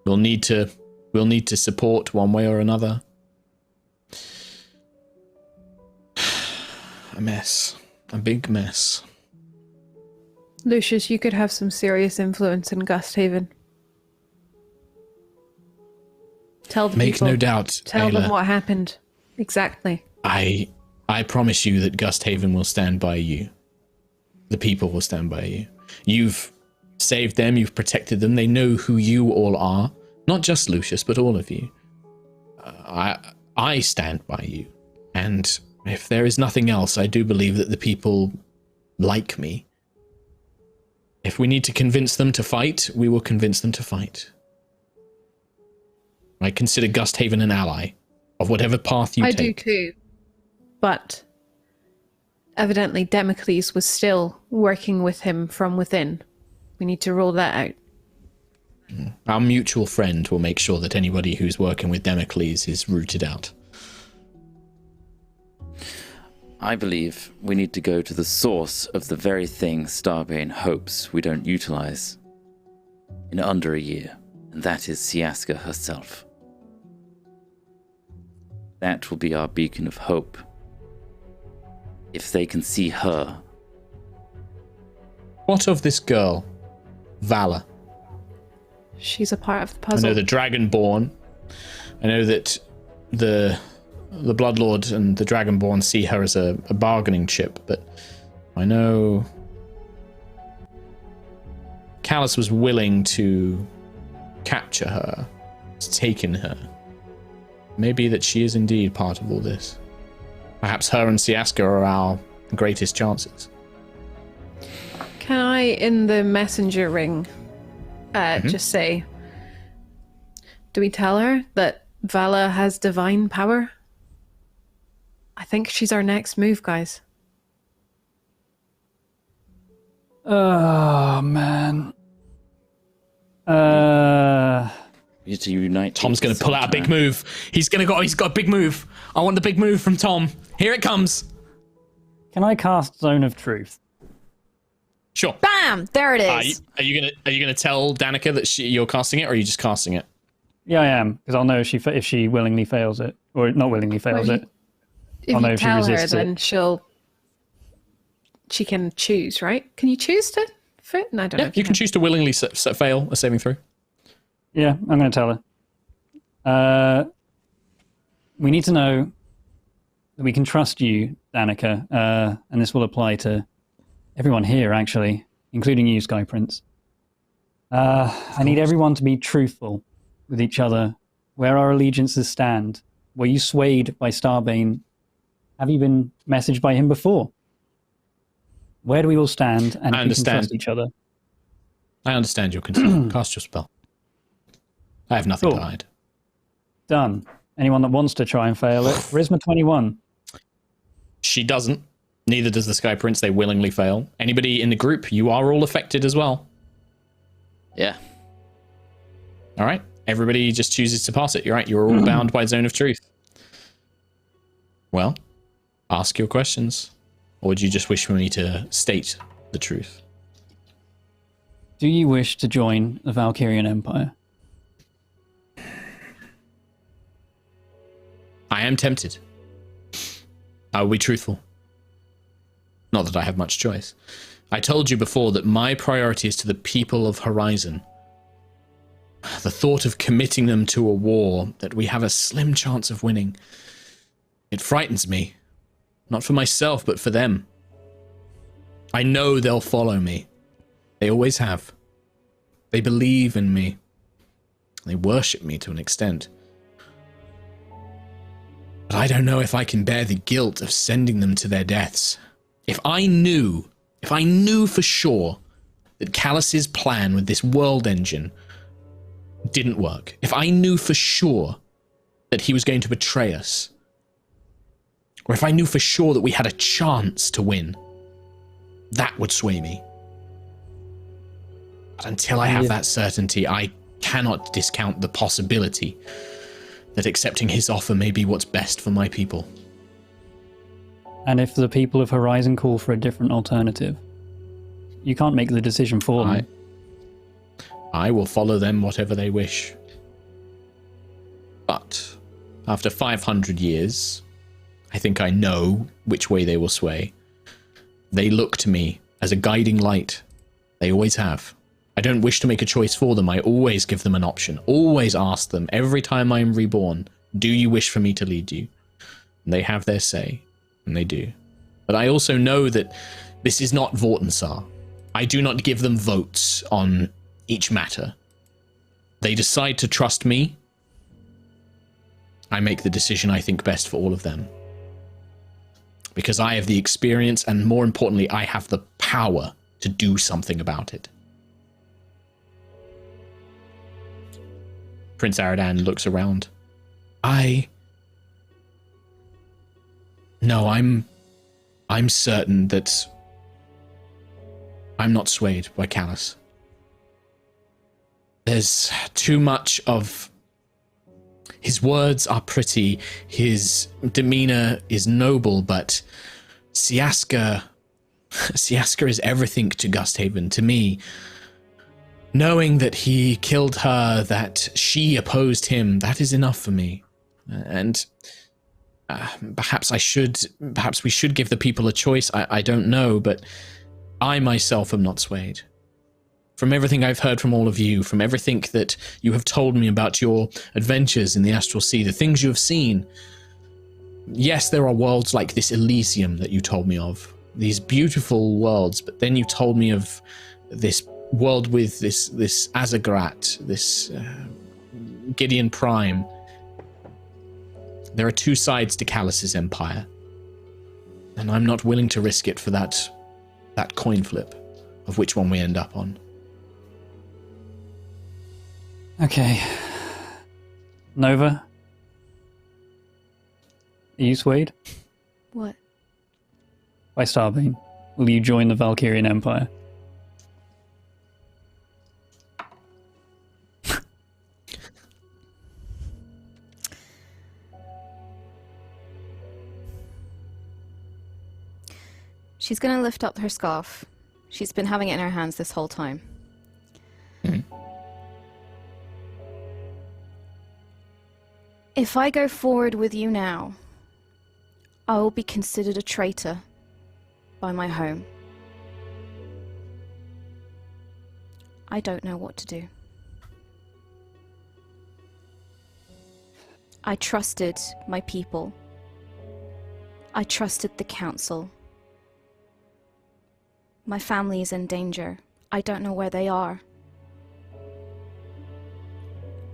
We'll need to support one way or another. A mess. A big mess. Lucius, you could have some serious influence in Gusthaven. Tell the Make people. no doubt, Tell them Ayla. what happened. Exactly. I promise you that Gusthaven will stand by you. The people will stand by you. You've saved them, you've protected them, they know who you all are. Not just Lucius, but all of you. I stand by you. And if there is nothing else, I do believe that the people like me. If we need to convince them to fight, we will convince them to fight. I consider Gusthaven an ally of whatever path you I take. do too. But evidently Damocles was still working with him from within. We need to rule that out. Our mutual friend will make sure that anybody who's working with Damocles is rooted out. I believe we need to go to the source of the very thing Starbane hopes we don't utilize in under a year, and that is Siaska herself. That will be our beacon of hope. If they can see her. What of this girl, Vala? She's a part of the I puzzle. know the Dragonborn. I know that the Bloodlord and the Dragonborn see her as a bargaining chip, but I know Callus was willing to capture her, has taken her. Maybe that she is indeed part of all this. Perhaps her and Siaska are our greatest chances. Can I, in the messenger ring, just say, do we tell her that Vala has divine power? I think she's our next move, guys. Oh, man. We need to unite. Tom's going to pull out a big move. He's got a big move. I want the big move from Tom. Here it comes. Can I cast Zone of Truth? Sure. Bam! There it is. Are you gonna tell Danica that you're casting it, or are you just casting it? Yeah, I am, because I'll know if she willingly fails it, or not willingly fails it. If I'll know you if she tell her, resists then it. she can choose, right? Can you choose to fit? No, I don't know. Yeah, if you can choose to willingly fail a saving throw. Yeah, I'm going to tell her. We need to know that we can trust you, Danica, and this will apply to everyone here, actually, including you, Sky Prince. I need everyone to be truthful with each other, where our allegiances stand. Were you swayed by Starbane? Have you been messaged by him before? Where do we all stand, and if we can trust each other? I understand your concern. Cast your spell. I have nothing to Cool. hide. Done. Anyone that wants to try and fail it, Charisma 21. She doesn't. Neither does the Sky Prince. They willingly fail. Anybody in the group, you are all affected as well. Yeah. All right. Everybody just chooses to pass it. You're right. You're all bound by Zone of Truth. Well, ask your questions. Or would you just wish for me to state the truth? Do you wish to join the Valkyrian Empire? I am tempted. I will be truthful. Not that I have much choice. I told you before that my priority is to the people of Horizon. The thought of committing them to a war that we have a slim chance of winning, it frightens me. Not for myself, but for them. I know they'll follow me. They always have. They believe in me. They worship me to an extent. But I don't know if I can bear the guilt of sending them to their deaths. If I knew if I knew for sure that Callus's plan with this world engine didn't work, if I knew for sure that he was going to betray us, or if I knew for sure that we had a chance to win, that would sway me. But until I have that certainty, I cannot discount the possibility that accepting his offer may be what's best for my people. And if the people of Horizon call for a different alternative, you can't make the decision for them. I will follow them whatever they wish. But after 500 years, I think I know which way they will sway. They look to me as a guiding light. They always have. I don't wish to make a choice for them. I always give them an option. Always ask them, every time I am reborn, do you wish for me to lead you? And they have their say, and they do. But I also know that this is not Vortensar. I do not give them votes on each matter. They decide to trust me. I make the decision I think best for all of them. Because I have the experience, and more importantly, I have the power to do something about it. Prince Aradan looks around. No, I'm certain that I'm not swayed by Callus. There's too much of... His words are pretty, his demeanor is noble, but Siaska is everything to Gusthaven, to me. Knowing that he killed her, that she opposed him, that is enough for me. And perhaps we should give the people a choice. I don't know, but I myself am not swayed. From everything I've heard from all of you, from everything that you have told me about your adventures in the Astral Sea, the things you have seen. Yes, there are worlds like this Elysium that you told me of. These beautiful worlds, but then you told me of this world with this Azagrat, this Gideon Prime. There are two sides to Callus's empire, and I'm not willing to risk it for that coin flip of which one we end up on. Okay. Nova? Are you swayed What? by Starbane? Will you join the Valkyrian Empire? She's going to lift up her scarf. She's been having it in her hands this whole time. If I go forward with you now, I will be considered a traitor by my home. I don't know what to do. I trusted my people. I trusted the council. My family is in danger. I don't know where they are.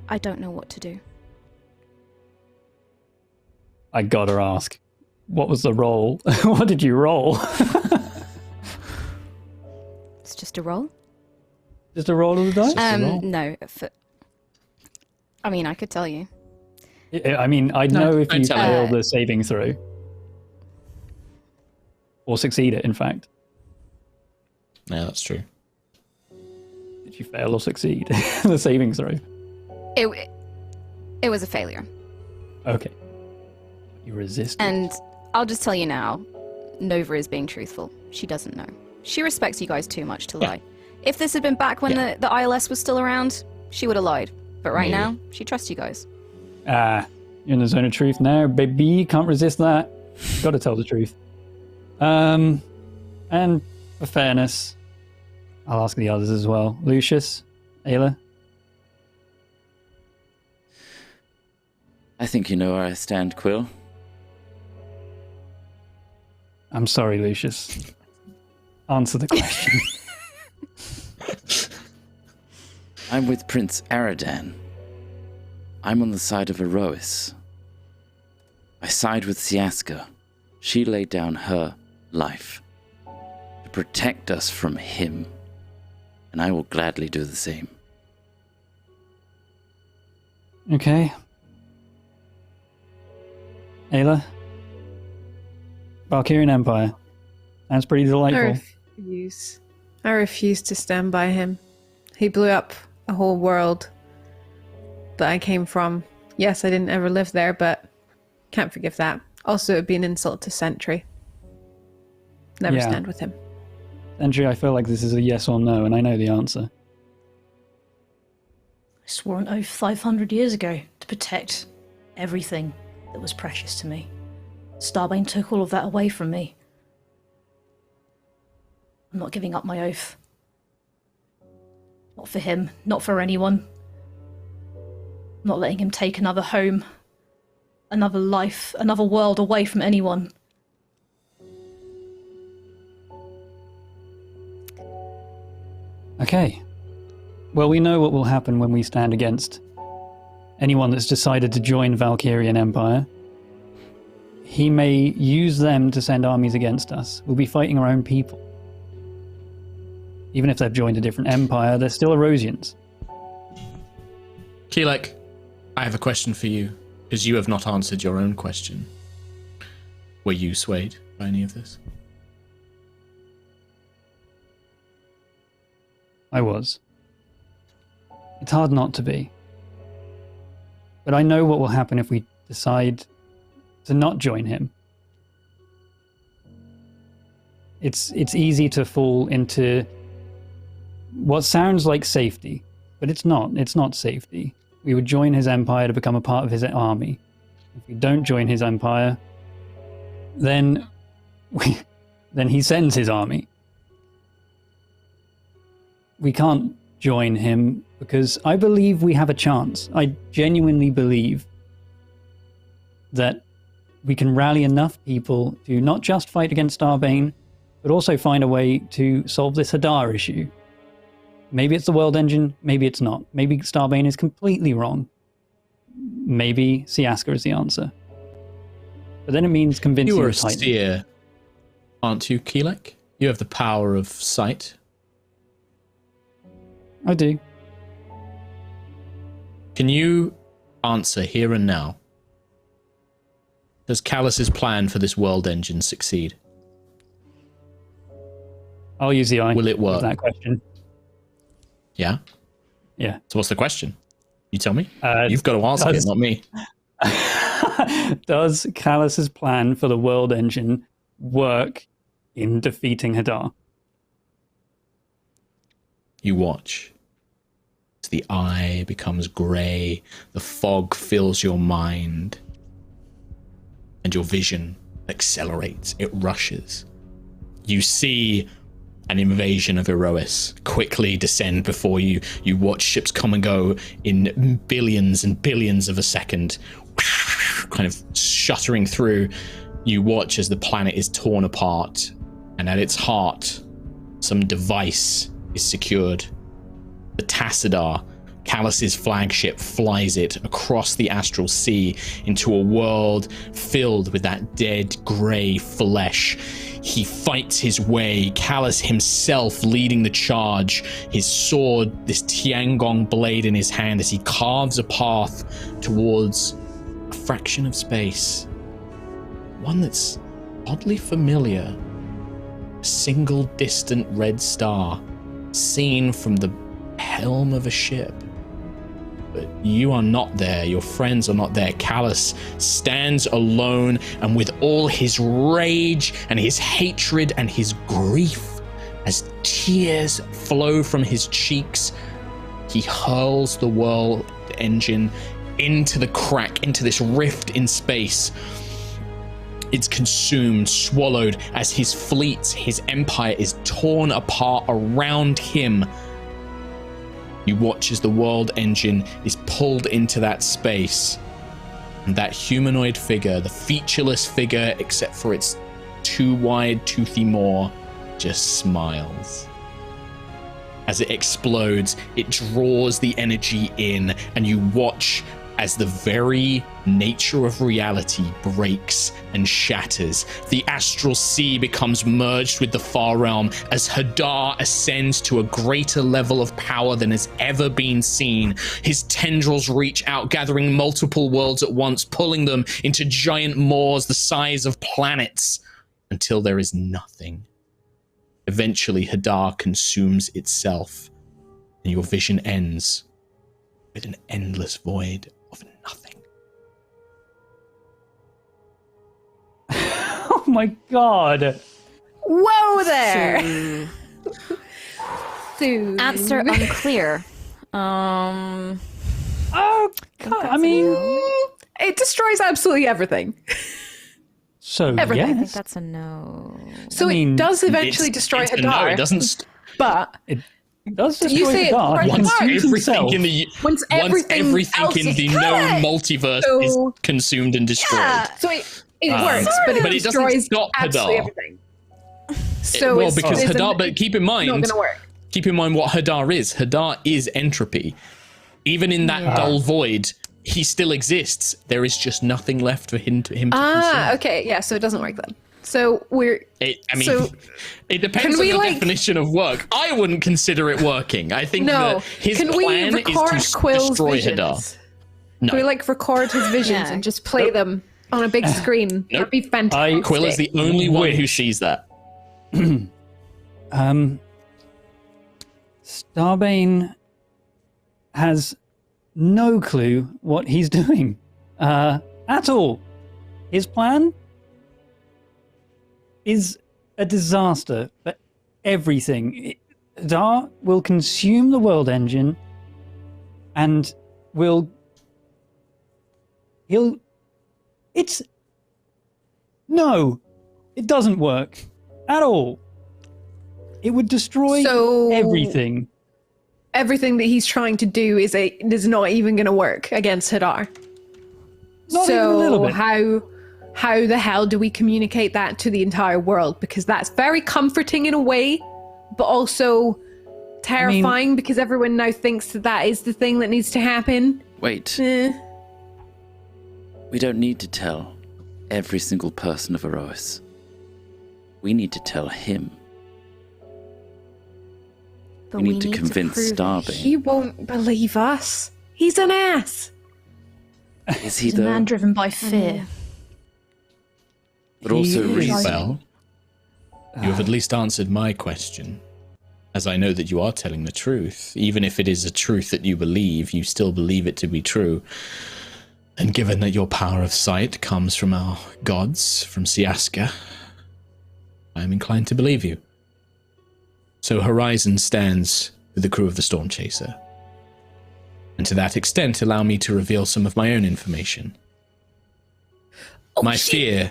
I don't know what to do. I gotta ask, what was the roll? What did you roll? It's just a roll? Just a roll of the dice? No. I mean, I could tell you. I mean, I'd know if I'd you tell fail the saving throw. Or succeed it, in fact. Yeah, that's true. Did you fail or succeed the saving throw? It was a failure. Okay. You resisted. And I'll just tell you now, Nova is being truthful. She doesn't know. She respects you guys too much to lie. If this had been back when the ILS was still around, she would have lied. But right now, she trusts you guys. You're in the zone of truth now, baby. Can't resist that. Gotta tell the truth. And for fairness, I'll ask the others as well. Lucius, Ayla? I think you know where I stand, Quill. I'm sorry, Lucius. Answer the question. I'm with Prince Aradan. I'm on the side of Aerois. I side with Siaska. She laid down her life to protect us from him, and I will gladly do the same. Okay. Ayla? Valkyrian Empire. That's pretty delightful. I refuse to stand by him. He blew up a whole world that I came from. Yes, I didn't ever live there, but can't forgive that. Also, it'd be an insult to Sentry. Never stand with him. Sentry, I feel like this is a yes or no, and I know the answer. I swore an oath 500 years ago to protect everything that was precious to me. Starbane took all of that away from me. I'm not giving up my oath. Not for him, not for anyone. I'm not letting him take another home, another life, another world away from anyone. Okay. Well, we know what will happen when we stand against anyone that's decided to join Valkyrian Empire. He may use them to send armies against us. We'll be fighting our own people. Even if they've joined a different empire, they're still Aerosians. Keelek, I have a question for you, because you have not answered your own question. Were you swayed by any of this? I was. It's hard not to be. But I know what will happen if we decide to not join him. It's easy to fall into what sounds like safety, but it's not. It's not safety. We would join his empire to become a part of his army. If we don't join his empire, then he sends his army. We can't join him because I believe we have a chance. I genuinely believe that we can rally enough people to not just fight against Starbane, but also find a way to solve this Hadar issue. Maybe it's the world engine, maybe it's not. Maybe Starbane is completely wrong. Maybe Siaska is the answer. But then it means convincing You are the a Titan. seer, aren't you, Keelek? You have the power of sight. I do. Can you answer here and now? Does Callus's plan for this world engine succeed? I'll use the eye. Will it work? With that question. Yeah? Yeah. So what's the question? You tell me. You've got to ask it, not me. Does Callus's plan for the world engine work in defeating Hadar? You watch. As the eye becomes grey, the fog fills your mind, and your vision accelerates. It rushes. You see an invasion of Aerois quickly descend before you. You watch ships come and go in billions and billions of a second, kind of shuttering through. You watch as the planet is torn apart, and at its heart, some device is secured. The Tassadar, Callus's flagship, flies it across the astral sea into a world filled with that dead grey flesh. He fights his way, Callus himself leading the charge, his sword, this Tiangong blade in his hand, as he carves a path towards a fraction of space. One that's oddly familiar. A single distant red star, seen from the helm of a ship. But you are not there, your friends are not there. Callus stands alone, and with all his rage and his hatred and his grief, as tears flow from his cheeks, he hurls the world engine into the crack, into this rift in space. It's consumed, swallowed, as his fleet, his empire is torn apart around him. You watch as the world engine is pulled into that space, and that humanoid figure, the featureless figure except for its too wide, toothy maw, just smiles. As it explodes, it draws the energy in, and you watch as the very nature of reality breaks and shatters. The astral sea becomes merged with the far realm as Hadar ascends to a greater level of power than has ever been seen. His tendrils reach out, gathering multiple worlds at once, pulling them into giant maws the size of planets, until there is nothing. Eventually, Hadar consumes itself, and your vision ends with an endless void of nothing. Oh my god. Whoa there! So, Answer unclear. Oh god. I mean, it destroys absolutely everything. so Everything. I think yes. that's a no. So I mean, it does eventually destroy it's a Hadar. no, it doesn't. But It does you destroy say it Hadar. right It Once Hadar. consumes everything himself. in the once everything else in is the correct. known multiverse is So- consumed and destroyed. So it works, but it But it doesn't destroys stop absolutely Hadar. everything. So Well, it's, because it's Hadar, but keep in not mind, going to work. keep in mind what Hadar is. Hadar is entropy. Even in that dull void, he still exists. There is just nothing left for him to consume. Okay, yeah. So it doesn't work then. So we're It so- depends can on we, your like- definition of work. I wouldn't consider it working. I think no. that his Can we plan record is to Quill's destroy visions? Hadar. No. Can we like record his visions Yeah. and just play them on a big screen? That'd be fantastic. Quill is the only one who sees that. Starbane has no clue what he's doing at all. His plan is a disaster for everything. Hadar will consume the world engine and no, it doesn't work at all. It would destroy So- everything. Everything that he's trying to do is not even going to work against Hadar. Not even a little bit. How the hell do we communicate that to the entire world? Because that's very comforting in a way, but also terrifying because everyone now thinks that is the thing that needs to happen. Wait, Eh. we don't need to tell every single person of Aerois. We need to tell him. But We need to convince prove it. Starbane. He won't believe us. He's an ass. Is he He's a man though? driven by fear. But also He is. reason. Well, you have at least answered my question. As I know that you are telling the truth. Even if it is a truth that you believe, you still believe it to be true. And given that your power of sight comes from our gods, from Siaska, I am inclined to believe you. So Horizon stands with the crew of the Storm Chaser. And to that extent, allow me to reveal some of my own information. My fear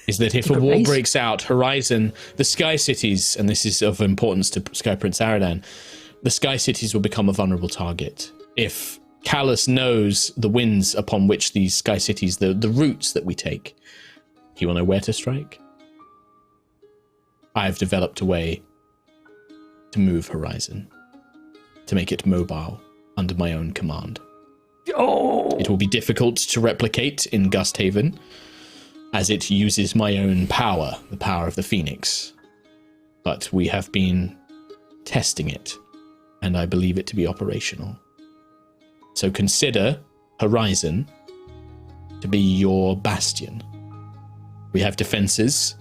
is that if a war base? breaks out, Horizon, the Sky Cities, and this is of importance to Sky Prince Aradan, the Sky Cities will become a vulnerable target. If Callus knows the winds upon which these Sky Cities, the routes that we take, he will know where to strike. I have developed a way to move Horizon, to make it mobile under my own command. Oh, It will be difficult to replicate in Gusthaven, as it uses my own power, the power of the Phoenix. But we have been testing it, and I believe it to be operational. So consider Horizon to be your bastion. We have defenses.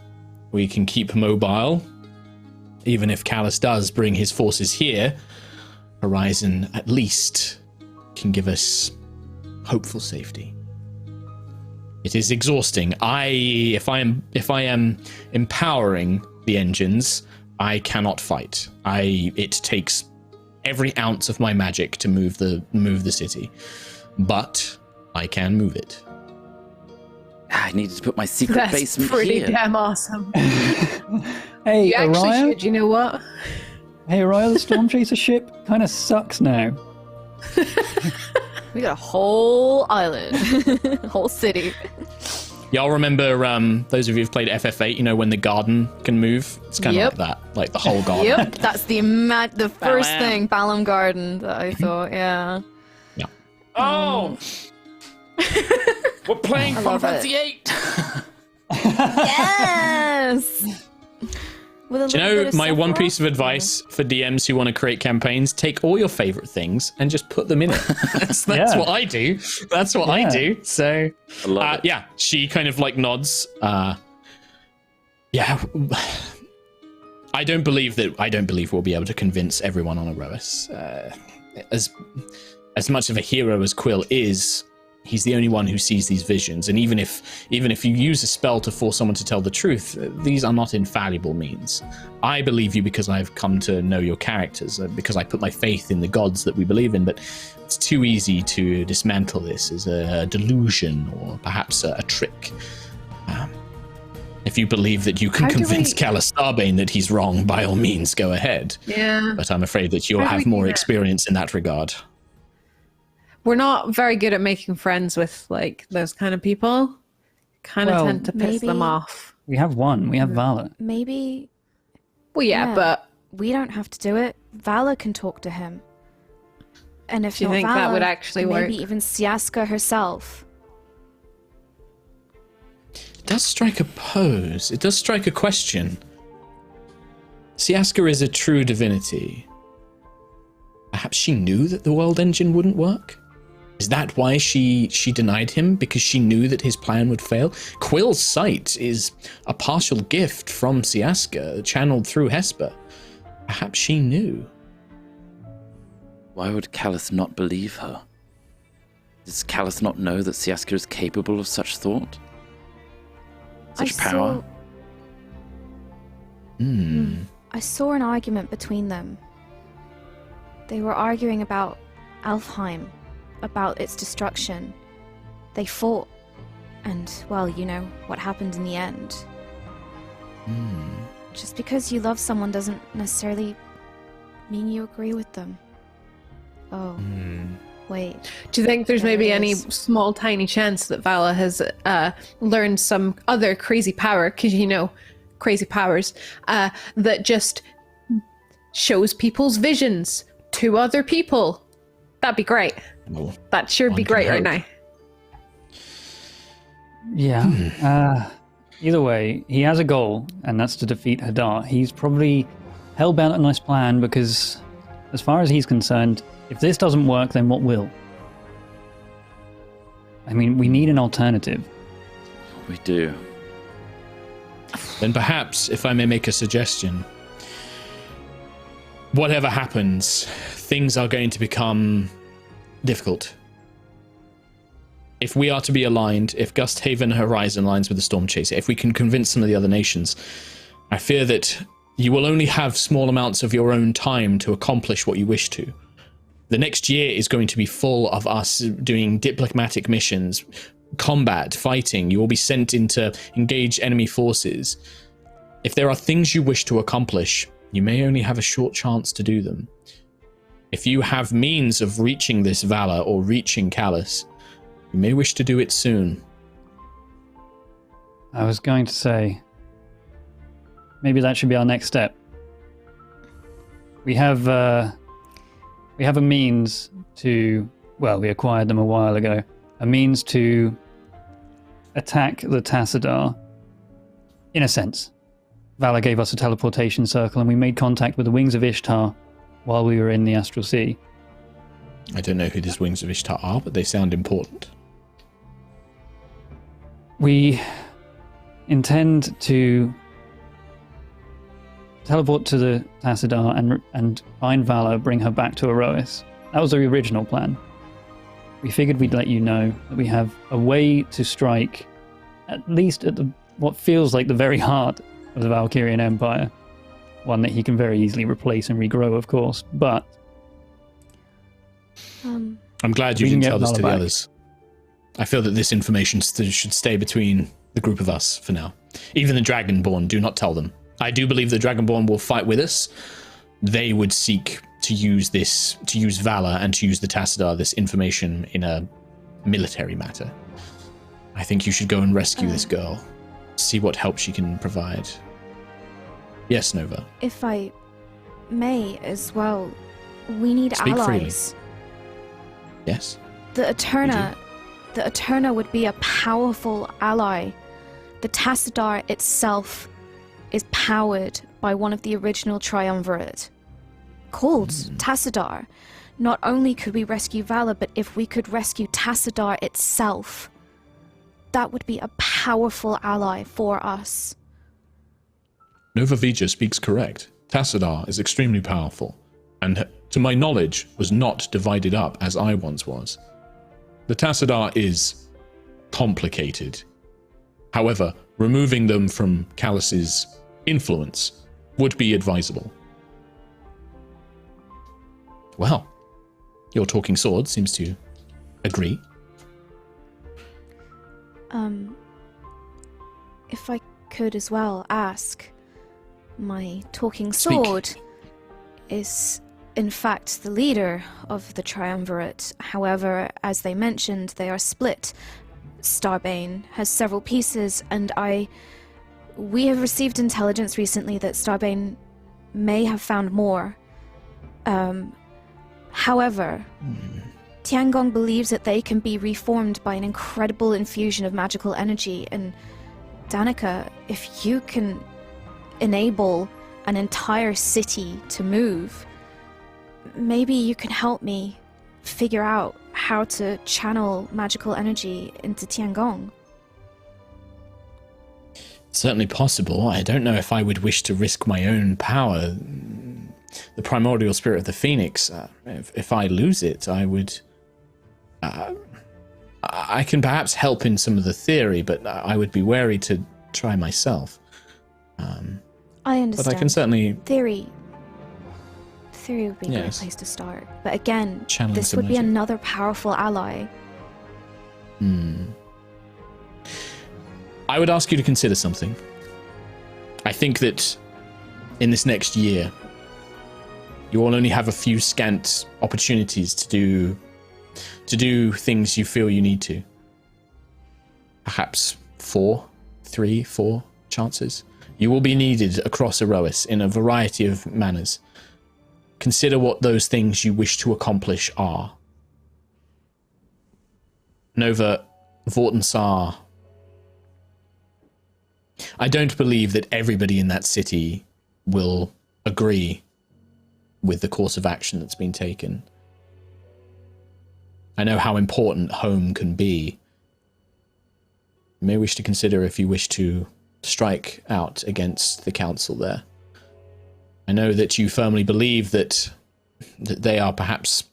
We can keep mobile. Even if Callus does bring his forces here, Horizon at least can give us hopeful safety. It is exhausting. If I am empowering the engines, I cannot fight. It takes every ounce of my magic to move the city, but I can move it. I needed to put my secret That's basement pretty here. damn awesome. hey, You actually Aerois. should. You know what? Hey, Aerois, the Storm Chaser ship kind of sucks now. We got a whole island, whole city. Y'all remember those of you who've played FF8? You know when the garden can move? It's kind of Yep. like that, like the whole garden. Yep, that's the first Balam. thing, Balam Garden, that I thought. Yeah. Oh, We're playing Final love it. Fantasy VIII. Yes. With a Do you little bit know of my one Sephiroth? piece of advice for DMs who want to create campaigns? Take all your favorite things and just put them in it. That's Yeah. what I do. That's what I Yeah. do. So, I love it. yeah, she kind of like nods. Yeah, I don't believe we'll be able to convince everyone on Aerois. As much of a hero as Quill is, he's the only one who sees these visions. And even if you use a spell to force someone to tell the truth, these are not infallible means. I believe you because I've come to know your characters, because I put my faith in the gods that we believe in. But it's too easy to dismantle this as a delusion or perhaps a trick. If you believe that you can How do convince we- Callus Starbane that he's wrong, by all means, go ahead. Yeah. But I'm afraid that you'll How do we have do more that? experience in that regard. We're not very good at making friends with like those kind of people. Kind of Well, tend to piss them maybe- off. We have one. We have Valor. Maybe Well, yeah, Yeah. but we don't have to do it. Valor can talk to him. And if Do you not think that Valor, would actually maybe work? even Siaska herself. It does strike a pose. It does strike a question. Siaska is a true divinity. Perhaps she knew that the world engine wouldn't work? Is that why she denied him? Because she knew that his plan would fail? Quill's sight is a partial gift from Siaska, channeled through Hesper. Perhaps she knew. Why would Callus not believe her? Does Callus not know that Siaska is capable of such thought? Such power? I saw an argument between them. They were arguing about Alfheim, about its destruction. They fought, and, well, you know what happened in the end. Just because you love someone doesn't necessarily mean you agree with them. Oh, wait. do you think there's There maybe it any is. small tiny chance that Vala has learned some other crazy power, because you know, crazy powers, that just shows people's visions to other people? That'd be great. Oh, That sure be One can great right hope. now. Yeah. Either way, he has a goal, and that's to defeat Hadar. He's probably hell-bent on this plan because, as far as he's concerned, if this doesn't work, then what will? I mean, we need an alternative. We do. Then perhaps, if I may make a suggestion, whatever happens, things are going to become difficult. If we are to be aligned, if Gusthaven Horizon aligns with the Storm Chaser, if we can convince some of the other nations, I fear that you will only have small amounts of your own time to accomplish what you wish to. The next year is going to be full of us doing diplomatic missions, combat, fighting. You will be sent in to engage enemy forces. If there are things you wish to accomplish, you may only have a short chance to do them. If you have means of reaching this Valor or reaching Callus, you may wish to do it soon. I was going to say, maybe that should be our next step. We have a means to, well, we acquired them a while ago, a means to attack the Tassadar, in a sense. Valor gave us a teleportation circle and we made contact with the Wings of Ishtar while we were in the Astral Sea. I don't know who these Wings of Ishtar are, but they sound important. We intend to teleport to the Tassadar and find Valor, bring her back to Aerois. That was the original plan. We figured we'd let you know that we have a way to strike, at least at what feels like the very heart of the Valkyrian Empire. One that he can very easily replace and regrow, of course, but I'm glad you We can didn't get tell this to the Valor back. others. I feel that this information should stay between the group of us for now. Even the Dragonborn, do not tell them. I do believe the Dragonborn will fight with us. They would seek to use Valor and to use the Tassadar, this information, in a military matter. I think you should go and rescue this girl. See what help she can provide. Yes, Nova. If I may as well, we need Speak freely. allies. Yes. The Eterna, the Eterna would be a powerful ally. The Tassadar itself is powered by one of the original triumvirate, called Tassadar. Not only could we rescue Vala, but if we could rescue Tassadar itself, that would be a powerful ally for us. Nova Vija speaks correct. Tassadar is extremely powerful, and to my knowledge, was not divided up as I once was. The Tassadar is complicated. However, removing them from Callus's influence would be advisable. Well, your talking sword seems to agree. If I could as well ask, my talking Speak. sword is in fact the leader of the triumvirate. However, as they mentioned, they are split. Starbane has several pieces, and we have received intelligence recently that Starbane may have found more. However, Tiangong believes that they can be reformed by an incredible infusion of magical energy, and Danica, if you can enable an entire city to move, maybe you can help me figure out how to channel magical energy into Tiangong. Certainly possible. I don't know if I would wish to risk my own power. The primordial spirit of the Phoenix, if I lose it, I would... I can perhaps help in some of the theory, but I would be wary to try myself. I understand. But I can certainly... Theory would be a great Yes. place to start. But again, Channeling this some would be magic. another powerful ally. I would ask you to consider something. I think that in this next year, you will only have a few scant opportunities to do things you feel you need to. Perhaps 4 chances. You will be needed across Aerois in a variety of manners. Consider what those things you wish to accomplish are. Nova, Vortensar. I don't believe that everybody in that city will agree with the course of action that's been taken. I know how important home can be. You may wish to consider if you wish to strike out against the council there. I know that you firmly believe that they are perhaps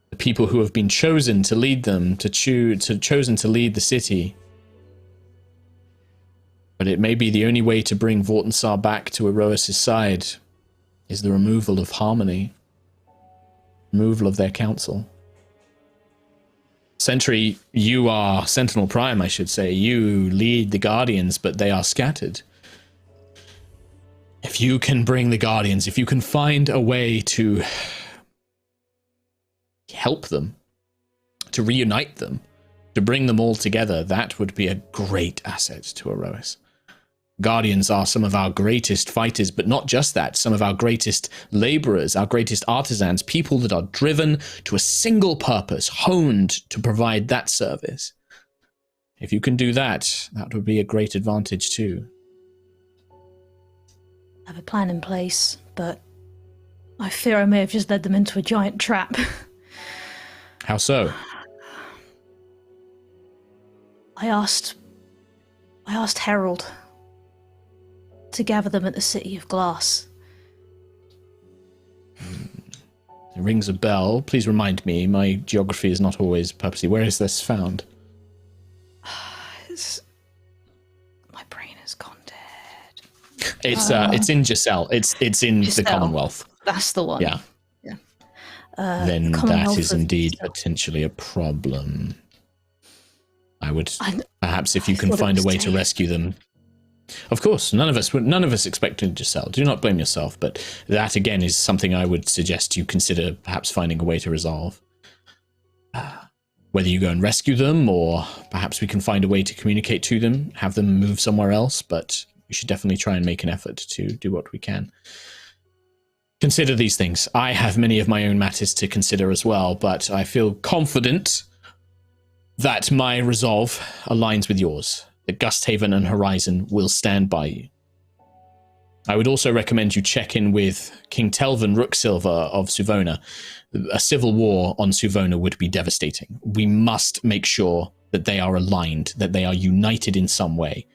the people who have been chosen to lead them, chosen to lead the city. But it may be the only way to bring Vortensar back to Aerois' side is the removal of harmony, removal of their council. Sentry, you are Sentinel Prime, I should say. You lead the Guardians, but they are scattered. If you can bring the Guardians, if you can find a way to help them, to reunite them, to bring them all together, that would be a great asset to Aerois. Guardians are some of our greatest fighters, but not just that, some of our greatest laborers, our greatest artisans, people that are driven to a single purpose, honed to provide that service. If you can do that, that would be a great advantage too. I have a plan in place, but I fear I may have just led them into a giant trap. How so? I asked Herald to gather them at the City of Glass. It rings a bell. Please remind me. My geography is not always purposely. Where is this found? My brain has gone dead. It's in Giselle. It's in Giselle. the Commonwealth. That's the one. Yeah. Then that is indeed potentially a problem. I would perhaps if you can find a way to rescue them. Of course, none of us expected Giselle. Do not blame yourself, but that again is something I would suggest you consider perhaps finding a way to resolve. Whether you go and rescue them, or perhaps we can find a way to communicate to them, have them move somewhere else, but we should definitely try and make an effort to do what we can. Consider these things. I have many of my own matters to consider as well, but I feel confident that my resolve aligns with yours, that Gusthaven and Horizon will stand by you. I would also recommend you check in with King Telvin Rooksilver of Suvona. A civil war on Suvona would be devastating. We must make sure that they are aligned, that they are united in some way.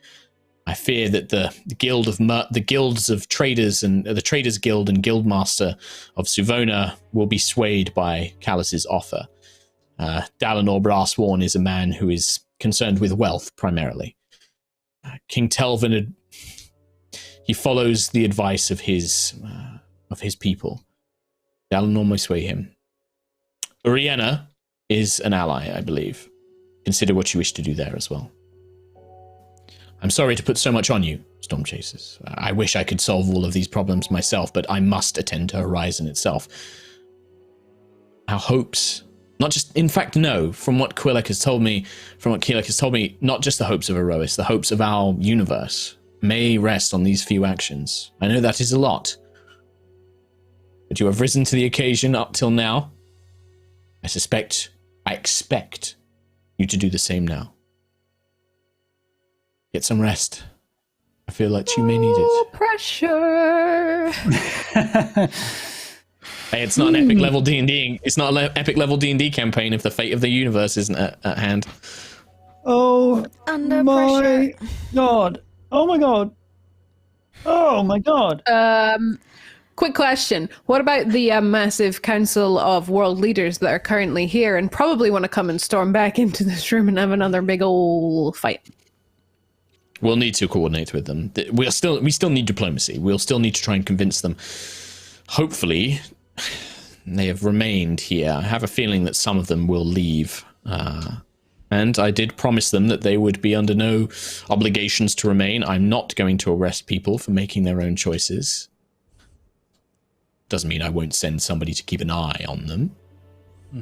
I fear that the guilds of traders and the Traders Guild and Guildmaster of Suvona will be swayed by Callus's offer. Dalinor Brassworn is a man who is concerned with wealth primarily. King Telvin, he follows the advice of his people. Dalinor may sway him. Uriena is an ally, I believe. Consider what you wish to do there as well. I'm sorry to put so much on you, Storm Chasers. I wish I could solve all of these problems myself, but I must attend to Horizon itself. Our hopes, not just, in fact, no, from what Keylek has told me, not just the hopes of Aerois, the hopes of our universe may rest on these few actions. I know that is a lot, but you have risen to the occasion up till now. I expect you to do the same now. Get some rest. I feel like you may need it. Pressure. Hey, it's not an epic level D&D. It's not an epic level D&D campaign if the fate of the universe isn't at hand. Oh, Under my pressure. God. Oh my God. Oh my God. Quick question. What about the massive council of world leaders that are currently here and probably want to come and storm back into this room and have another big old fight? We'll need to coordinate with them. We still need diplomacy. We'll still need to try and convince them. Hopefully, they have remained here. I have a feeling that some of them will leave. And I did promise them that they would be under no obligations to remain. I'm not going to arrest people for making their own choices. Doesn't mean I won't send somebody to keep an eye on them.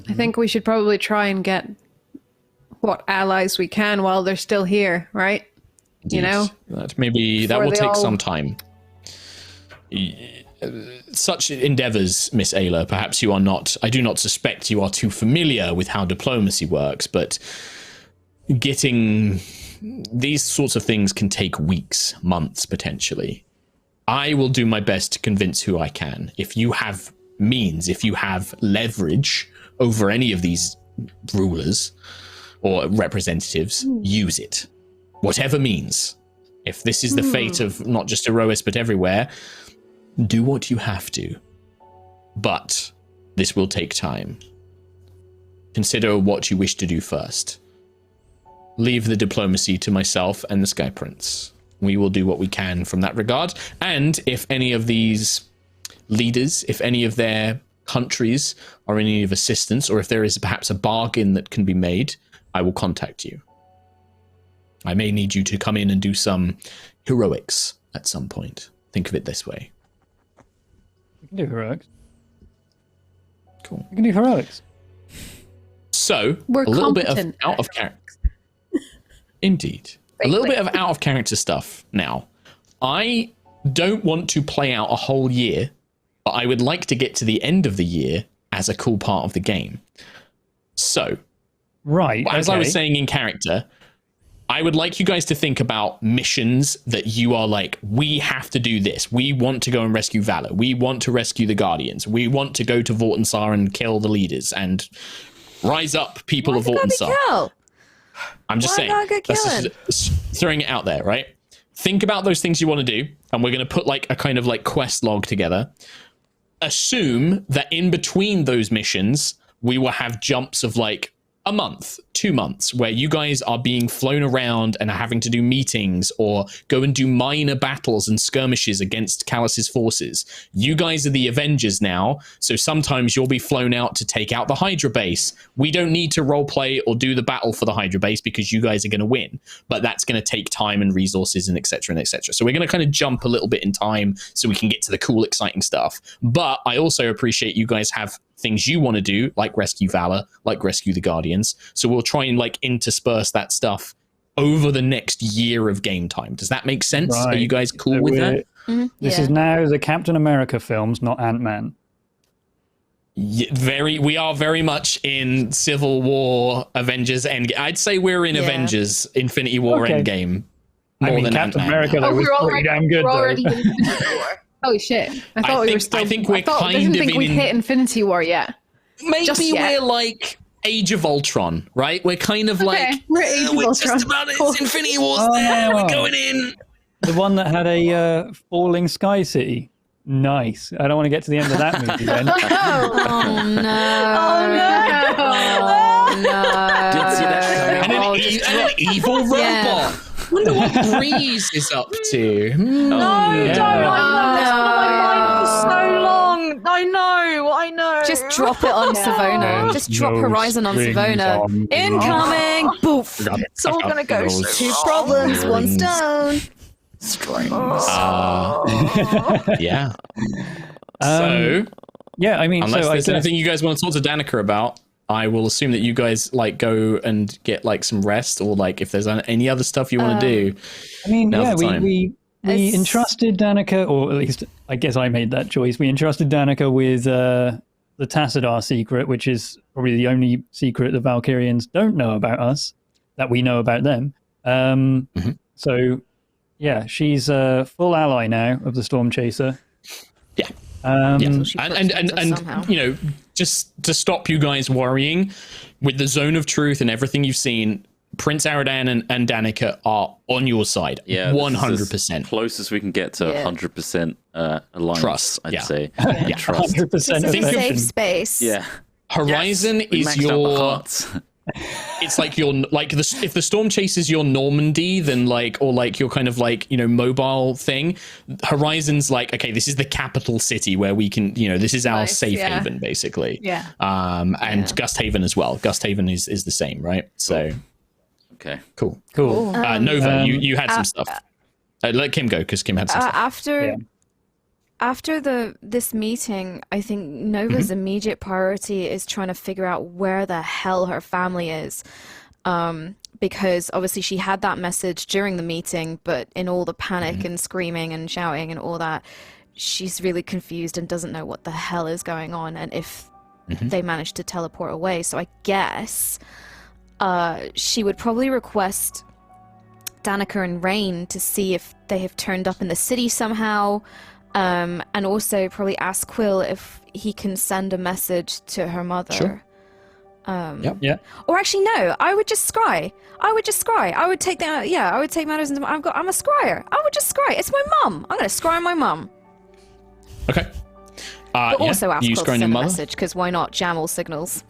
I think we should probably try and get what allies we can while they're still here, right? Indeed. You know? That will take some time. Such endeavors, Miss Ayla, perhaps you are not, I do not suspect you are too familiar with how diplomacy works, but getting these sorts of things can take weeks, months, potentially. I will do my best to convince who I can. If you have means, if you have leverage over any of these rulers or representatives, use it. Whatever means. If this is the fate of not just Aerois, but everywhere, do what you have to. But this will take time. Consider what you wish to do first. Leave the diplomacy to myself and the Sky Prince. We will do what we can from that regard. And if any of these leaders, if any of their countries are in need of assistance, or if there is perhaps a bargain that can be made, I will contact you. I may need you to come in and do some heroics at some point. Think of it this way. We can do heroics. Cool. We can do heroics. So, We're a little bit of competent out of character. Indeed. A little bit of out of character stuff now. I don't want to play out a whole year, but I would like to get to the end of the year as a cool part of the game. So, right, as I was saying in character, I would like you guys to think about missions that you are like, we have to do this. We want to go and rescue Valor. We want to rescue the Guardians. We want to go to Vortensar and kill the leaders and rise up people of Vortensar. I'm just saying, just throwing it out there, right? Think about those things you want to do, and we're going to put like a kind of like quest log together. Assume that in between those missions, we will have jumps of like a month, 2 months, where you guys are being flown around and are having to do meetings or go and do minor battles and skirmishes against Callus's forces. You guys are the Avengers now, so sometimes you'll be flown out to take out the Hydra base. We don't need to roleplay or do the battle for the Hydra base because you guys are going to win, but that's going to take time and resources and etc. and etc. So we're going to kind of jump a little bit in time so we can get to the cool, exciting stuff. But I also appreciate you guys have things you want to do, like rescue Valor, like rescue the Guardians. So we'll try and like intersperse that stuff over the next year of game time. Does that make sense? Right. Are you guys cool with that? This is now the Captain America films, not Ant-Man. We are very much in Civil War, Avengers Endgame. I'd say we're in Avengers Infinity War Endgame. More than Captain Ant-Man. America though, was pretty damn good. We're though. already in Infinity War. Holy shit! I thought we were still. I think we're I didn't think we'd hit Infinity War yet. Maybe we're like Age of Ultron, right? We're kind of like we're Age of Ultron. just about it. It's Infinity War's there. We're going in. The one that had a falling sky city. Nice. I don't want to get to the end of that movie then. Oh no! Oh no! Didn't see that coming. And an evil robot. Yeah. Wonder what Breeze is up to. No, yeah. don't. I know. For so long. I know. Just drop it on Savona. Just drop Horizon on Savona. Incoming! Boof! It's all gonna go so Two problems, one stone. Yeah. So, yeah, I mean, unless so there's I guess, anything you guys want to talk to Danica about, I will assume that you guys like go and get like some rest, or like if there's any other stuff you want to do. I mean, now's yeah, the time. we entrusted Danica, or at least I guess I made that choice. We entrusted Danica with the Tassadar secret, which is probably the only secret the Valkyrians don't know about us, that we know about them. So, yeah, she's a full ally now of the Storm Chaser. Yeah. Yeah. And you know, just to stop you guys worrying, with the Zone of Truth and everything you've seen, Prince Aradan and Danica are on your side. Yeah, 100%. Closest we can get to 100% alliance. Trust, I'd yeah. say. Yeah, Trust. 100% It's a affection. safe space. Yeah. Horizon We is maxed out the your. hearts. It's like your if the Storm Chase is your Normandy, then like, or like your kind of like, you know, mobile thing. Horizon's like, okay, this is the capital city where we can, you know, this is our safe haven basically. Yeah. And Gusthaven as well. Gusthaven is the same, right? So Okay. cool. Cool. Nova, you had some stuff. Let Kim go because Kim had some stuff. After this meeting, I think Nova's immediate priority is trying to figure out where the hell her family is, because obviously she had that message during the meeting, but in all the panic and screaming and shouting and all that, she's really confused and doesn't know what the hell is going on, and if they managed to teleport away. So I guess she would probably request Danica and Rain to see if they have turned up in the city somehow. And also probably ask Quill if he can send a message to her mother. Sure. Yeah. Or actually, no. I would just scry. I would take that. Yeah, I would take matters into. I'm a scryer. I would just scry. It's my mum. I'm gonna scry my mum. Okay. But also ask you Quill to scrying send your a mother? message, because why not jam all signals?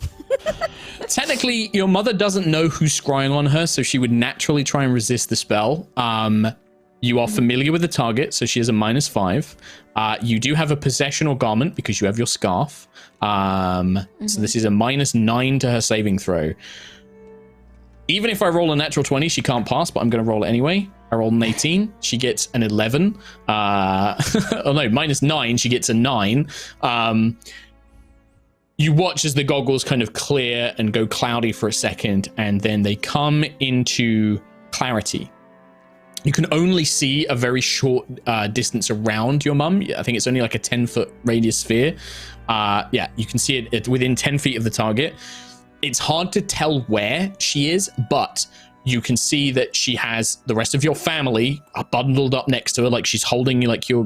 Technically, your mother doesn't know who's scrying on her, so she would naturally try and resist the spell. You are familiar with the target, so she has a -5. You do have a possession or garment because you have your scarf. So this is a -9 to her saving throw. Even if I roll a natural 20, she can't pass, but I'm going to roll it anyway. I roll an 18. She gets an 11. Oh no, -9. She gets a 9. You watch as the goggles kind of clear and go cloudy for a second, and then they come into clarity. You can only see a very short distance around your mum. I think it's only like a 10-foot radius sphere. Yeah, you can see it within 10 feet of the target. It's hard to tell where she is, but you can see that she has the rest of your family bundled up next to her, like she's holding like your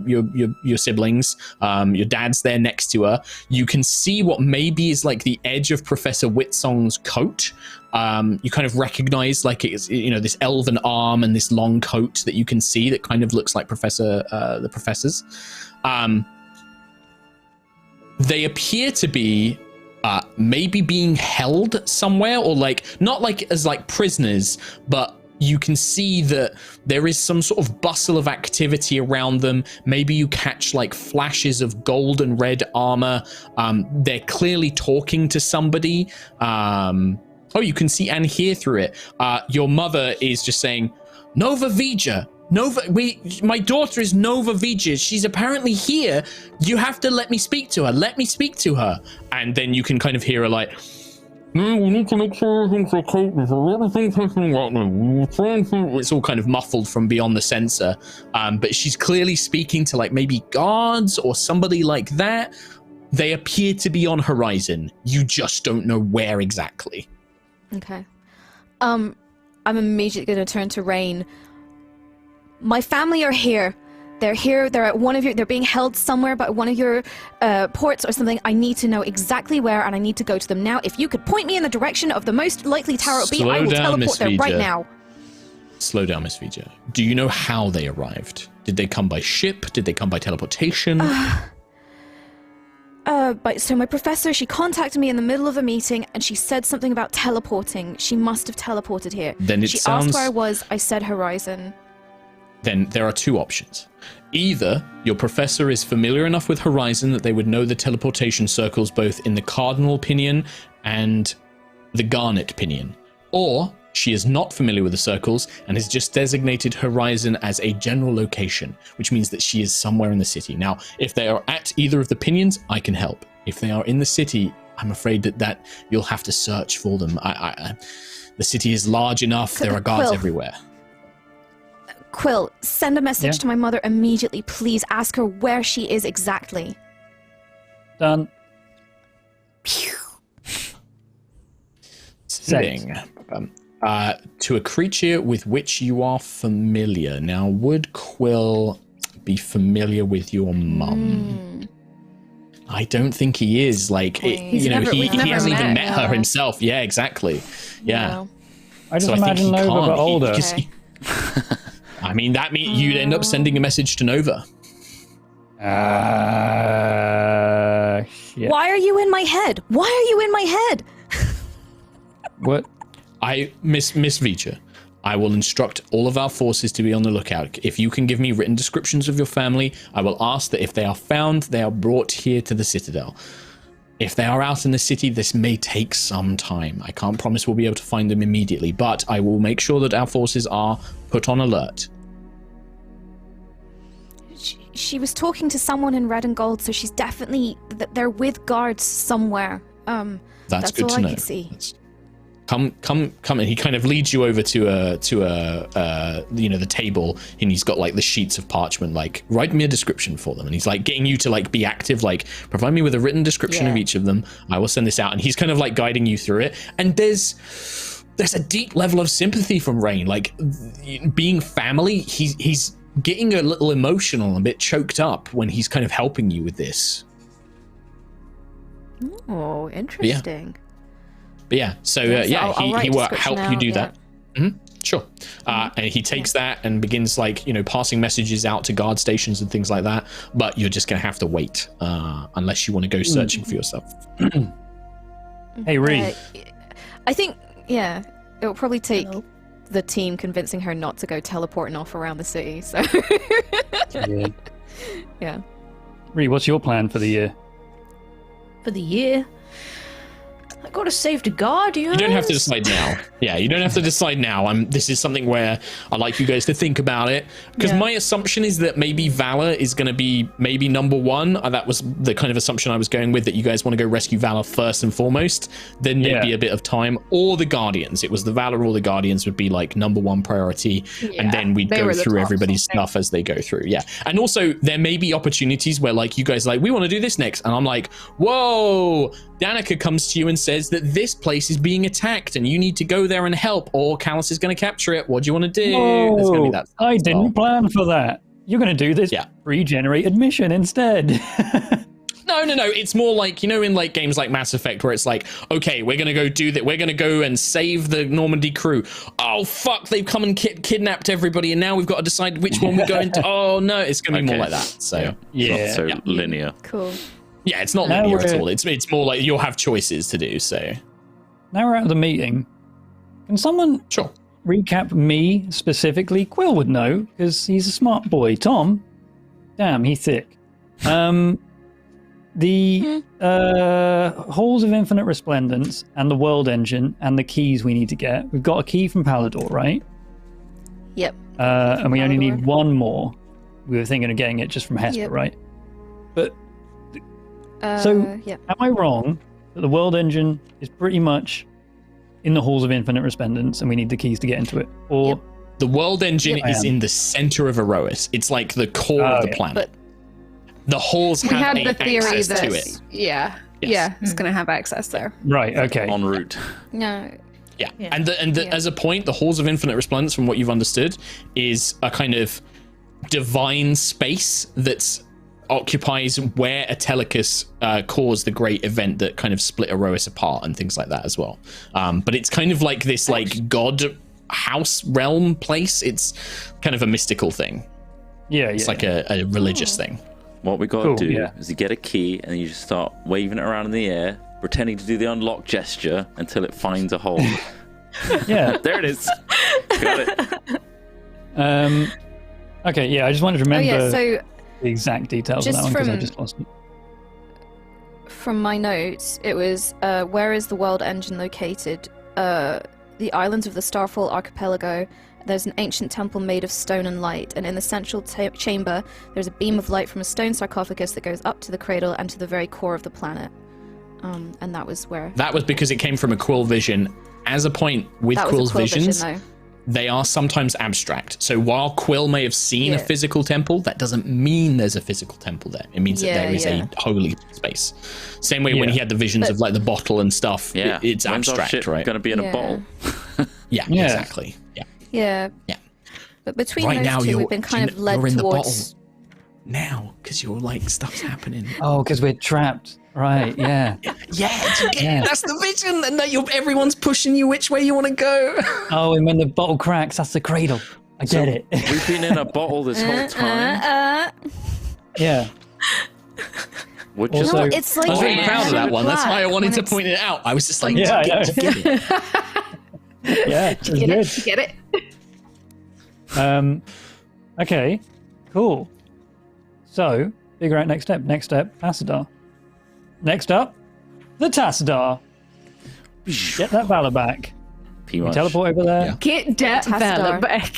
siblings. Your dad's there next to her. You can see what maybe is like the edge of Professor Whitsong's coat. You kind of recognize like it's, you know, this elven arm and this long coat that you can see that kind of looks like the professor's. They appear to be maybe being held somewhere, or like not like as like prisoners, but you can see that there is some sort of bustle of activity around them. Maybe you catch like flashes of gold and red armor. They're clearly talking to somebody. Oh, you can see and hear through it. Your mother is just saying, Nova Vija. My daughter is Nova Vija. She's apparently here. You have to let me speak to her. Let me speak to her. And then you can kind of hear her like, it's all kind of muffled from beyond the sensor. But she's clearly speaking to like maybe guards or somebody like that. They appear to be on horizon. You just don't know where exactly. Okay. I'm immediately going to turn to Rain. My family are here. They're here. They're at one of your. They're being held somewhere by one of your ports or something. I need to know exactly where, and I need to go to them now. If you could point me in the direction of the most likely tower it would be, I will teleport there right now. Slow down, Miss Vija. Do you know how they arrived? Did they come by ship? Did they come by teleportation? So my professor, she contacted me in the middle of a meeting, and she said something about teleporting. She must have teleported here. Then she asked where I was. I said Horizon. Then there are two options. Either your professor is familiar enough with Horizon that they would know the teleportation circles both in the Cardinal Pinion and the Garnet Pinion, or she is not familiar with the circles and has just designated Horizon as a general location, which means that she is somewhere in the city. Now, if they are at either of the pinions, I can help. If they are in the city, I'm afraid that you'll have to search for them. The city is large enough. There are guards everywhere. Quill, send a message to my mother immediately. Please ask her where she is exactly. Done. Sitting. To a creature with which you are familiar. Now, would Quill be familiar with your mum? I don't think he is. Like, he hasn't even met her himself. Yeah, exactly. Yeah. No. I just imagine Nova but older. I mean, that means you'd end up sending a message to Nova. Shit. Why are you in my head? Why are you in my head? What? Miss Vija, I will instruct all of our forces to be on the lookout. If you can give me written descriptions of your family, I will ask that if they are found, they are brought here to the Citadel. If they are out in the city, this may take some time. I can't promise we'll be able to find them immediately, but I will make sure that our forces are put on alert. She was talking to someone in red and gold, so she's definitely... They're with guards somewhere. That's good all to I know. can see. Come, and he kind of leads you over to the table, and he's got like the sheets of parchment, like, write me a description for them, and he's like getting you to like be active, like provide me with a written description of each of them. I will send this out, and he's kind of like guiding you through it. And there's a deep level of sympathy from Rain, like being family. He's getting a little emotional, a bit choked up when he's kind of helping you with this. Oh, interesting. But yeah, so he will help you do that. Mm-hmm. Sure. And he takes that and begins like, passing messages out to guard stations and things like that. But you're just going to have to wait unless you want to go searching for yourself. Hey, Ree. I think, it will probably take the team convincing her not to go teleporting off around the city. So, yeah. Ree, what's your plan for the year? For the year? I gotta save the Guardians. You don't have to decide now. Yeah, you don't have to decide now. This is something where I'd like you guys to think about it. Because my assumption is that maybe Valor is going to be maybe number one. That was the kind of assumption I was going with, that you guys want to go rescue Valor first and foremost. Then maybe a bit of time. Or the Guardians. It was the Valor or the Guardians would be like number one priority. Yeah, and then we'd go through everybody's stuff as they go through. Yeah. And also there may be opportunities where like you guys are like, we want to do this next. And I'm like, whoa, Danica comes to you and says that this place is being attacked and you need to go there and help, or Callus is going to capture it. What do you want to do? There's going to be that stuff. I didn't plan for that. You're going to do this pre-generated mission instead. No. It's more like, in like games like Mass Effect, where it's like, okay, we're going to go do that. We're going to go and save the Normandy crew. Oh, fuck, they've come and kidnapped everybody, and now we've got to decide which one we're going to. Oh, no, it's going to be more like that. So, not so linear. Cool. Yeah, it's not linear at all. It's more like you'll have choices to do, so. Now we're at the meeting. Can someone recap me specifically? Quill would know, because he's a smart boy. Tom, damn, he's thick. The Halls of Infinite Resplendence and the World Engine and the keys we need to get. We've got a key from Palador, right? Yep. And we only need one more. We were thinking of getting it just from Hesper, right? But am I wrong that the World Engine is pretty much in the Halls of Infinite Resplendence and we need the keys to get into it? Or the World Engine is in the center of Aerois. It's like the core of the planet. The halls We have had the theory access that to it. it's going to have access there. Right. Okay. En route. No. Yeah. And as a point, the halls of infinite resplendence, from what you've understood, is a kind of divine space that's occupies where Atelicus caused the great event that kind of split Aerois apart and things like that as well. But it's kind of like this like god house realm place. It's kind of a mystical thing. Yeah. It's like a religious thing. What we got Cool, to do yeah. is you get a key and you just start waving it around in the air, pretending to do the unlock gesture until it finds a hole. Yeah. There it is. Got it. Okay. Yeah. I just wanted to remember Oh yeah. So the exact details of just that one because I from- just lost it. from my notes, it was where is the world engine located? The islands of the Starfall Archipelago. There's an ancient temple made of stone and light, and in the central chamber, there's a beam of light from a stone sarcophagus that goes up to the cradle and to the very core of the planet. And that was where. That was because it came from a Quill vision. As a point with That was Quill's a Quill visions, vision, though. they are sometimes abstract. So while Quill may have seen a Yeah. physical temple, that doesn't mean there's a physical temple there. It means that Yeah, there is yeah. a holy space. Same way when Yeah. he had the visions of like the bottle and stuff. Yeah. It's When's our abstract, shit right? Gonna be in a Yeah. bottle. Yeah, Yeah. exactly. Yeah. Yeah. Yeah. But between Right those now, two, you're- we've been kind of you're led in the towards. Now, because you're like stuff's happening. Oh, because we're trapped. Right. Yeah. Yeah, that's the vision, and that everyone's pushing you which way you want to go. Oh, and when the bottle cracks, that's the cradle. I get it. We've been in a bottle this whole time. Yeah. We're just Also- No, it's like I was really Orange proud of that and one. That's why I black wanted when to it's- point it out. I was just like, Yeah, I know. get it. Yeah. It's good. Get it? Okay, cool. So, figure out next step. Next step, Tassadar. Next up, the Tassadar. Get that Valor back. P You much. teleport over there. Yeah. Get that Tassadar. Valor back.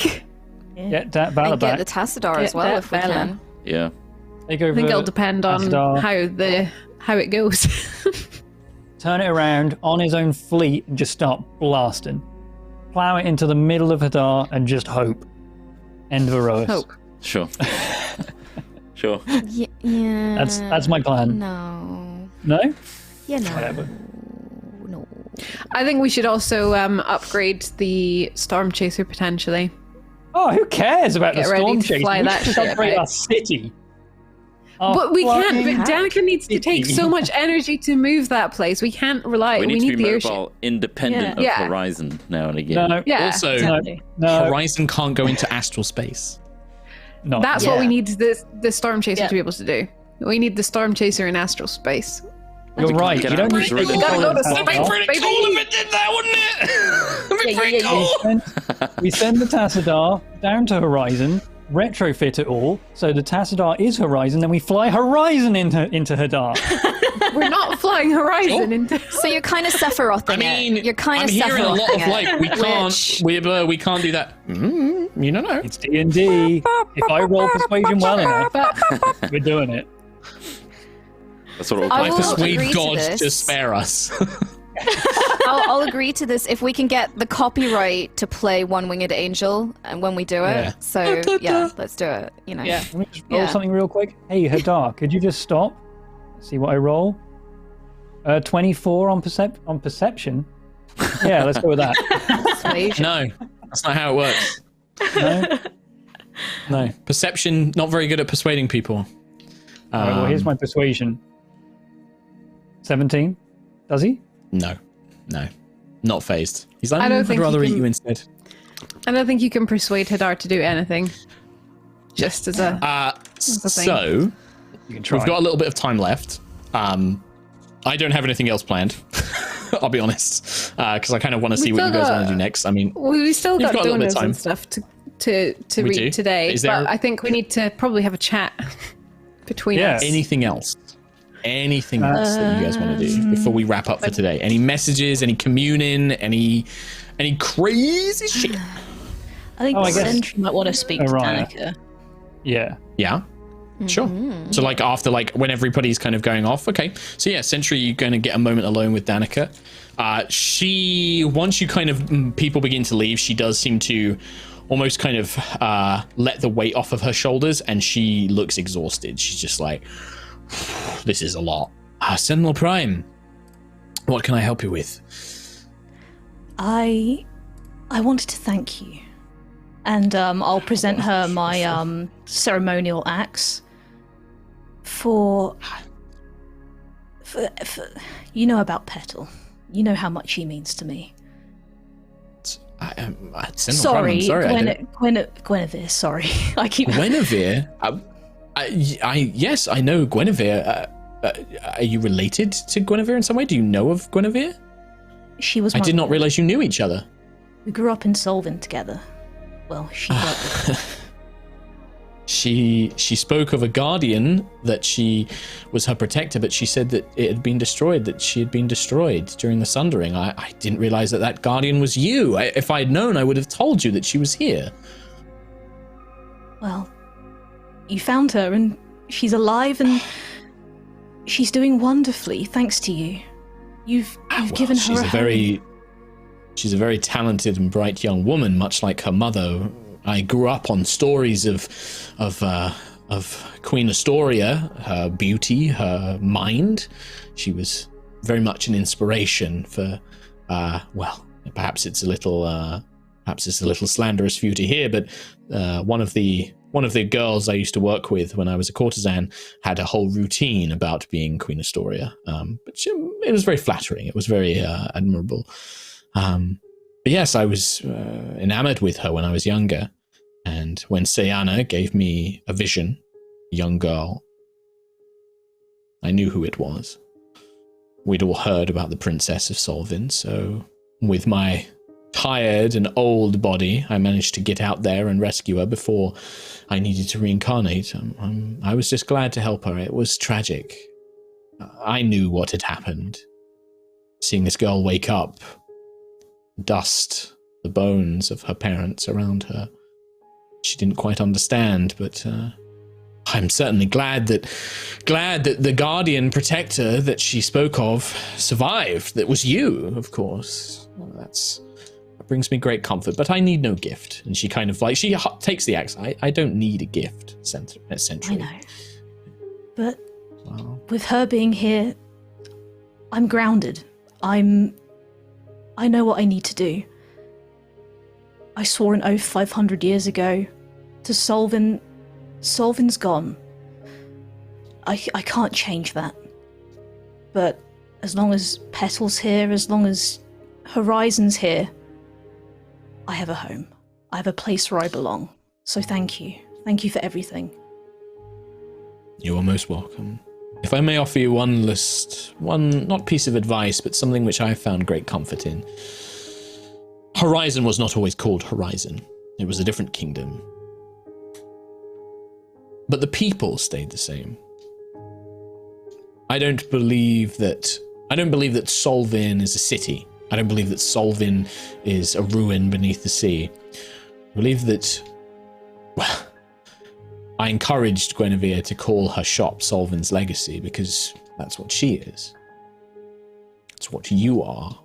Get that Valor and get back. the Tassadar Get as well that if we Valor. can. Yeah. Take over I think it'll depend on Tassadar. how it goes. Turn it around on his own fleet and just start blasting. Plow it into the middle of Hadar and just hope. End of Aerois. Hope. Sure. Sure. Yeah. That's my plan. No. No? Yeah, no. Whatever. No. I think we should also upgrade the Storm Chaser potentially. Oh, who cares about Get the ready storm to chase? fly We that should shit, upgrade mate. our city. Our But we can't. fucking- But Danica needs to take so much energy to move that place. We can't rely. We We need to need be the mobile, airship. independent of Yeah. Horizon now and again. No, Yeah. Also, Exactly. no, Horizon can't go into astral space. no. That's what Yeah. we need the Storm Chaser Yeah. to be able to do. We need the Storm Chaser in astral space. You're right. get You don't out. need to We take gotta control go of to the space. Tassadar. Pretty cool if it did that, wouldn't it? It'd be pretty cool. We send the Tassadar down to Horizon, retrofit it all, so the Tassadar is Horizon, then we fly Horizon into Hadar. We're not flying Horizon into. So you're kind of Sephirothing I mean, it. You're kind I'm of hearing a lot Sephirothing of like, we it, can't, which- we can't do that. You don't know. It's D&D. If I roll persuasion well enough, we're doing it. That's what it'll I I will be. persuade agree to God this. to spare us. I'll agree to this if we can get the copyright to play One Winged Angel and when we do it. Yeah. So yeah, let's do it. You know. Yeah. Let me just roll Yeah. something real quick. Hey, Hadar, could you just stop? See what I roll? 24 on perception. Yeah, let's go with that. Persuasion. No, that's not how it works. No? No, perception, not very good at persuading people. All right, well, here's my persuasion. 17. Does he? No, not phased. He's like, I don't I'd think rather he eat can- you instead. I don't think you can persuade Hadar to do anything. Just as a. thing. So You can try. we've got a little bit of time left. I don't have anything else planned. I'll be honest, because I kind of want to see what you still guys got- want to do next. I mean, We still You've got got a little bit of donuts time. and stuff to We read do? today, Is there- but I think we need to probably have a chat between Yeah. us. anything else? Anything else that you guys want to do before we wrap up for today? Any messages? Any communing? Any crazy shit? I think Oh, I guess- Sentry might want to speak to Aerois. Danica. Yeah. Yeah. Sure. So like after like when everybody's kind of going off, okay. So yeah, Sentry, you're going to get a moment alone with Danica. She once you kind of people begin to leave, she does seem to almost kind of let the weight off of her shoulders, and she looks exhausted. She's just like, this is a lot. Sentinel Prime, what can I help you with? I wanted to thank you. And I'll present her my ceremonial axe for you know about Petal. You know how much she means to me. Sorry, Guinevere. Sorry, I keep. Guinevere. Yes, I know Guinevere. Are you related to Guinevere in some way? Do you know of Guinevere? She was. I did not realize you knew each other. We grew up in Solvin together. Well, she worked with She spoke of a guardian that she was her protector, but she said that it had been destroyed, that she had been destroyed during the Sundering. I didn't realize that that guardian was you. If I had known, I would have told you that she was here. Well, you found her, and she's alive, and she's doing wonderfully, thanks to you. You've given her a home. She's a very talented and bright young woman, much like her mother. I grew up on stories of Queen Astoria, her beauty, her mind. She was very much an inspiration for, well, perhaps it's a little slanderous for you to hear, but one of the girls I used to work with when I was a courtesan had a whole routine about being Queen Astoria. But it was very flattering. It was very admirable. But yes, I was enamored with her when I was younger. And when Sayana gave me a vision, a young girl, I knew who it was. We'd all heard about the Princess of Solvin, so with my tired and old body, I managed to get out there and rescue her before I needed to reincarnate. I was just glad to help her. It was tragic. I knew what had happened. Seeing this girl wake up, dust the bones of her parents around her. She didn't quite understand, but I'm certainly glad that the guardian protector that she spoke of survived. That was you, of course. Well, that brings me great comfort, but I need no gift. And she kind of like, she takes the axe. I don't need a gift, essentially. I know. But with her being here, I'm grounded. I know what I need to do. I swore an oath 500 years ago to Solvin. Solvin's gone. I can't change that. But as long as Petal's here, as long as Horizon's here, I have a home. I have a place where I belong. So thank you. Thank you for everything. You are most welcome. If I may offer you one not piece of advice, but something which I found great comfort in. Horizon was not always called Horizon. It was a different kingdom. But the people stayed the same. I don't believe that Solvin is a city. I don't believe that Solvin is a ruin beneath the sea. I believe that, well, I encouraged Guinevere to call her shop Solvin's Legacy because that's what she is. It's what you are.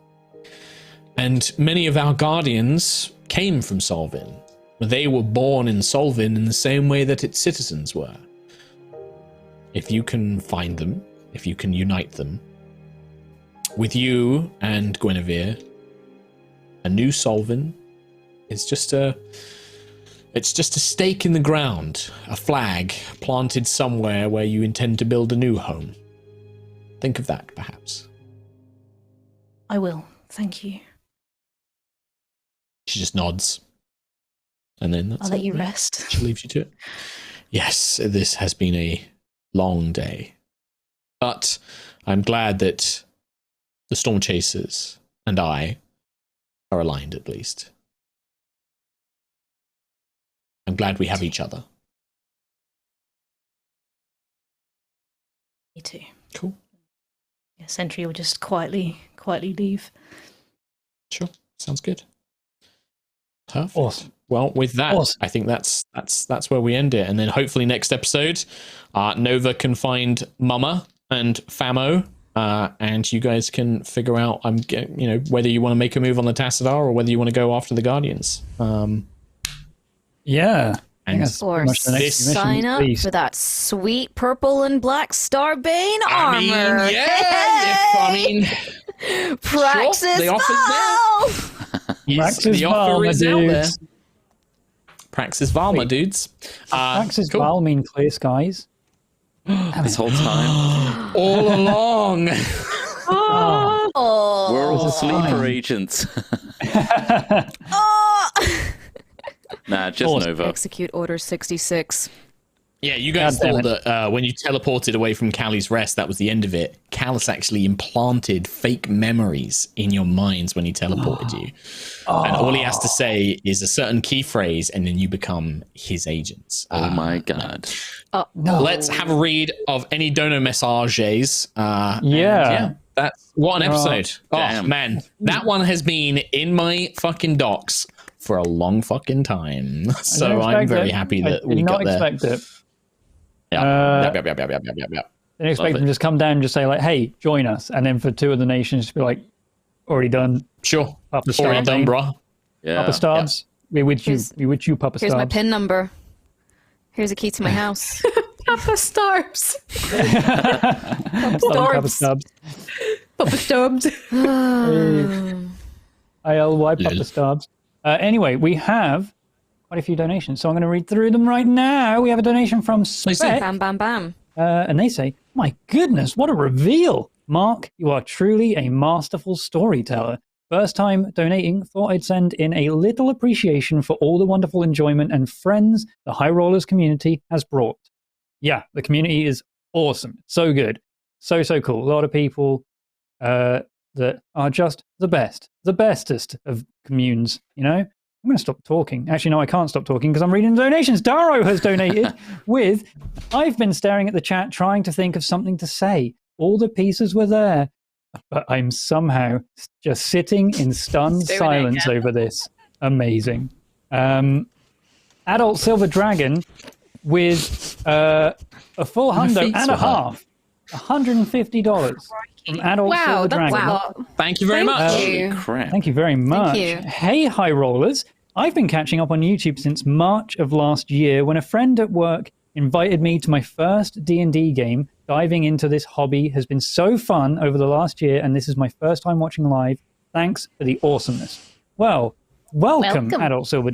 And many of our guardians came from Solvin. They were born in Solvin in the same way that its citizens were. If you can find them, if you can unite them, with you and Guinevere, a new Solvin is just a stake in the ground, a flag planted somewhere where you intend to build a new home. Think of that, perhaps. I will. Thank you. She just nods. And then that's I'll let you rest. She leaves you to it. Yes, this has been a long day. But I'm glad that the Storm Chasers and I are aligned, at least. I'm glad we have each other. Me too. Cool. Yeah, Sentry will just quietly leave. Sure. Sounds good. Perfect. Awesome. Well, with that, Awesome. I think that's where we end it, and then hopefully next episode, Nova can find Mama and Famo, and you guys can figure out, whether you want to make a move on the Tassadar or whether you want to go after the Guardians. Yeah. I think And that's pretty Or much the next mission, sign up please. for that sweet purple and black Starbane I mean, armor. I mean, Praxis the offer's Val! Praxis the offer Valma, is out there. dudes. Praxis Valma, dudes. Praxis cool. Val mean clear skies. This whole time, All along. Oh. we're all fine. sleeper agents. Oh. Nah, just Awesome. Nova. Execute Order 66. Yeah, you guys God damn thought that when you teleported away from Callie's rest, that was the end of it. Callus actually implanted fake memories in your minds when he teleported you. And all he has to say is a certain key phrase, and then you become his agents. Oh my god. Let's have a read of any dono messages. Yeah. That's what an episode. Oh, damn. man. That one has been in my fucking docs for a long fucking time. So I'm very happy that we got there. I did not expect it. Yeah. Yep. Didn't expect them to just come down and just say like, "Hey, join us," and then for two of the nations to be like, "Already done, Sure. Papa Already Starbane. done, bro. Yeah. Papa Starbs. We're with you. We're with you, Papa Starbs." Here's my PIN number. Here's a key to my house. Papa Starbs. Papa Starbs. Papa Starbs. ILY Papa Starbs. Anyway, we have quite a few donations, so I'm going to read through them right now. We have a donation from Spec. Bam, bam, bam. And they say, "My goodness, what a reveal! Mark, you are truly a masterful storyteller. First time donating, thought I'd send in a little appreciation for all the wonderful enjoyment and friends the High Rollers community has brought. Yeah, the community is awesome. So good. So cool. A lot of people that are just the best. The bestest of communes, you know? I'm going to stop talking. Actually, no, I can't stop talking because I'm reading the donations. Daro has donated with, "I've been staring at the chat trying to think of something to say. All the pieces were there, but I'm somehow just sitting in stunned silence over this. Amazing." Adult Silver Dragon with a full hundo and a half. $150 from Adult Wow, Silver that's Dragon. a lot. Thank you very much. you. Crap. Thank you very much. you. Hey, High Rollers. I've been catching up on YouTube since March of last year when a friend at work invited me to my first D&D game. Diving into this hobby has been so fun over the last year, and this is my first time watching live. Thanks for the awesomeness. Well, welcome. Adult Silver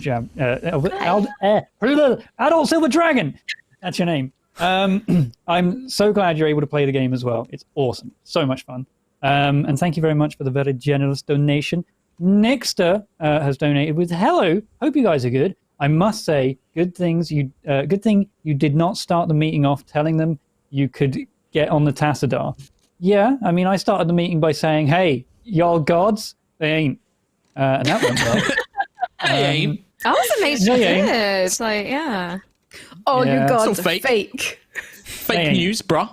Adult Silver Dragon. That's your name. I'm so glad you're able to play the game as well. It's awesome. So much fun. And thank you very much for the very generous donation. Nixter has donated with, "Hello, hope you guys are good. I must say, good thing you did not start the meeting off telling them you could get on the Tassadar." Yeah, I mean, I started the meeting by saying, "Hey, y'all gods?" They ain't. And that went well. They ain't. I was amazed you Yeah, yeah. did. It's like, yeah. All Yeah. your gods So are fake. fake. Fake Dang. news, bruh.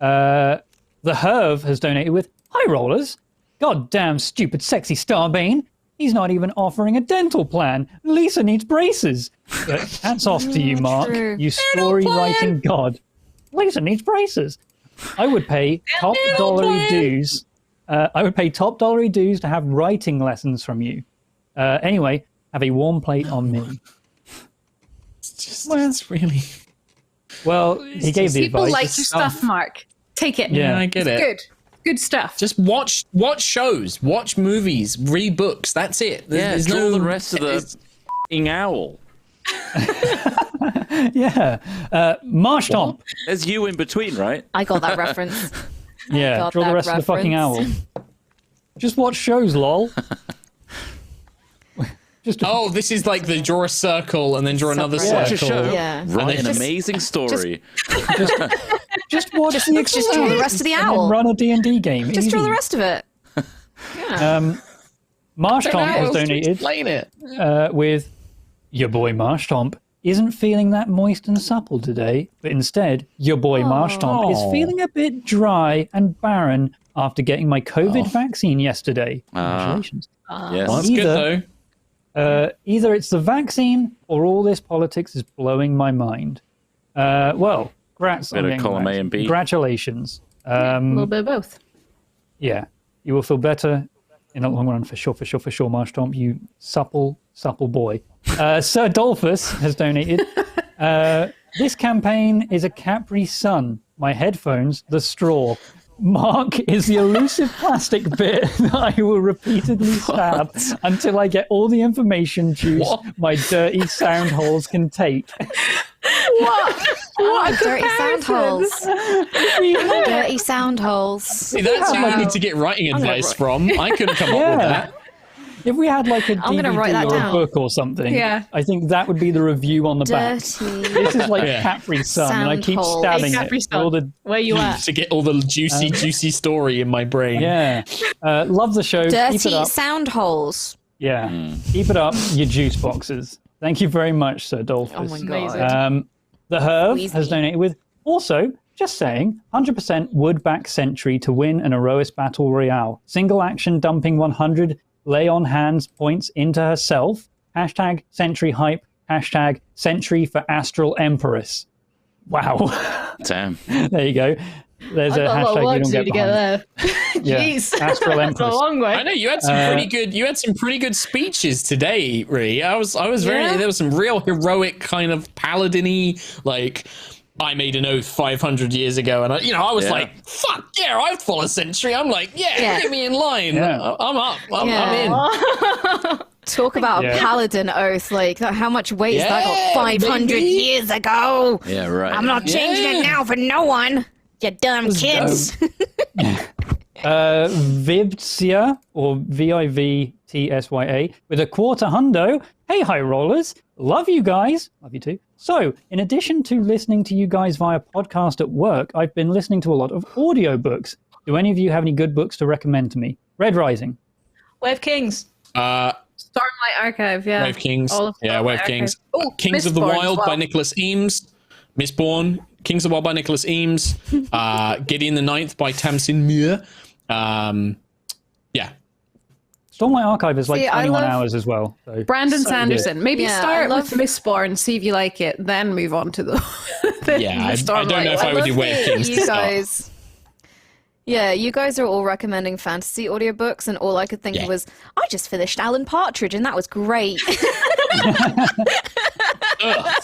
The Herv has donated with, "Hi, Rollers. Goddamn stupid sexy Starbane. He's not even offering a dental plan. Lisa needs braces." But hats off to you, Mark. True. You story writing god. Lisa needs braces. I would pay top dollary dues. I would pay top dollary dues to have writing lessons from you. Anyway, have a warm plate on me. It's really. Well, he gave the People advice. like your stuff, Mark. Take it. Yeah, I get It's it. good. Good stuff. Just watch shows, watch movies, read books. That's it. There's Draw no the rest of the f***ing owl. Yeah. Marsh Tomp. There's you in between, right? I got that reference. Yeah, Got draw the that rest of the fucking owl. reference. Just watch shows, lol. Oh, this is like the draw a circle and then draw another Separate. Watch a circle. show. Yeah. Write an Just- amazing story. Just watch the Just draw the rest of the and then owl. run a D&D game. Just draw Easy. the rest of it. Yeah. Marsh Tomp has else to donated explain it. with, "Your boy Marsh Tomp isn't feeling that moist and supple today, but instead, your boy Marsh Tomp is feeling a bit dry and barren after getting my COVID vaccine yesterday." Congratulations. Yes. Well, that's Either- good though. Either it's the vaccine or all this politics is blowing my mind. Well, congrats on Better getting column the A and vaccine. B. Congratulations. A little bit of both. Yeah, you will feel better in the long run for sure, Marsh Tomp, you supple boy. Sir Dolphus has donated. This campaign is a Capri Sun. My headphones, the straw. Mark is the elusive plastic bit that I will repeatedly stab until I get all the information juice my dirty sound holes can take. What? Dirty sound holes. Dirty sound holes. See, that's who I need to get writing advice from. I couldn't come up with that. If we had like a I'm gonna write that DVD or a down. book or something, I think that would be the review on the back. Dirty. This is like Capri Sun, and I keep Sound hole. stabbing Hey, Capri it. Sun. All the, Where you at? To get all the juicy story in my brain. yeah. Love the show. Keep it Dirty up. sound holes. Yeah. Keep it up, you juice boxes. Thank you very much, Sir Dolphus. Oh my Amazing. god. The Herb Squeeze has me. donated with, also, just saying, 100% would back Sentry to win an Aerois Battle Royale. Single action dumping 100 lay on hands points into herself. Hashtag Sentry hype. Hashtag Sentry for Astral Empress. Wow. Damn. There you go. There's I've a got a lot of hashtag you work don't to do get to get behind. there. Yeah. Jeez. Astral That's a Empress. long way. I know you had some pretty good. You had some pretty good speeches today, Ree. I was very. Yeah? There was some real heroic kind of paladin-y, like I made an oath 500 years ago, and I was Yeah. like, fuck yeah, I'd follow Sentry. I'm like, Yeah. get me in line. Yeah. I'm up. I'm Yeah. in. Talk about Yeah. a paladin oath. Like, how much weight has that Yeah, got 500 baby. years ago? Yeah, right. I'm not changing it now for no one. You dumb kids. Vibtsia, or VIVTSYA, with a quarter hundo. Hey, high rollers. Love you guys. Love you too. So, in addition to listening to you guys via podcast at work, I've been listening to a lot of audiobooks. Do any of you have any good books to recommend to me? Red Rising. Way of Kings. Starlight Archive, yeah. Wave Kings. All of Yeah, Starlight Wave Archive. Kings. Oh, Kings of the Mistborn as Wild by well. Nicholas Eames. Mistborn. Kings of the Wild by Nicholas Eames. Gideon the Ninth by Tamsin Muir. Yeah. Stormlight Archive is like See, I 21 love- hours as well. So Brandon so good. Sanderson. Maybe Yeah, start I love- with Mistborn, see if you like it, then move on to the. Yeah, I don't know if I would do Wave Kings to You start. guys. Yeah, you guys are all recommending fantasy audiobooks, and all I could think Yeah. of was, I just finished Alan Partridge, and that was great. It's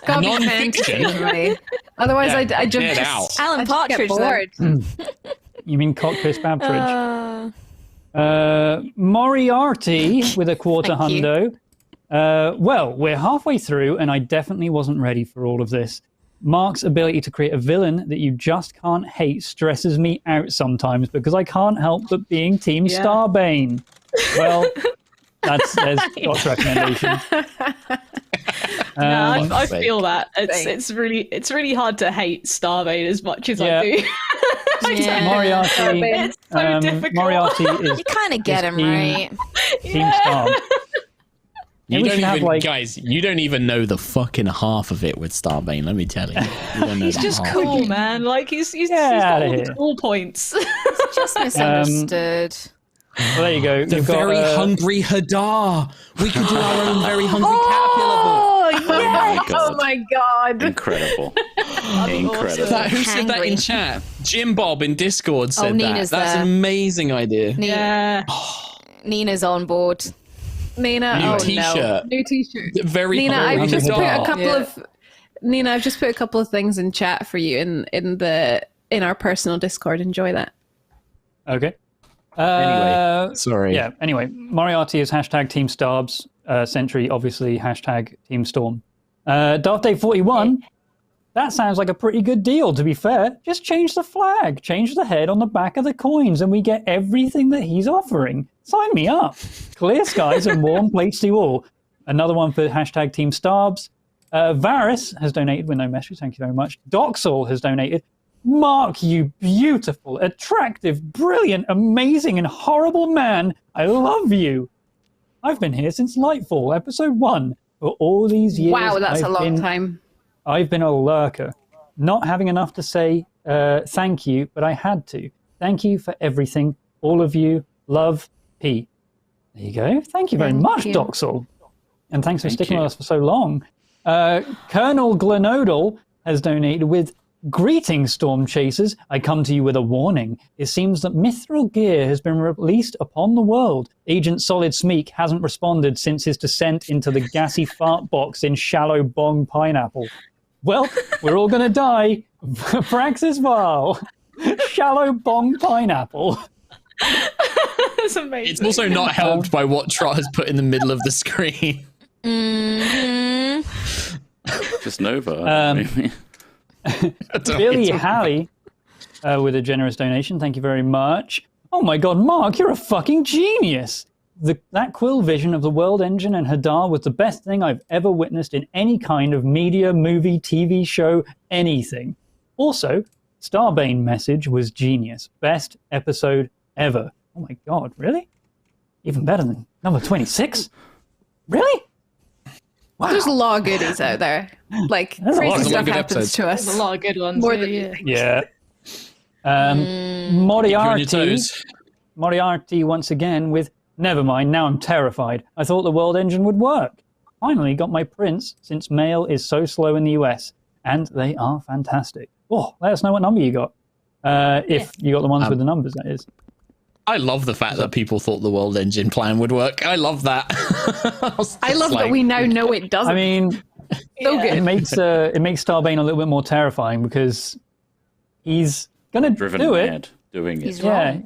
gotta be Non-fiction. fantasy, right? Otherwise, Yeah, I just get out. Alan I just get Partridge, though. bored. You mean Cockfish Babtridge? Moriarty with a quarter Thank you. hundo. Well, we're halfway through, and I definitely wasn't ready for all of this. Mark's ability to create a villain that you just can't hate stresses me out sometimes because I can't help but being Team Yeah. Starbane. Well, there's Scott's recommendation. No, I sake. feel that. It's really hard to hate Starbane as much as I do. Yeah. Moriarty. It's so difficult. Moriarty is You kind of get him, Team- right? Team Starb. You Maybe we don't should have, even, like- guys. You don't even know the fucking half of it with Starbane. Let me tell you. You don't know He's the just half. cool, man. Like he's Get got outta all the here. cool points. Just misunderstood. Well, there you go. The We've got, very hungry Hadar. We could do our own very hungry caterpillar book. Oh my god. Incredible. Incredible. Who said that in Hangry. chat? Jim Bob in Discord said that. Nina's That's there. an amazing idea. yeah. Nina's on board. Nina, New oh T-shirt. no. New t-shirt. Very Nina, hungry I've just put Hadar. a couple of Nina, I've just put a couple of things in chat for you in our personal Discord. Enjoy that. Okay. Anyway, sorry. Yeah, anyway, Moriarty is hashtag Team Starbs. Sentry, obviously, hashtag Team Storm. Darth Day 41, that sounds like a pretty good deal, to be fair. Just change the flag, change the head on the back of the coins, and we get everything that he's offering. Sign me up. Clear skies and warm plates to all. Another one for hashtag Team Starbs. Varys has donated with no message, thank you very much. Doxel has donated. Mark, you beautiful, attractive, brilliant, amazing, and horrible man. I love you. I've been here since Lightfall, episode 1. For all these years, Wow, that's I've a long been- time. I've been a lurker, not having enough to say thank you, but I had to. Thank you for everything, all of you. Love, P. There you go. Thank you very much, you. Doxel. And thanks for Thank sticking you. with us for so long. Colonel Glenodal has donated with Greetings, Storm Chasers. I come to you with a warning. It seems that mithril gear has been released upon the world. Agent Solid Smeek hasn't responded since his descent into the gassy fart box in Shallow Bong Pineapple. Well, we're all going to die. Praxis Val. Shallow Bong Pineapple. That's amazing. It's also not helped by what Trot has put in the middle of the screen. Just Nova. Billy Halley with a generous donation. Thank you very much. Oh my god, Mark, you're a fucking genius. That quill vision of the world engine and Hadar was the best thing I've ever witnessed in any kind of media, movie, TV show, anything. Also, Starbane message was genius. Best episode ever. Oh my god, really? Even better than number 26? Really? Wow. There's a lot of goodies out there. Like, crazy stuff happens to us. There's a lot of good ones. More than Yeah. Moriarty once again with, never mind, now I'm terrified. I thought the world engine would work. Finally got my prints since mail is so slow in the US. And they are fantastic. Oh, let us know what number you got. If you got the ones with the numbers, that is. I love the fact that people thought the world engine plan would work. I love that. I love that we now know it doesn't. I mean, so good. it makes Starbane a little bit more terrifying because he's gonna do it. Doing it. He's gonna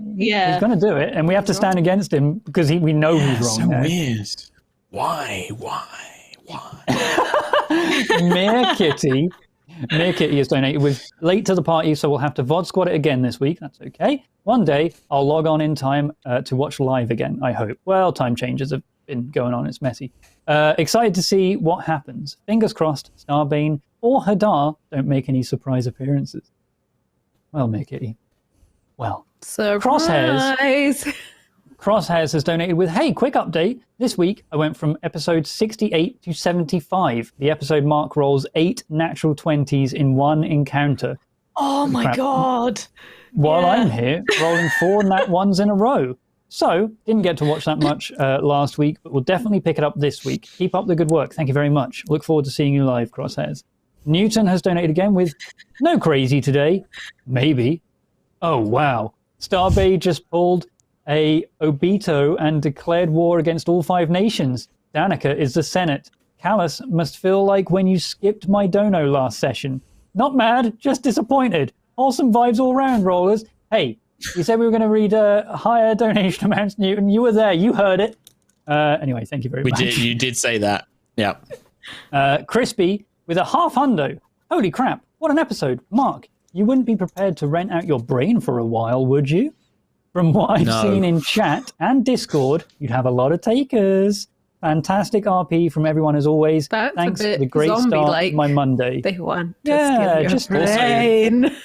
do it, and we have to stand against him because we know he's wrong. So now. weird. Why? Mere Kitty is donated with late to the party, so we'll have to VOD squad it again this week. That's okay. One day I'll log on in time to watch live again, I hope. Well, time changes have been going on. It's messy. Excited to see what happens. Fingers crossed Starbane or Hadar don't make any surprise appearances. Well, Mere Kitty. Well, Surprise! Crosshairs has donated with, hey, quick update. This week, I went from episode 68 to 75. The episode mark rolls 8 natural 20s in one encounter. Oh my god. While I'm here, rolling 4 nat 1s in a row. So, didn't get to watch that much last week, but we'll definitely pick it up this week. Keep up the good work. Thank you very much. Look forward to seeing you live, Crosshairs. Newton has donated again with, no crazy today. Maybe. Oh, wow. Starbay just pulled a Obito and declared war against all 5 nations. Danica is the Senate. Callus must feel like when you skipped my dono last session. Not mad, just disappointed. Wholesome vibes all round, rollers. Hey, you said we were going to read higher donation amounts, Newton. You were there. You heard it. Anyway, thank you very much. You did say that. Yeah. Crispy with a half hundo. Holy crap. What an episode. Mark, you wouldn't be prepared to rent out your brain for a while, would you? From what I've seen in chat and Discord, you'd have a lot of takers. Fantastic RP from everyone as always. That's Thanks a bit for the great start to my Monday. They want to steal your brain.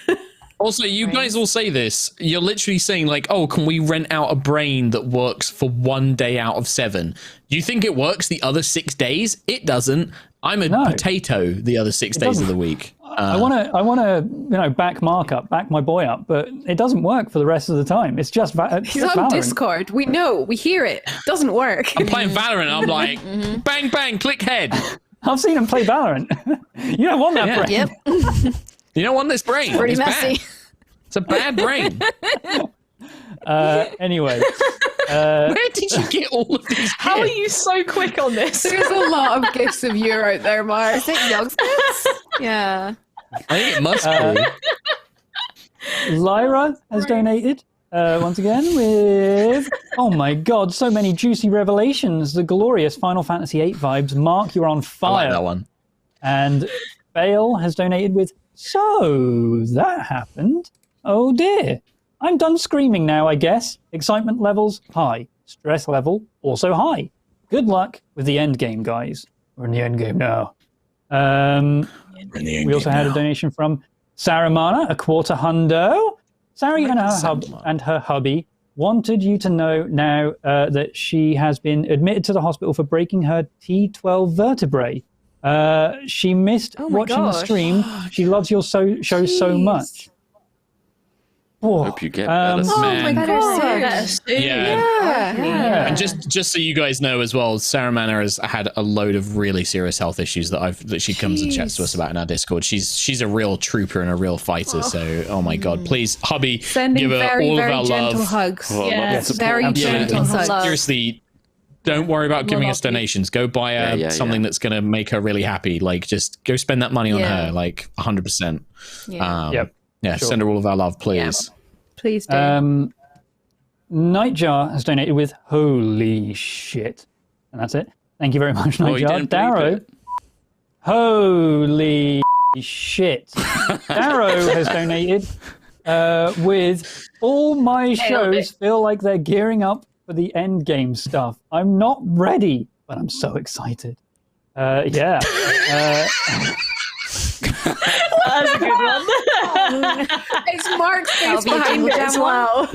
Also, you guys all say this. You're literally saying like, oh, can we rent out a brain that works for 1 day out of 7? Do you think it works the other 6 days? It doesn't. I'm a potato the other 6 days of the week. I want to, back Mark up, back my boy up, but it doesn't work for the rest of the time. It's just He's on Valorant. Discord. We know. We hear it. Doesn't work. I'm playing Valorant. I'm like, bang, bang, click head. I've seen him play Valorant. You don't want that brain. Yep. You don't want this brain. Pretty it's messy. Bad. It's a bad brain. Anyway. Where did you get all of these? How are you so quick on this? There's a lot of gifts of you out there, Mark. Is it Yogsmiths? Yeah. I think it must be. Lyra has donated once again with, oh my god, so many juicy revelations. The glorious Final Fantasy VIII vibes. Mark, you're on fire. I like that one. And Bale has donated with, so that happened. Oh dear. I'm done screaming now, I guess. Excitement levels high. Stress level also high. Good luck with the end game, guys. We're in the end game now. We also had a donation from Saramana, a quarter hundo. Sari and her hubby wanted you to know now that she has been admitted to the hospital for breaking her T12 vertebrae. She missed watching the stream. She loves your show so much. Hope you get better soon. Oh my god. Yeah. And just so you guys know as well, Sarah Manor has had a load of really serious health issues that she comes and chats to us about in our Discord. She's a real trooper and a real fighter. So, oh my god, please, hubby, Sending give her very, all very of our gentle love. hugs. Oh, I love Yes. the support. Very gentle hugs. Seriously, don't worry about giving us donations. Go buy her Yeah. something that's going to make her really happy. Like, just go spend that money on her, like 100%. Yep. Yeah, Sure. send her all of our love, please. Please do. Nightjar has donated with holy shit. And that's it. Thank you very much, Oh, you Nightjar. didn't believe Darrow. it. Holy shit. Darrow has donated with all my shows feel like they're gearing up for the end game stuff. I'm not ready, but I'm so excited. Yeah. That's a good one. It's Mark's face be a behind jingle it as jam well.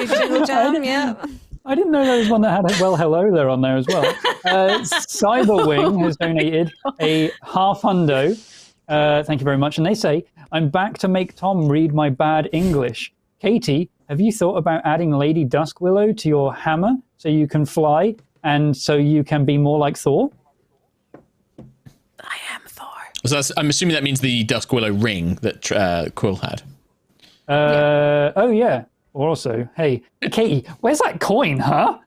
Jingle jam, yeah. I didn't know there was one that had a well hello there on there as well. Cyberwing has donated a $50. Thank you very much. And they say, I'm back to make Tom read my bad English. Katie, have you thought about adding Lady Duskwillow to your hammer so you can fly and so you can be more like Thor? I am Thor. So I'm assuming that means the Duskwillow ring that Quill had. Oh, yeah. Also, hey, Katie, where's that coin, huh?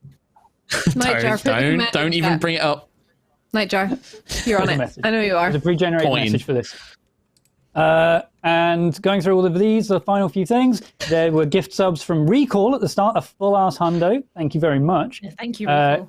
Nightjar, Don't even bring it up. Nightjar, you're on There's a it. message. I know you are. There's a pre-generated Coin. message for this. And going through all of these, the final few things, there were gift subs from Recall at the start, a full-ass hundo. Thank you very much. Thank you, Rico.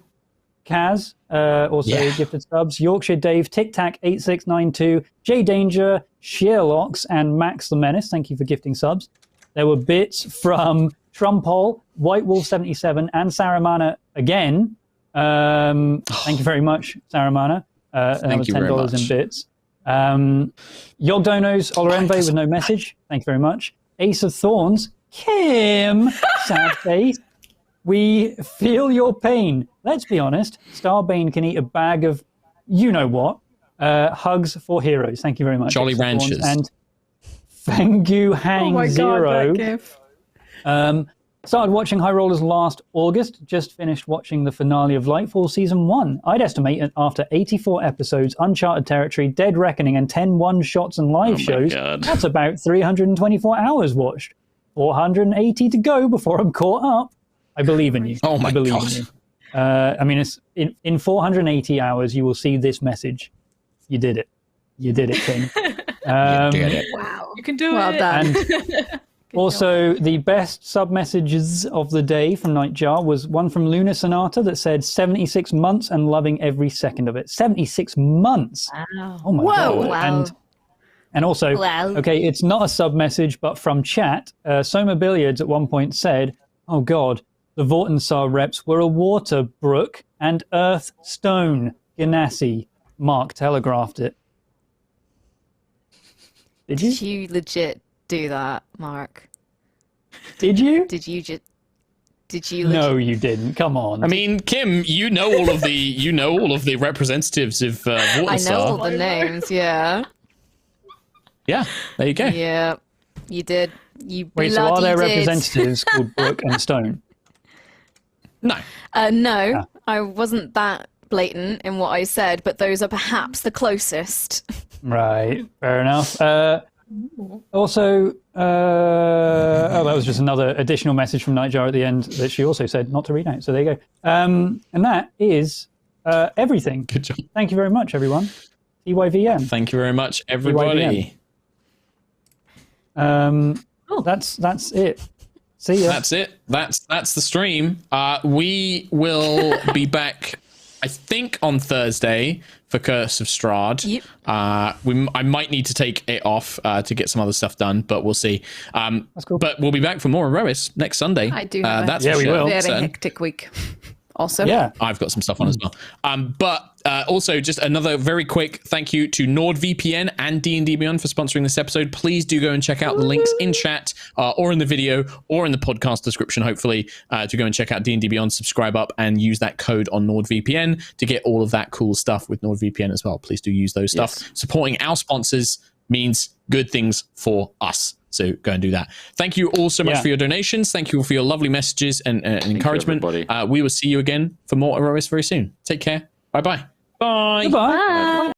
Kaz, also gifted subs. Yorkshire Dave, Tic Tac 8692, J Danger, Sheerlocks, and Max the Menace. Thank you for gifting subs. There were bits from Trumpol, White Wolf 77, and Saramana again. Thank you very much, Saramana. Thank you very $10 much. in bits. Yogdonos, Olorenve with no message. Thank you very much. Ace of Thorns, Kim, sad face. We feel your pain. Let's be honest. Starbane can eat a bag of you-know-what. Hugs for heroes. Thank you very much. Jolly Ace of Thorns. Ranchers. And Fengu Hang Oh my Zero. god, that gif. Started watching High Rollers last August. Just finished watching the finale of Lightfall Season 1. I'd estimate that after 84 episodes, Uncharted Territory, Dead Reckoning, and 10 one-shots and live shows, God. that's about 324 hours watched. 480 to go before I'm caught up. I believe in you. Oh my I believe God. in you. I mean, it's in 480 hours, you will see this message. You did it. You did it, King. Wow. You can do Well it. done. And also, the best sub-messages of the day from Nightjar was one from Luna Sonata that said 76 months and loving every second of it. 76 months! Wow. Oh my Whoa. God. Wow. And also, Wow. okay, it's not a sub-message, but from chat, Soma Billiards at one point said, oh God, the Vortensar reps were a water brook and earth stone. Ganassi. Mark telegraphed it. Did you? Did you legit do that, Mark? Did you? Did you legit? No, you didn't. Come on. I mean, Kim, you know all of the representatives of I know all Waterstar. the names, yeah. Yeah, there you go. Yeah, you did. You Wait, so are bloody there did. representatives called Brook and Stone? No, No, Ah. I wasn't that blatant in what I said, but those are perhaps the closest. Right, fair enough. Also, that was just another additional message from Nightjar at the end that she also said not to read out. So there you go. And that is everything. good job. Thank you very much, everyone. TYVM. Thank you very much, everybody. That's it. See ya. That's it. That's the stream. We will be back, I think, on Thursday for Curse of Strahd. Yep. I might need to take it off to get some other stuff done, but we'll see. That's cool. But we'll be back for more Aerois next Sunday. I do have a that's Yeah, for we sure. will. very Certain. hectic week. Also, Yeah. I've got some stuff on as well. But also, just another very quick thank you to NordVPN and D&D Beyond for sponsoring this episode. Please do go and check out the links in chat or in the video or in the podcast description, hopefully, to go and check out D&D Beyond, subscribe up, and use that code on NordVPN to get all of that cool stuff with NordVPN as well. Please do use those stuff. Yes. Supporting our sponsors means good things for us. So go and do that. Thank you all so much for your donations. Thank you for your lovely messages and encouragement. We will see you again for more Aerois very soon. Take care. Bye-bye. Bye. Goodbye. Bye.